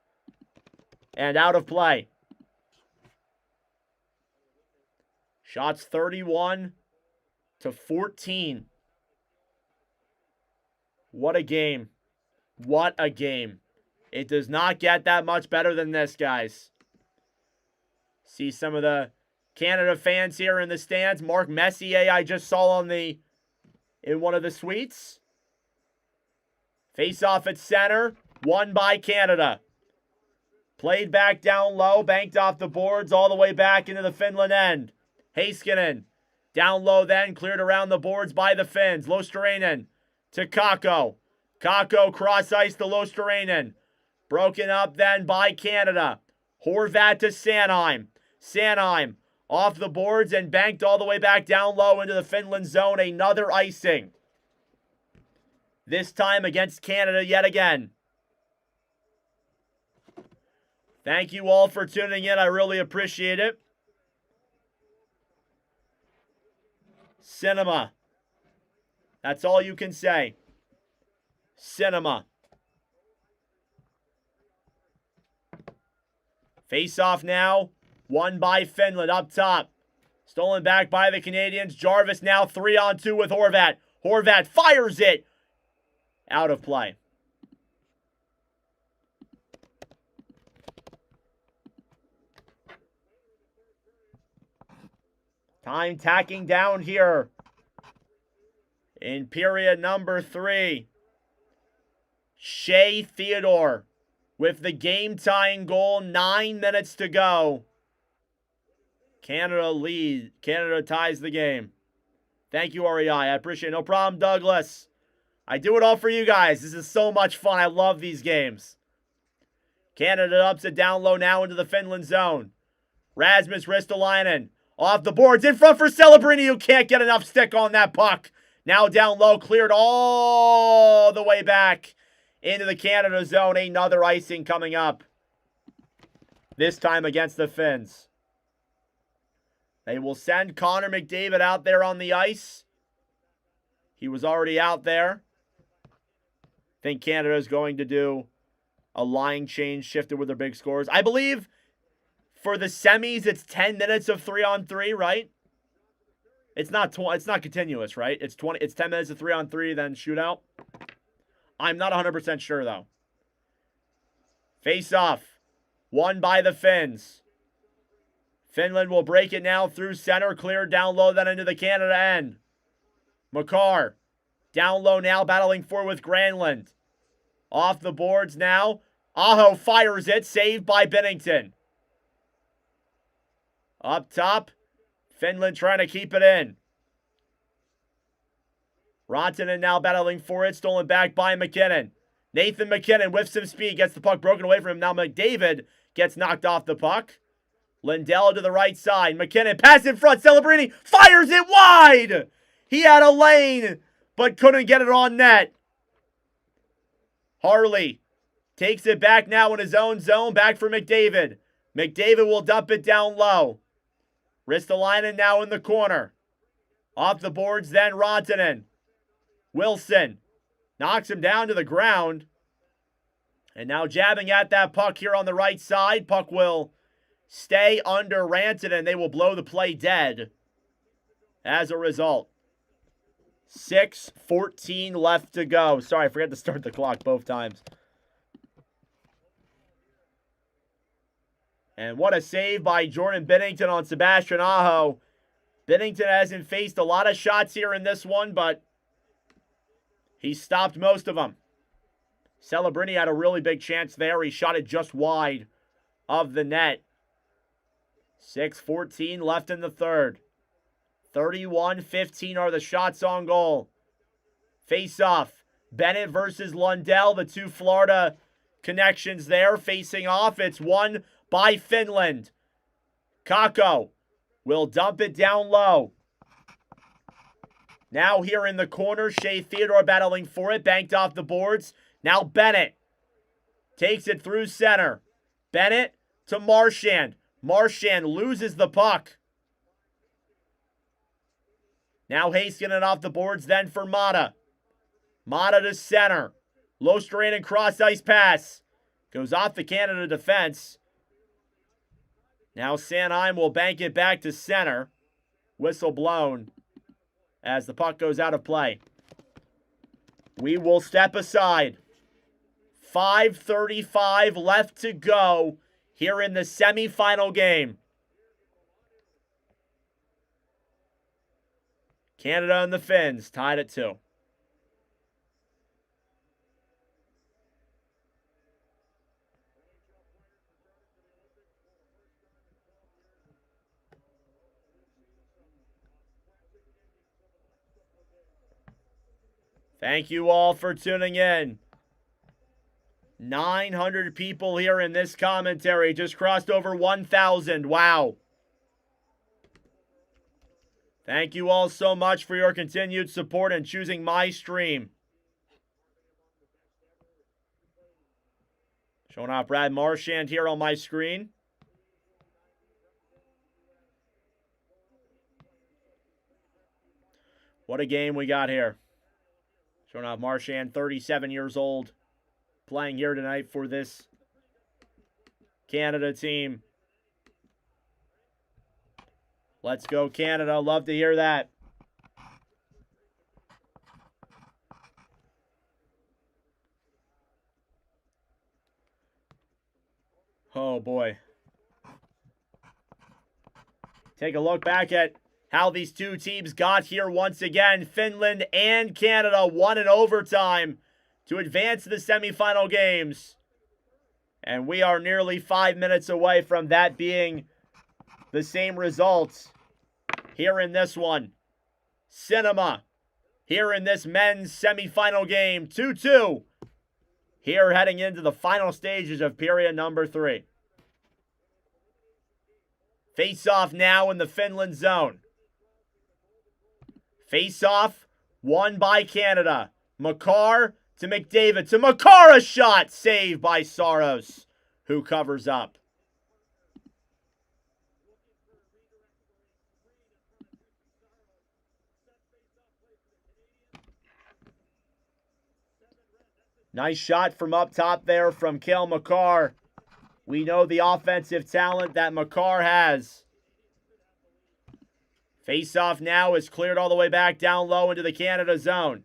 And out of play. Shots 31-14. What a game. What a game. It does not get that much better than this, guys. See some of the Canada fans here in the stands. Mark Messier I just saw in one of the suites. Face off at center. Won by Canada. Played back down low. Banked off the boards all the way back into the Finland end. Heiskanen. Down low then. Cleared around the boards by the Finns. Luostarinen to Kakko. Kakko cross ice to Luostarinen. Broken up then by Canada. Horvat to Sanheim. Sanheim off the boards and banked all the way back down low into the Finland zone. Another icing. This time against Canada yet again. Thank you all for tuning in. I really appreciate it. Cinema. That's all you can say. Cinema. Face off now. Won by Finland up top. Stolen back by the Canadians. Jarvis now 3-on-2 with Horvat. Horvat fires it. Out of play. Time tacking down here. In period number 3. Shea Theodore with the game-tying goal. 9 minutes to go. Canada lead. Canada ties the game. Thank you, REI. I appreciate it. No problem, Douglas. I do it all for you guys. This is so much fun. I love these games. Canada ups it down low now into the Finland zone. Rasmus Ristolainen off the boards in front for Celebrini, who can't get enough stick on that puck. Now down low, cleared all the way back into the Canada zone. Another icing coming up. This time against the Finns. They will send Connor McDavid out there on the ice. He was already out there. I think Canada is going to do a line change, shifted with their big scores. I believe for the semis, it's 10 minutes of 3-on-3, right? It's not continuous, right? It's 10 minutes of 3-on-3, then shootout. I'm not 100% sure though. Face off. Won by the Finns. Finland will break it now through center, cleared down low, then into the Canada end. Makar, down low now, battling for with Granlund. Off the boards now. Aho fires it, saved by Binnington. Up top, Finland trying to keep it in. Rantanen now battling for it, stolen back by McKinnon. Nathan McKinnon with some speed, gets the puck broken away from him. Now McDavid gets knocked off the puck. Lindell to the right side. McKinnon, pass in front. Celebrini fires it wide. He had a lane, but couldn't get it on net. Harley takes it back now in his own zone. Back for McDavid. McDavid will dump it down low. Ristolainen now in the corner. Off the boards then Rantanen. Wilson knocks him down to the ground. And now jabbing at that puck here on the right side. Puck will stay under Rantanen. They will blow the play dead as a result. 6:14 left to go. Sorry, I forgot to start the clock both times. And what a save by Jordan Binnington on Sebastian Aho. Binnington hasn't faced a lot of shots here in this one, but he stopped most of them. Celebrini had a really big chance there. He shot it just wide of the net. 6:14 left in the third. 31-15 are the shots on goal. Face-off. Bennett versus Lundell, the two Florida connections there facing off. It's won by Finland. Kakko will dump it down low. Now here in the corner, Shea Theodore battling for it, banked off the boards. Now Bennett takes it through center. Bennett to Marchand. Marchand loses the puck. Now Heiskanen off the boards then for Mata. Mata to center. Lostranen cross-ice pass. Goes off the Canada defense. Now Sanheim will bank it back to center. Whistle blown as the puck goes out of play. We will step aside. 5:35 left to go here in the semifinal game. Canada and the Finns tied at 2. Thank you all for tuning in. 900 people here in this commentary. Just crossed over 1,000. Wow. Thank you all so much for your continued support and choosing my stream. Showing off Brad Marchand here on my screen. What a game we got here. Showing off Marchand, 37 years old, playing here tonight for this Canada team. Let's go, Canada. Love to hear that. Oh, boy. Take a look back at how these two teams got here once again. Finland and Canada won in overtime to advance to the semifinal games. And we are nearly 5 minutes away from that being the same results here in this one. Cinema here in this men's semifinal game. 2-2 here heading into the final stages of period number 3. Face-off now in the Finland zone. Face-off won by Canada. Makar to McDavid. To Makar, a shot. Saved by Saros, who covers up. Nice shot from up top there from Cale Makar. We know the offensive talent that Makar has. Face-off now is cleared all the way back down low into the Canada zone.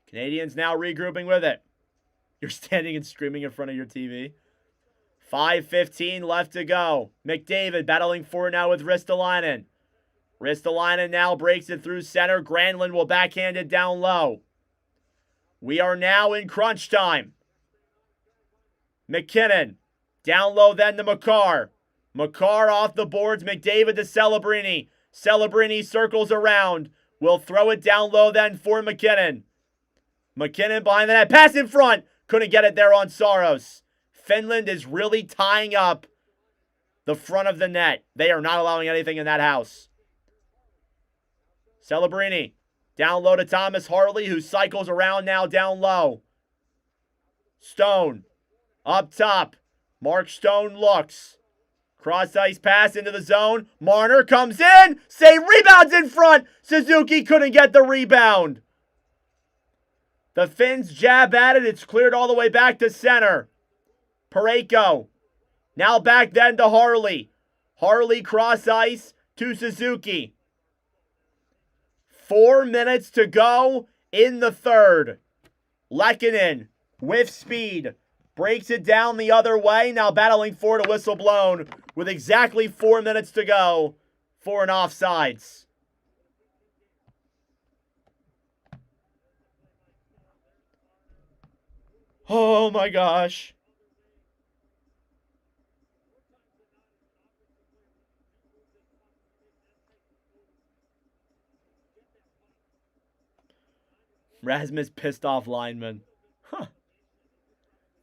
Canadians now regrouping with it. You're standing and screaming in front of your TV. 5:15 left to go. McDavid battling for it now with Ristolainen. Ristolainen now breaks it through center. Granlund will backhand it down low. We are now in crunch time. McKinnon down low then to Makar. Makar off the boards. McDavid to Celebrini. Celebrini circles around. Will throw it down low then for McKinnon. McKinnon behind the net. Pass in front. Couldn't get it there on Saros. Finland is really tying up the front of the net. They are not allowing anything in that house. Celebrini down low to Thomas Harley, who cycles around now down low. Stone up top. Mark Stone looks. Cross-ice pass into the zone. Marner comes in. Save, rebounds in front. Suzuki couldn't get the rebound. The Finns jab at it. It's cleared all the way back to center. Parayko. Now back then to Harley. Harley cross-ice to Suzuki. 4 minutes to go in the third. Lehkonen with speed. Breaks it down the other way. Now battling for it, a whistle blown with exactly 4 minutes to go for an offsides. Oh my gosh. Rasmus pissed off lineman. Huh.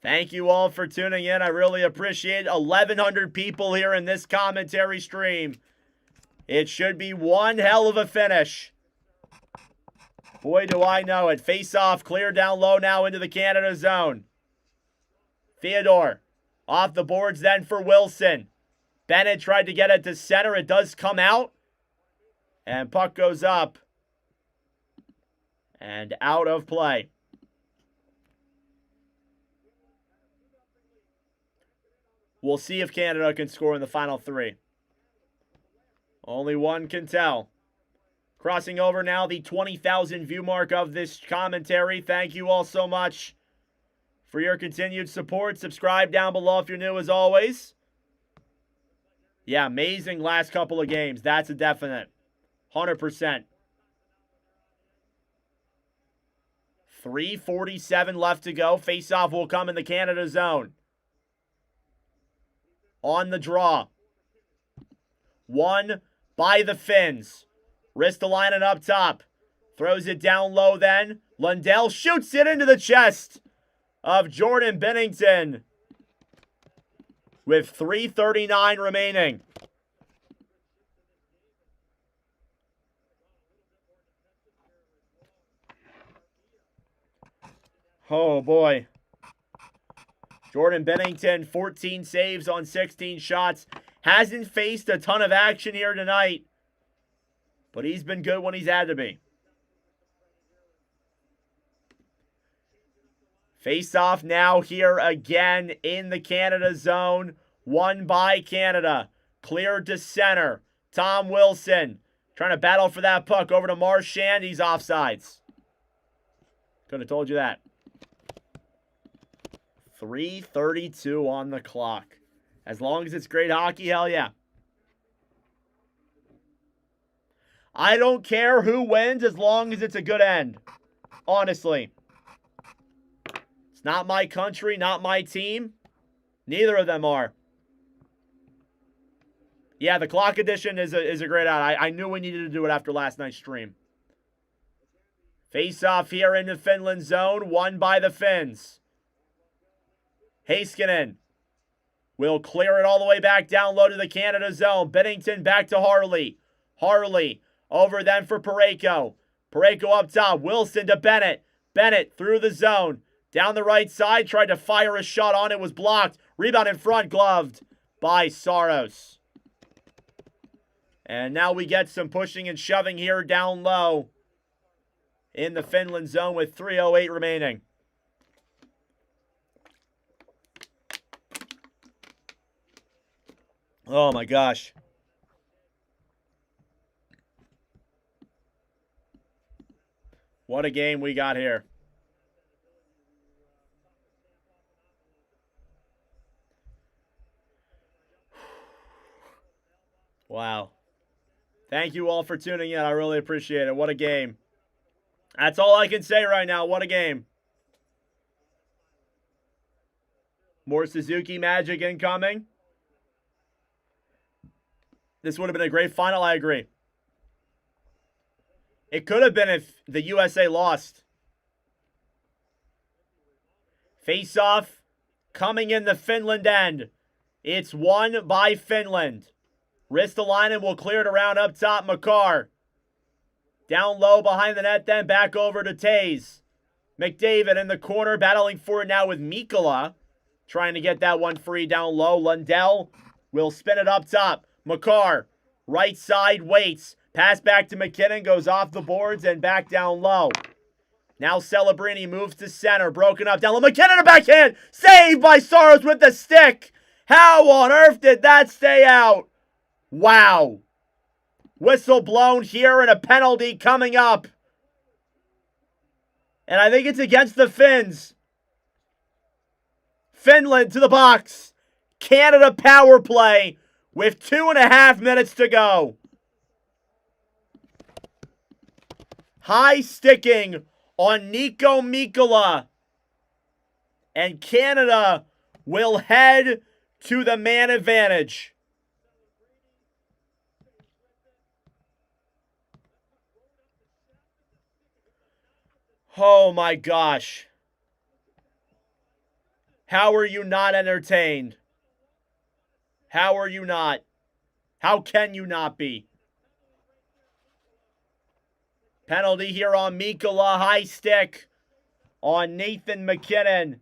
Thank you all for tuning in. I really appreciate it. 1,100 people here in this commentary stream. It should be one hell of a finish. Boy, do I know it. Face off, clear down low now into the Canada zone. Theodore off the boards then for Wilson. Bennett tried to get it to center. It does come out. And puck goes up. And out of play. We'll see if Canada can score in the final three. Only one can tell. Crossing over now the 20,000 view mark of this commentary. Thank you all so much for your continued support. Subscribe down below if you're new as always. Yeah, amazing last couple of games. That's a definite. 100%. 3:47 left to go. Face-off will come in the Canada zone. On the draw. One by the Finns. Ristolainen up top. Throws it down low then. Lundell shoots it into the chest of Jordan Binnington. With 3:39 remaining. Oh boy. Jordan Binnington, 14 saves on 16 shots. Hasn't faced a ton of action here tonight. But he's been good when he's had to be. Face off now here again in the Canada zone. Won by Canada. Cleared to center. Tom Wilson trying to battle for that puck over to Marchand. He's offsides. Could have told you that. 3:32 on the clock. As long as it's great hockey, hell yeah. I don't care who wins as long as it's a good end. Honestly. It's not my country, not my team. Neither of them are. Yeah, the clock edition is a great ad. I knew we needed to do it after last night's stream. Face off here in the Finland zone. Won by the Finns. Heiskanen will clear it all the way back down low to the Canada zone. Binnington back to Harley. Harley over then for Parayko. Parayko up top. Wilson to Bennett. Bennett through the zone. Down the right side. Tried to fire a shot on it. Was blocked. Rebound in front. Gloved by Saros. And now we get some pushing and shoving here down low in the Finland zone with 3:08 remaining. Oh my gosh. What a game we got here. Wow. Thank you all for tuning in. I really appreciate it. What a game. That's all I can say right now. What a game. More Suzuki Magic incoming. This would have been a great final, I agree. It could have been if the USA lost. Face-off coming in the Finland end. It's won by Finland. Ristolainen will clear it around up top. Makar. Down low behind the net then. Back over to Tays. McDavid in the corner battling for it now with Mikkola. Trying to get that one free down low. Lundell will spin it up top. Makar, right side, waits. Pass back to McKinnon, goes off the boards and back down low. Now Celebrini moves to center, broken up down low. McKinnon a backhand, saved by Saros with the stick. How on earth did that stay out? Wow. Whistle blown here and a penalty coming up. And I think it's against the Finns. Finland to the box. Canada power play. With 2.5 minutes to go. High sticking on Nico Mikkola. And Canada will head to the man advantage. Oh my gosh. How are you not entertained? How are you not? How can you not be? Penalty here on Mikkola. High stick on Nathan McKinnon.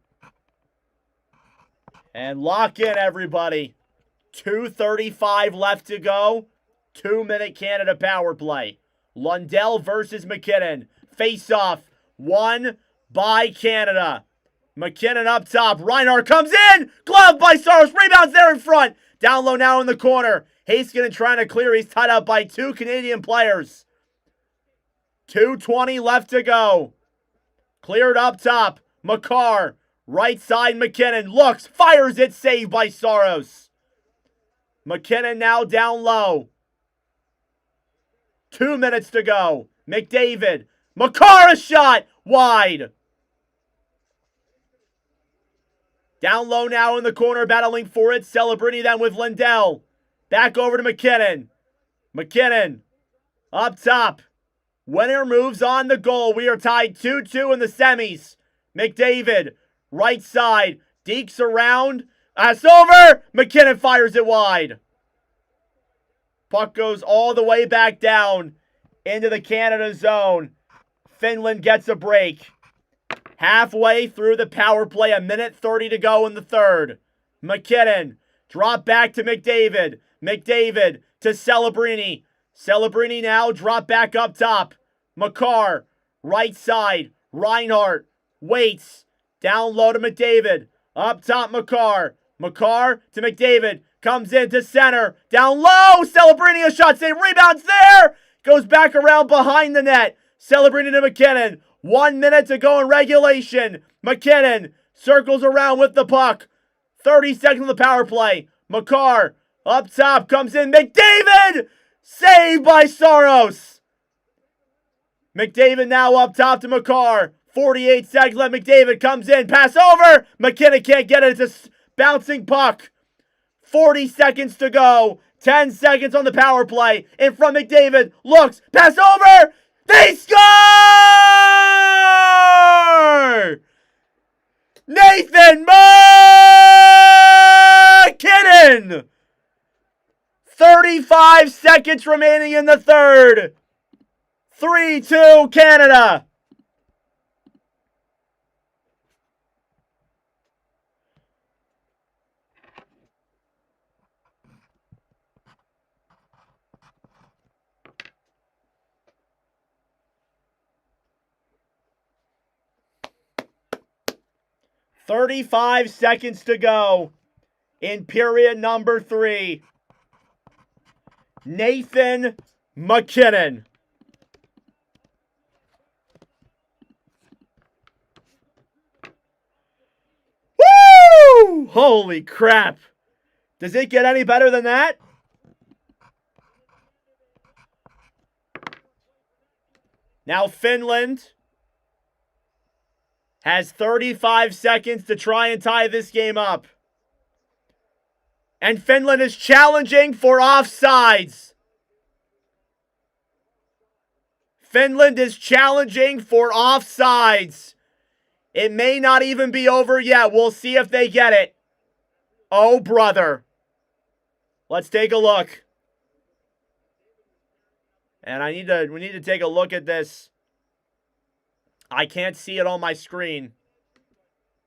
And lock in, everybody. 2:35 left to go. 2-minute Canada power play. Lundell versus McKinnon. Face-off. Won by Canada. McKinnon up top. Reinhart comes in. Glove by Saros. Rebounds there in front. Down low now in the corner. Heiskanen trying to clear. He's tied up by 2 Canadian players. 2:20 left to go. Cleared up top. Makar. Right side McKinnon. Looks. Fires it. Saved by Saros. McKinnon now down low. 2 minutes to go. McDavid. Makar a shot. Wide. Down low now in the corner, battling for it. Celebrini then with Lundell. Back over to McKinnon. McKinnon. Up top. Winner moves on the goal. We are tied 2-2 in the semis. McDavid. Right side. Dekes around. Pass over. McKinnon fires it wide. Puck goes all the way back down into the Canada zone. Finland gets a break. Halfway through the power play, 1:30 to go in the third. McKinnon, drop back to McDavid. McDavid to Celebrini. Celebrini now, drop back up top. Makar, right side. Reinhart, waits. Down low to McDavid. Up top, Makar. Makar to McDavid. Comes into center. Down low, Celebrini, a shot save. Rebounds there. Goes back around behind the net. Celebrini to McKinnon. 1 minute to go in regulation. McKinnon circles around with the puck. 30 seconds on the power play. Makar up top comes in. McDavid! Saved by Saros. McDavid now up top to Makar. 48 seconds left. McDavid comes in. Pass over. McKinnon can't get it. It's a bouncing puck. 40 seconds to go. 10 seconds on the power play. In front, McDavid looks. Pass over. They score! Nathan McKinnon! 35 seconds remaining in the third. 3-2 Canada. "35 seconds to go in period number 3. Nathan McKinnon. Woo! Holy crap. Does it get any better than that? Now Finland has 35 seconds to try and tie this game up. And Finland is challenging for offsides. Finland is challenging for offsides. It may not even be over yet. We'll see if they get it. Oh, brother. Let's take a look. And we need to take a look at this. I can't see it on my screen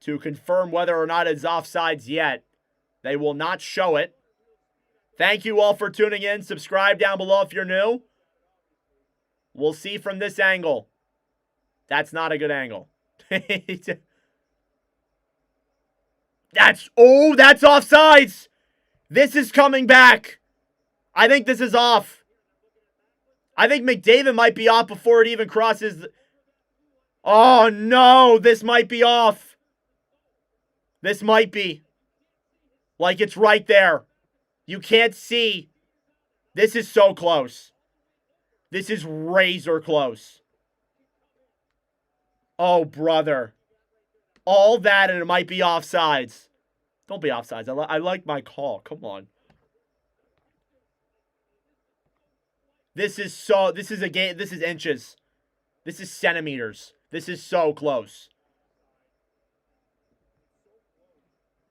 to confirm whether or not it's offsides yet. They will not show it. Thank you all for tuning in. Subscribe down below if you're new. We'll see from this angle. That's not a good angle. That's offsides. This is coming back. I think this is off. I think McDavid might be off before it even crosses. Oh, no. This might be off. This might be. Like it's right there. You can't see. This is so close. This is razor close. Oh, brother. All that and it might be offsides. Don't be offsides. I like my call. Come on. This is a game. This is inches. This is centimeters. This is so close.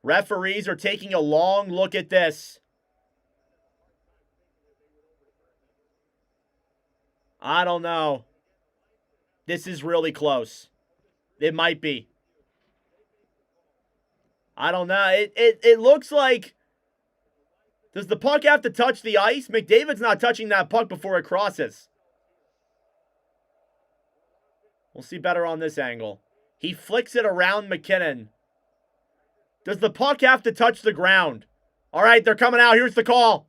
Referees are taking a long look at this. I don't know. This is really close. It might be. I don't know. It looks like... Does the puck have to touch the ice? McDavid's not touching that puck before it crosses. We'll see better on this angle. He flicks it around McKinnon. Does the puck have to touch the ground? All right, they're coming out. Here's the call.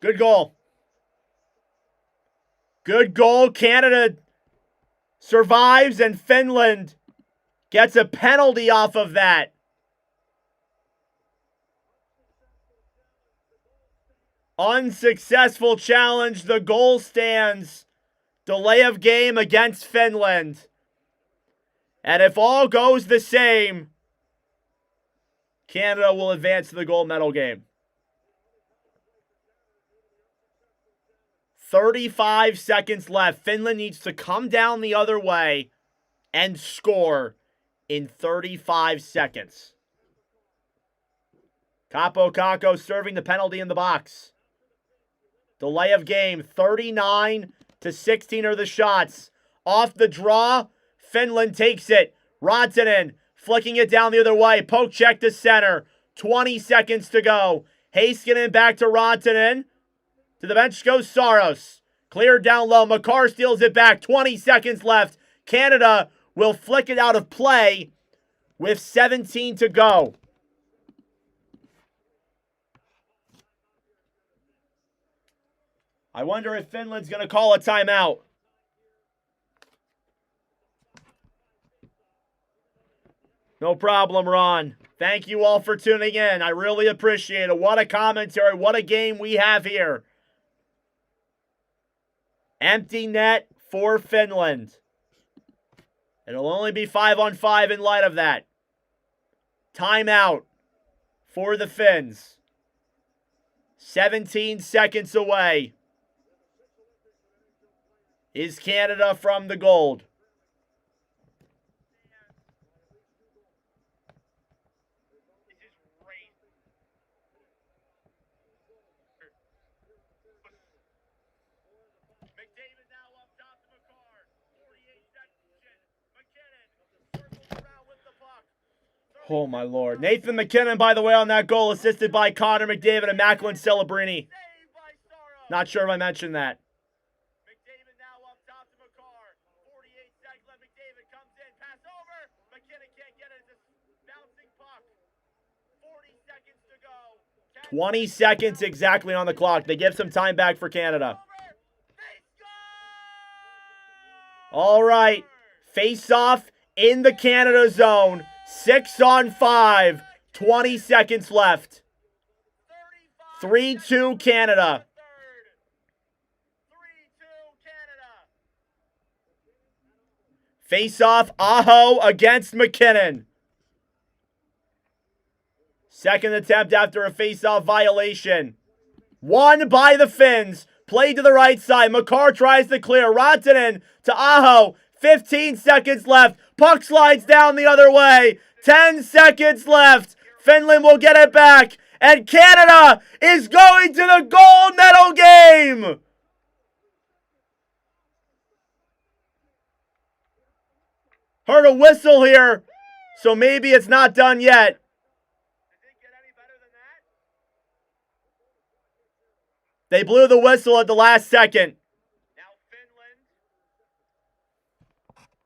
Good goal. Good goal. Canada survives, and Finland gets a penalty off of that. Unsuccessful challenge. The goal stands. Delay of game against Finland. And if all goes the same, Canada will advance to the gold medal game. 35 seconds left. Finland needs to come down the other way and score in 35 seconds. Capo Caco serving the penalty in the box. Delay of game. 39 to 16 are the shots. Off the draw, Finland takes it. Rantanen flicking it down the other way. Poke check to center. 20 seconds to go. Heiskanen back to Rantanen. To the bench goes Saros. Cleared down low. Makar steals it back. 20 seconds left. Canada will flick it out of play with 17 to go. I wonder if Finland's going to call a timeout. No problem, Ron. Thank you all for tuning in. I really appreciate it. What a commentary. What a game we have here. Empty net for Finland. It'll only be 5-on-5 in light of that. Timeout for the Finns. 17 seconds away is Canada from the gold. Oh, my Lord. Nathan McKinnon, by the way, on that goal, assisted by Connor McDavid and Macklin Celebrini. Not sure if I mentioned that. McDavid now up top to Makar. 48 seconds left. McDavid comes in. Pass over. McKinnon can't get it. It's a bouncing puck. 40 seconds to go. 20 seconds exactly on the clock. They give some time back for Canada. All right. Face-off in the Canada zone. 6-on-5. 20 seconds left. 3-2 Canada. Face-off, Aho against McKinnon. Second attempt after a face-off violation. Won by the Finns. Played to the right side. Makar tries to clear. Rantanen to Aho. 15 seconds left. Puck slides down the other way. 10 seconds left. Finland will get it back. And Canada is going to the gold medal game. Heard a whistle here, so maybe it's not done yet. Did it get any better than that? They blew the whistle at the last second. Now Finland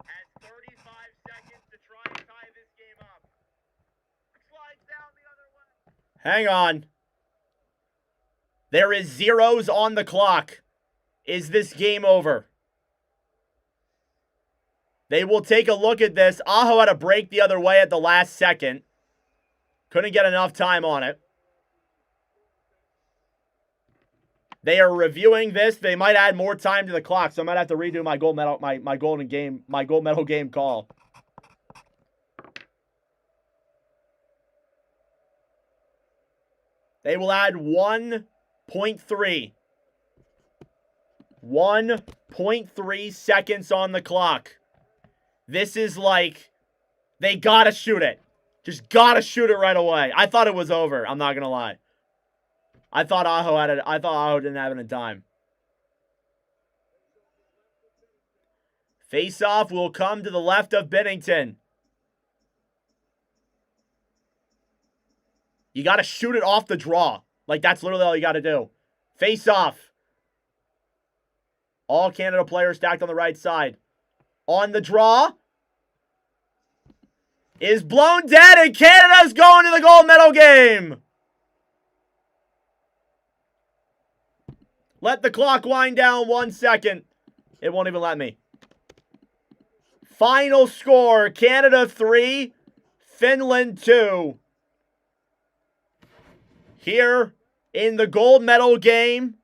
has 35 seconds to try and tie this game up. Slides down the other way. Hang on. There is zeros on the clock. Is this game over? They will take a look at this. Aho had a break the other way at the last second. Couldn't get enough time on it. They are reviewing this. They might add more time to the clock, so I might have to redo my gold medal, my gold medal game call. They will add 1.3. 1.3 seconds on the clock. This is like, they gotta shoot it. Just gotta shoot it right away. I thought it was over. I'm not gonna lie. I thought Aho had it. I thought Aho didn't have it in time. Face-off will come to the left of Binnington. You got to shoot it off the draw. Like, that's literally all you got to do. Face-off. All Canada players stacked on the right side. On the draw. Is blown dead, and Canada's going to the gold medal game. Let the clock wind down 1 second. It won't even let me. Final score, Canada 3, Finland 2. Here in the gold medal game,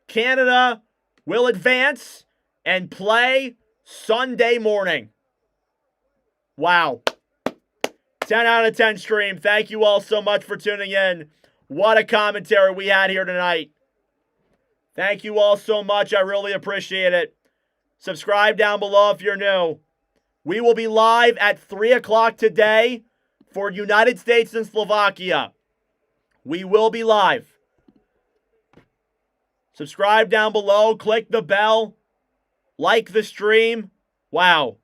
Canada will advance and play Sunday morning. Wow. 10 out of 10 stream. Thank you all so much for tuning in. What a commentary we had here tonight. Thank you all so much. I really appreciate it. Subscribe down below if you're new. We will be live at 3 o'clock today for United States and Slovakia. We will be live. Subscribe down below. Click the bell. Like the stream. Wow.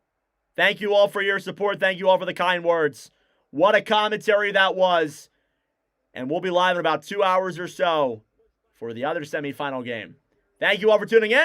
Thank you all for your support. Thank you all for the kind words. What a commentary that was. And we'll be live in about 2 hours or so for the other semifinal game. Thank you all for tuning in.